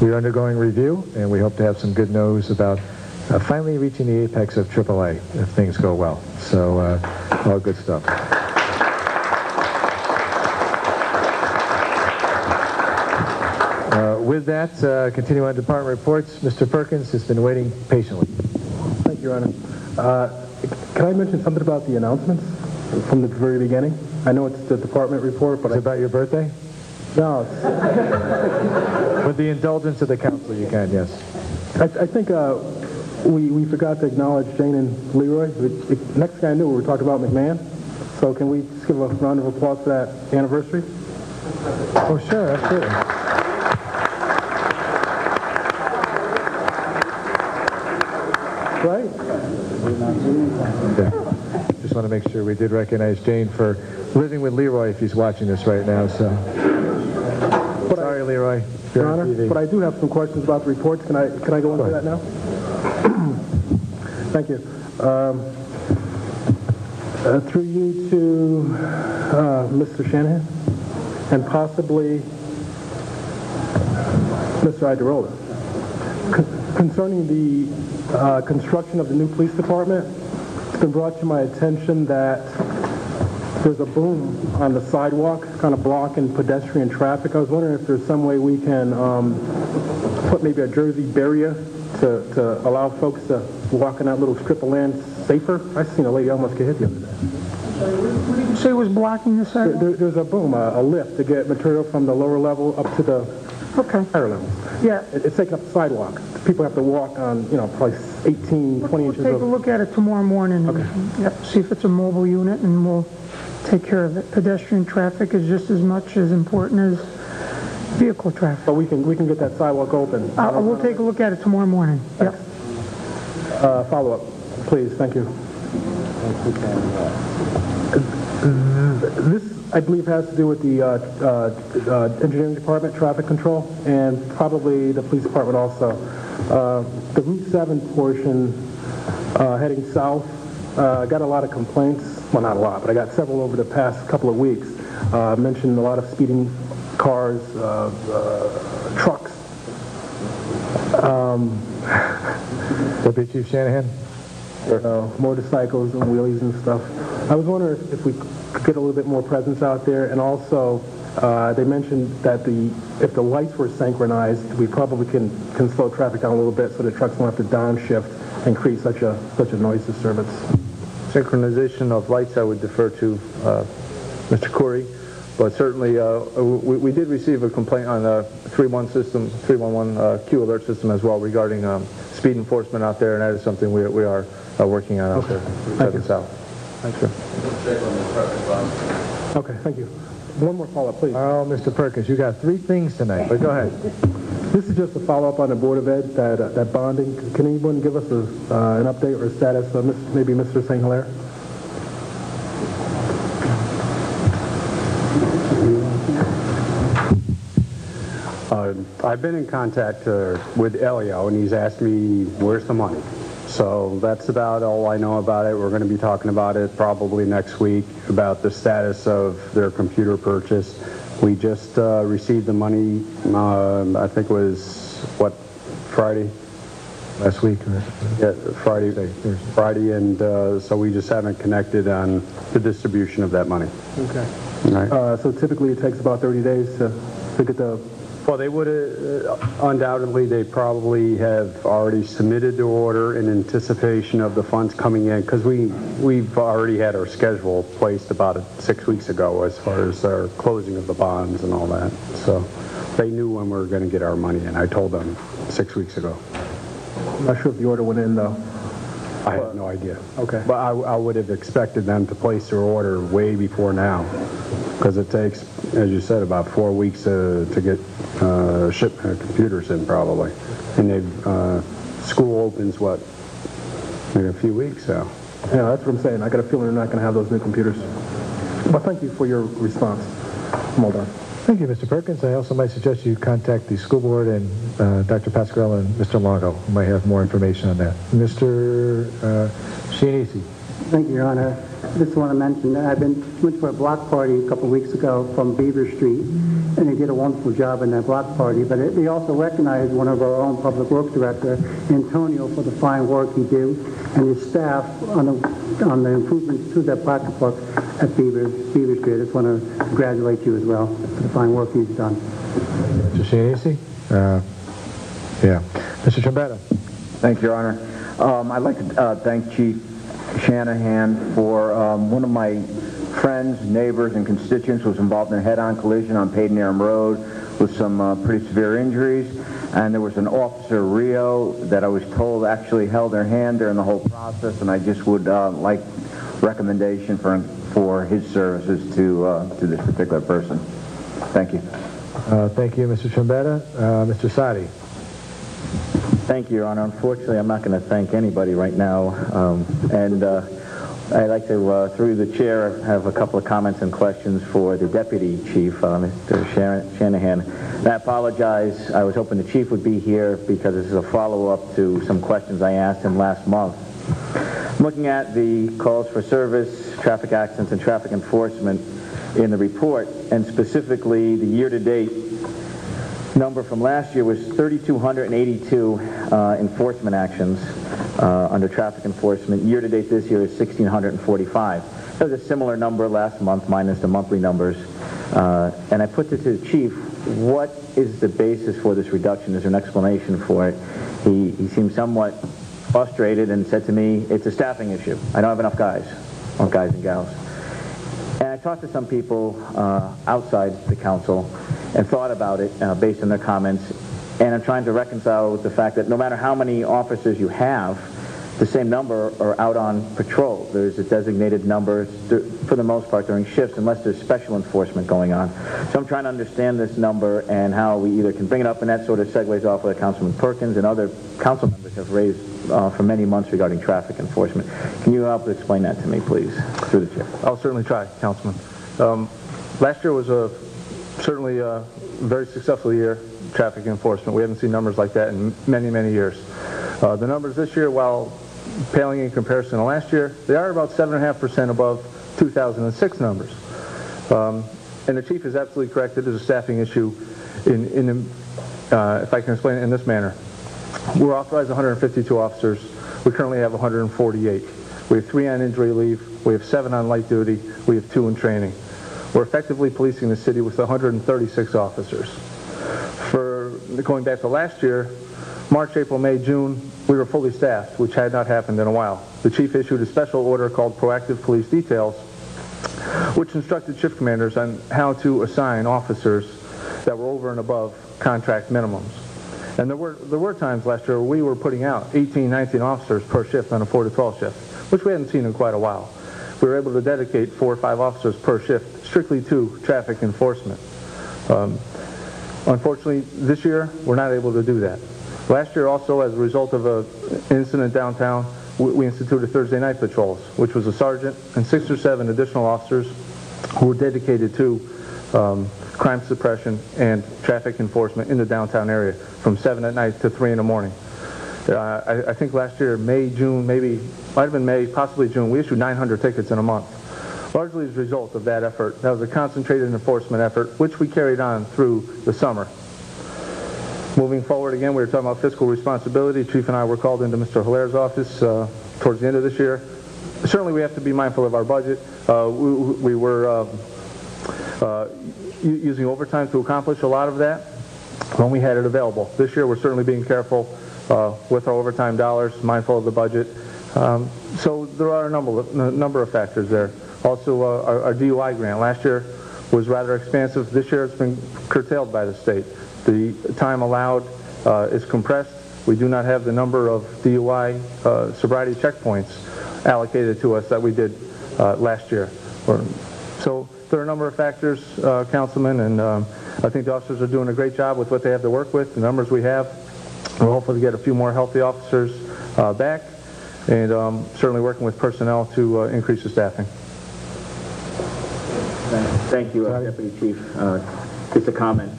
we are undergoing review, and we hope to have some good news about finally reaching the apex of AAA if things go well. So all good stuff. With that, continue on department reports. Mr. Perkins has been waiting patiently. Thank you, Your Honor. Can I mention something about the announcements from the very beginning? I know it's the department report, but Is it about your birthday? No. With the indulgence of the council, you can, yes. I think we forgot to acknowledge Jane and Leroy. Next thing I knew, we were talking about McMahon. So can we just give a round of applause for that anniversary? Oh, sure, absolutely. Right? Okay. Just want to make sure we did recognize Jane for living with Leroy if he's watching this right now. So, sorry, Leroy. Your Honor, but I do have some questions about the reports. Can I go into that now? Thank you. Through you to Mr. Shanahan and possibly Mr. Idarola. Concerning the construction of the new police department, it's been brought to my attention that there's a boom on the sidewalk, kind of blocking pedestrian traffic. I was wondering if there's some way we can put maybe a Jersey barrier to allow folks to walk in that little strip of land safer. I seen a lady almost get hit the other day. What did you say was blocking the sidewalk? There's a boom, a lift to get material from the lower level up to the higher level. Yeah. It's taking up the sidewalk. People have to walk on, probably 18, 20 inches. We'll take a look at it tomorrow morning. Okay. Yep, see if it's a mobile unit, and we'll take care of it. Pedestrian traffic is just as much as important as vehicle traffic. But we can get that sidewalk open. We'll take a look at it tomorrow morning. Yep. Follow up, please. Thank you. This I believe has to do with the engineering department, traffic control, and probably the police department also. The Route 7 portion heading south, got a lot of complaints. Well, not a lot, but I got several over the past couple of weeks. Mentioned a lot of speeding cars, trucks. Deputy Chief Shanahan? Motorcycles and wheelies and stuff. I was wondering if we could get a little bit more presence out there, and also they mentioned that if the lights were synchronized, we probably can slow traffic down a little bit so the trucks won't have to downshift and create such a noise disturbance. Synchronization of lights I would defer to Mr. Corey, but certainly we did receive a complaint on the 311 Q alert system as well regarding speed enforcement out there, and that is something we are working on out there, heading south. Thanks, sir. Okay, thank you. One more follow-up, please. Oh, Mr. Perkins, you got 3 things tonight, but go ahead. This is just a follow-up on the Board of Ed, that bonding. Can anyone give us an update or a status, maybe Mr. St. Hilaire? I've been in contact with Elio, and he's asked me, where's the money? So that's about all I know about it. We're going to be talking about it probably next week, about the status of their computer purchase. We just received the money, I think it was, what, Friday? Last week. Yeah, Friday, and so we just haven't connected on the distribution of that money. Okay. All right. So typically it takes about 30 days to get the... Well, they would undoubtedly, they probably have already submitted the order in anticipation of the funds coming in, because we've already had our schedule placed about 6 weeks ago as far as our closing of the bonds and all that. So they knew when we were going to get our money in. I told them 6 weeks ago. I'm not sure if the order went in, though. I have no idea. Okay. But I would have expected them to place their order way before now, because it takes, as you said, about 4 weeks to get ship computers in, probably. And school opens, what, in a few weeks now. Yeah, that's what I'm saying. I got a feeling they're not going to have those new computers. Well, thank you for your response. I'm all done. Thank you, Mr. Perkins. I also might suggest you contact the school board and Dr. Pasquarello and Mr. Longo, who might have more information on that. Mr. Shinisi. Thank you, Your Honor. I just want to mention that I went to a block party a couple of weeks ago from Beaver Street, and they did a wonderful job in that block party. But they also recognized one of our own public works director, Antonio, for the fine work he did, and his staff on the improvements to that pocket book at Beaver Street. I just want to congratulate you as well for the fine work you've done. Mr. Shinisi? Yeah. Mr. Trombetta. Thank you, Your Honor. I'd like to thank Chief Shanahan for one of my friends, neighbors, and constituents was involved in a head-on collision on Payden Road with some pretty severe injuries. And there was an officer, Rio, that I was told actually held their hand during the whole process, and I just would like recommendation for his services to this particular person. Thank you. Thank you, Mr. Trombetta. Mr. Sadi. Thank you, Your Honor. Unfortunately, I'm not going to thank anybody right now. I'd like to, through the chair, have a couple of comments and questions for the Deputy Chief, Mr. Shanahan. And I apologize. I was hoping the Chief would be here because this is a follow-up to some questions I asked him last month. I'm looking at the calls for service, traffic accidents, and traffic enforcement in the report, and specifically the year-to-date number from last year was 3,282 enforcement actions under traffic enforcement. Year-to-date this year is 1,645. That was a similar number last month, minus the monthly numbers. And I put this to the Chief, what is the basis for this reduction? Is there an explanation for it? He seemed somewhat frustrated and said to me, it's a staffing issue. I don't have enough guys, or guys and gals. And I talked to some people outside the council and thought about it based on their comments, and I'm trying to reconcile with the fact that no matter how many officers you have, the same number are out on patrol. There's a designated number for the most part during shifts, unless there's special enforcement going on. So I'm trying to understand this number and how we either can bring it up, and that sort of segues off what Councilman Perkins and other council members have raised for many months regarding traffic enforcement. Can you help explain that to me, please, through the chair? I'll certainly try, Councilman. Last year was certainly a very successful year, traffic enforcement. We haven't seen numbers like that in many, many years. The numbers this year, while paling in comparison to last year, they are about 7.5% above 2006 numbers. And the chief is absolutely correct. It is a staffing issue. If I can explain it in this manner, we're authorized 152 officers. We currently have 148. We have 3 on injury leave. We have 7 on light duty. We have 2 in training. We're effectively policing the city with 136 officers. For going back to last year, March, April, May, June, we were fully staffed, which had not happened in a while. The chief issued a special order called Proactive Police Details, which instructed shift commanders on how to assign officers that were over and above contract minimums. And there were times last year where we were putting out 18, 19 officers per shift on a 4 to 12 shift, which we hadn't seen in quite a while. We were able to dedicate 4 or 5 officers per shift strictly to traffic enforcement. Unfortunately, this year, we're not able to do that. Last year also, as a result of an incident downtown, we instituted Thursday night patrols, which was a sergeant and 6 or 7 additional officers who were dedicated to crime suppression and traffic enforcement in the downtown area from 7 at night to 3 in the morning. I think last year, May, June, might have been May, possibly June, we issued 900 tickets in a month, largely as a result of that effort. That was a concentrated enforcement effort, which we carried on through the summer. Moving forward, again, we were talking about fiscal responsibility. Chief and I were called into Mr. Hilaire's office towards the end of this year. Certainly, we have to be mindful of our budget. We were using overtime to accomplish a lot of that when we had it available. This year, we're certainly being careful with our overtime dollars, mindful of the budget. So there are a number of factors there. Also, our DUI grant last year was rather expansive. This year, it's been curtailed by the state. The time allowed is compressed. We do not have the number of DUI sobriety checkpoints allocated to us that we did last year. So there are a number of factors, Councilman, and I think the officers are doing a great job with what they have to work with, the numbers we have. We'll hopefully get a few more healthy officers back, and certainly working with personnel to increase the staffing. Thank you, Deputy Chief. Just a comment.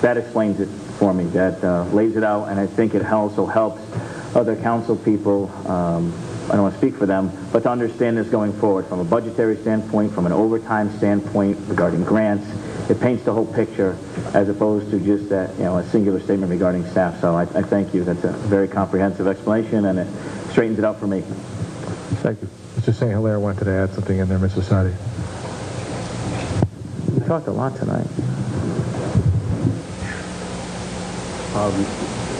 That explains it for me. That lays it out, and I think it also helps other council people, I don't want to speak for them, but to understand this going forward from a budgetary standpoint, from an overtime standpoint regarding grants. It paints the whole picture as opposed to just that, a singular statement regarding staff. So I thank you. That's a very comprehensive explanation, and it straightens it out for me. Thank you. Mr. St. Hilaire wanted to add something in there, Mr. Sadi. We talked a lot tonight.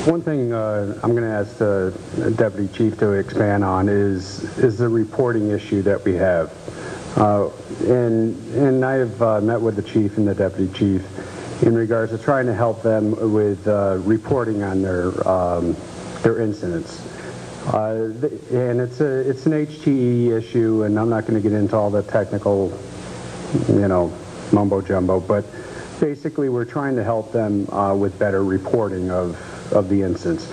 One thing I'm going to ask the Deputy Chief to expand on is the reporting issue that we have. And I have met with the Chief and the Deputy Chief in regards to trying to help them with reporting on their incidents. And it's an HTE issue, and I'm not going to get into all the technical, mumbo jumbo, but basically we're trying to help them with better reporting of the incidents.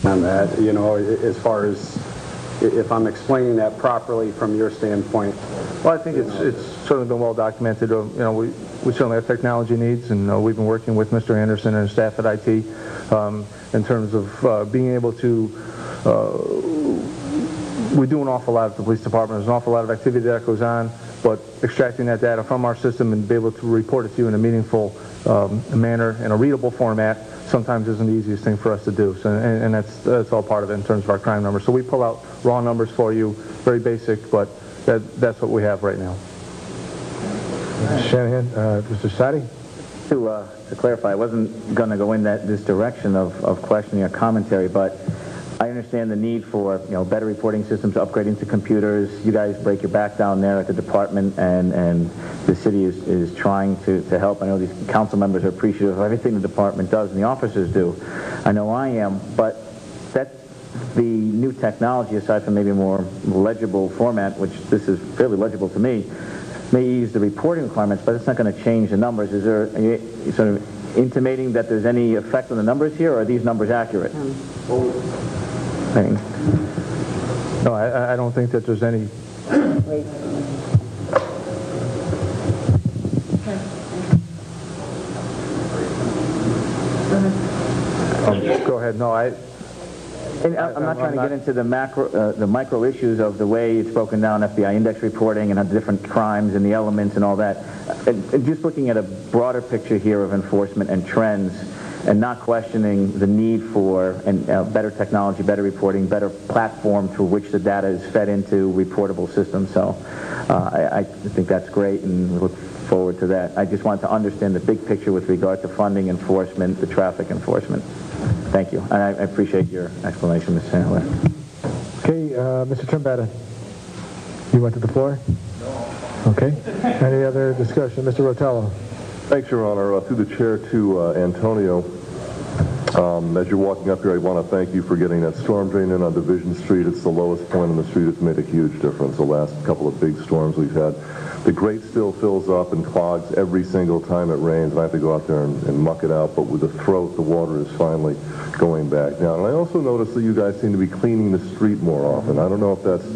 On that, as far as if I'm explaining that properly from your standpoint. Well, I think it's certainly been well documented. We certainly have technology needs, and we've been working with Mr. Anderson and his staff at IT in terms of being able to. We do an awful lot at the police department. There's an awful lot of activity that goes on, but extracting that data from our system and be able to report it to you in a meaningful manner, in a readable format, sometimes isn't the easiest thing for us to do. So, and that's all part of it in terms of our crime numbers. So we pull out raw numbers for you, very basic, but that's what we have right now. Shanahan, Mr. Sadi? To clarify, I wasn't going to go in this direction of questioning or commentary, but I understand the need for better reporting systems, upgrading to computers. You guys break your back down there at the department, and the city is trying to help. I know these council members are appreciative of everything the department does and the officers do. I know I am, but that's the new technology, aside from maybe a more legible format, which this is fairly legible to me, may ease the reporting requirements, but it's not going to change the numbers. Are you sort of intimating that there's any effect on the numbers here, or are these numbers accurate? No, I don't think that there's any... Wait. Go ahead. No, I'm not trying to get into the micro issues of the way it's broken down, FBI index reporting and the different crimes and the elements and all that. And just looking at a broader picture here of enforcement and trends, and not questioning the need for better technology, better reporting, better platform through which the data is fed into reportable systems. So I think that's great, and we look forward to that. I just wanted to understand the big picture with regard to funding enforcement, the traffic enforcement. Thank you. And I appreciate your explanation, Mr. Handler. Okay, Mr. Trombetta, you went to the floor? No. Okay. Any other discussion? Mr. Rotello. Thanks, Your Honor. Through the chair to Antonio, as you're walking up here, I want to thank you for getting that storm drain in on Division Street. It's the lowest point on the street. It's made a huge difference the last couple of big storms we've had. The grate still fills up and clogs every single time it rains, and I have to go out there and muck it out, but with the throat, the water is finally going back down. And I also noticed that you guys seem to be cleaning the street more often. I don't know if that's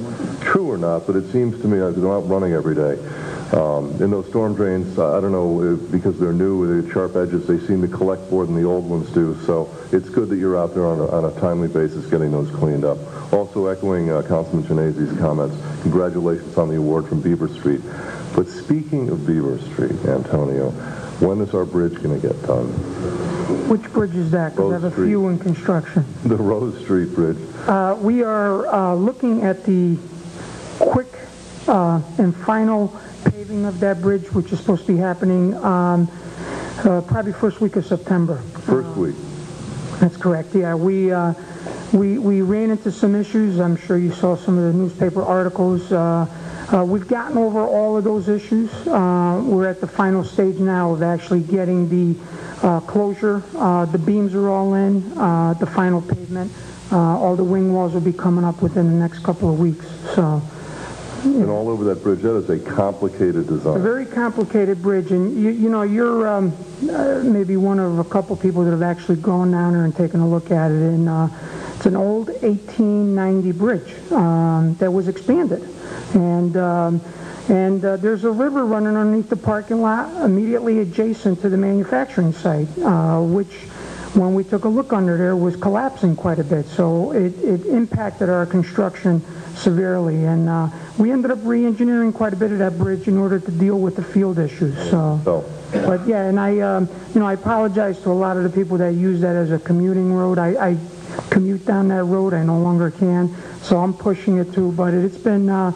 true or not, but it seems to me, I'm out running every day. In those storm drains, I don't know, because they're new, they're sharp edges, they seem to collect more than the old ones do. So it's good that you're out there on a timely basis getting those cleaned up. Also echoing Councilman Genese's comments, congratulations on the award from Beaver Street. But speaking of Beaver Street, Antonio, when is our bridge going to get done? Which bridge is that? Because I have a few in construction. The Rose Street Bridge. We are looking at the quick and final paving of that bridge, which is supposed to be happening probably first week of September. First week. That's correct. Yeah, we ran into some issues. I'm sure you saw some of the newspaper articles. We've gotten over all of those issues. We're at the final stage now of actually getting the closure. The beams are all in, the final pavement. All the wing walls will be coming up within the next couple of weeks. So. And all over that bridge, that is a complicated design. A very complicated bridge, and you know, you're maybe one of a couple people that have actually gone down there and taken a look at it. And it's an old 1890 bridge that was expanded, and there's a river running underneath the parking lot immediately adjacent to the manufacturing site, which, when we took a look under there, was collapsing quite a bit. So it impacted our construction severely, and we ended up re-engineering quite a bit of that bridge in order to deal with the field issues. So, but yeah, and I apologize to a lot of the people that use that as a commuting road. I commute down that road. I no longer can, so I'm pushing it too. But it's been a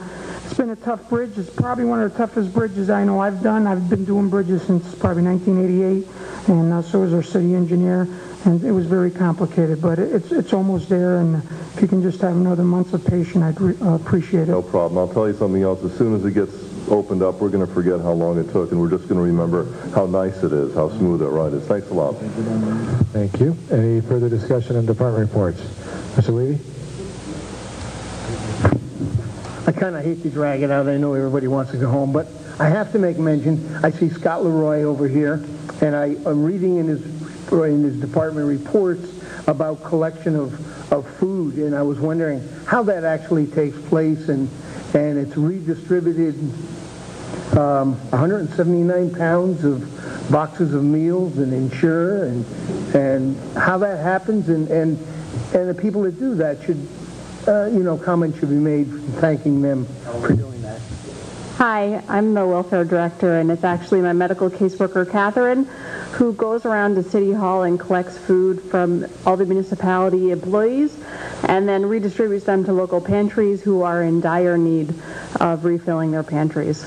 tough bridge. It's probably one of the toughest bridges I know I've done. I've been doing bridges since probably 1988, and so is our city engineer. And it was very complicated, but it's almost there, and if you can just have another month of patience, I'd appreciate it. No problem. I'll tell you something else. As soon as it gets opened up, we're going to forget how long it took, and we're just going to remember how nice it is, how smooth that ride is. Thanks a lot. Thank you. Any further discussion on department reports? Mr. Levy? I kind of hate to drag it out. I know everybody wants to go home, but I have to make mention. I see Scott Leroy over here, and I'm reading in his department reports about collection of food, and I was wondering how that actually takes place, and it's redistributed 179 pounds of boxes of meals and insure, and how that happens, and the people that do that should, comments should be made thanking them for doing that. Hi, I'm the welfare director, and it's actually my medical caseworker, Catherine, who goes around to City Hall and collects food from all the municipality employees and then redistributes them to local pantries who are in dire need of refilling their pantries.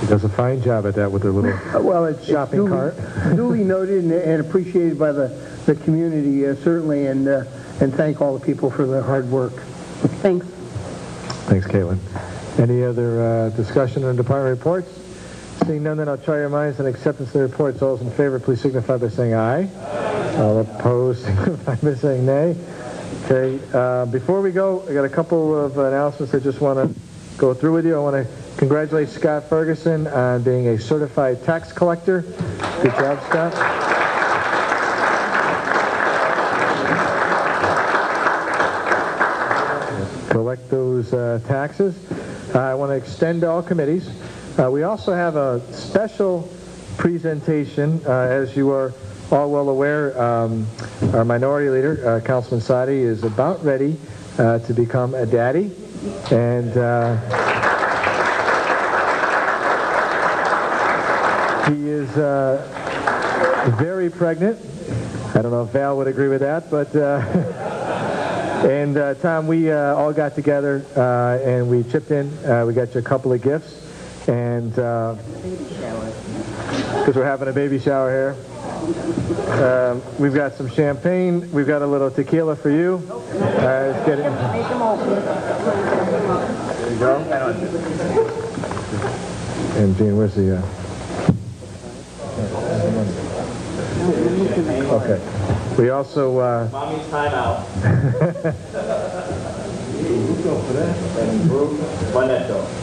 She does a fine job at that with her little Well, it's shopping cart. duly noted and appreciated by the community, certainly, and thank all the people for their hard work. Thanks. Thanks, Caitlin. Any other discussion on department reports? Seeing none, then I'll try your minds on acceptance of the reports. All those in favor, please signify by saying aye. All opposed, signify by saying nay. Okay, before we go, I got a couple of announcements I just want to go through with you. I want to congratulate Scott Ferguson on being a certified tax collector. Good job, Scott. Collect those taxes. I want to extend to all committees. We also have a special presentation, as you are all well aware. Our minority leader, Councilman Sadi, is about ready to become a daddy, and he is very pregnant. I don't know if Val would agree with that, but and Tom, we all got together and we chipped in. We got you a couple of gifts, and because we're having a baby shower here. We've got some champagne. We've got a little tequila for you. Let's get it. Make them open. There you go. And Gene, where's the... Okay. We also... Mommy's time out.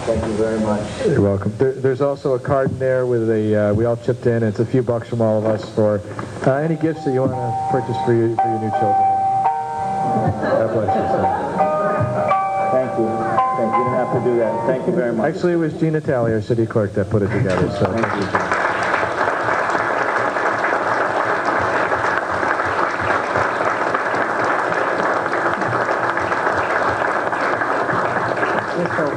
Thank you very much. You're welcome. There's also a card in there with a, we all chipped in. It's a few bucks from all of us for any gifts that you want to purchase for your new children. God bless you, sir. Thank you. Thank you. You didn't have to do that. Thank you very much. Actually, it was Gina Talley, our city clerk, that put it together. So thank you, Gina.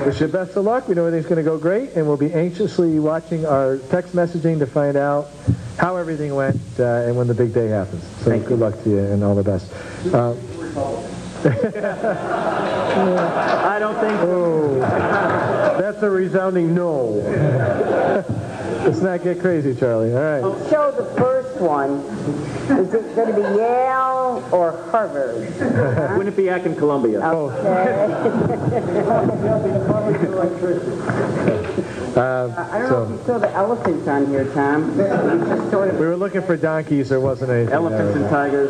Wish you best of luck. We know everything's going to go great, and we'll be anxiously watching our text messaging to find out how everything went and when the big day happens. So good luck to you and all the best. I don't think so. That's a resounding no. Let's not get crazy, Charlie. All right. Show the first one. Is it going to be Yale or Harvard? Wouldn't it be Ack in Columbia? Okay. I don't know if you saw the elephants on here, Tom. We were looking for donkeys. There wasn't anything. Elephants and tigers.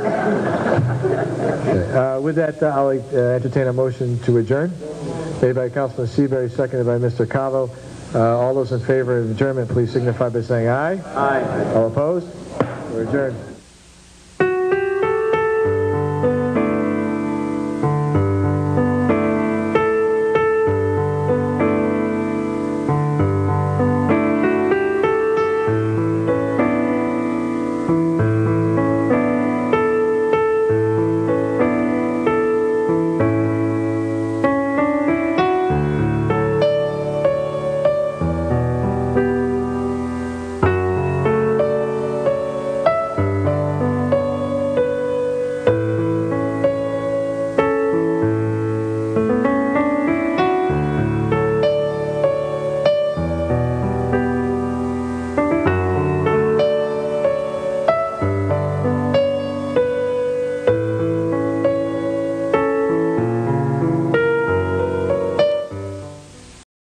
Okay. With that, I'll entertain a motion to adjourn. Made by Councilman Seabury, seconded by Mr. Cavo. All those in favor of adjournment, please signify by saying aye. Aye. All opposed? We're adjourned.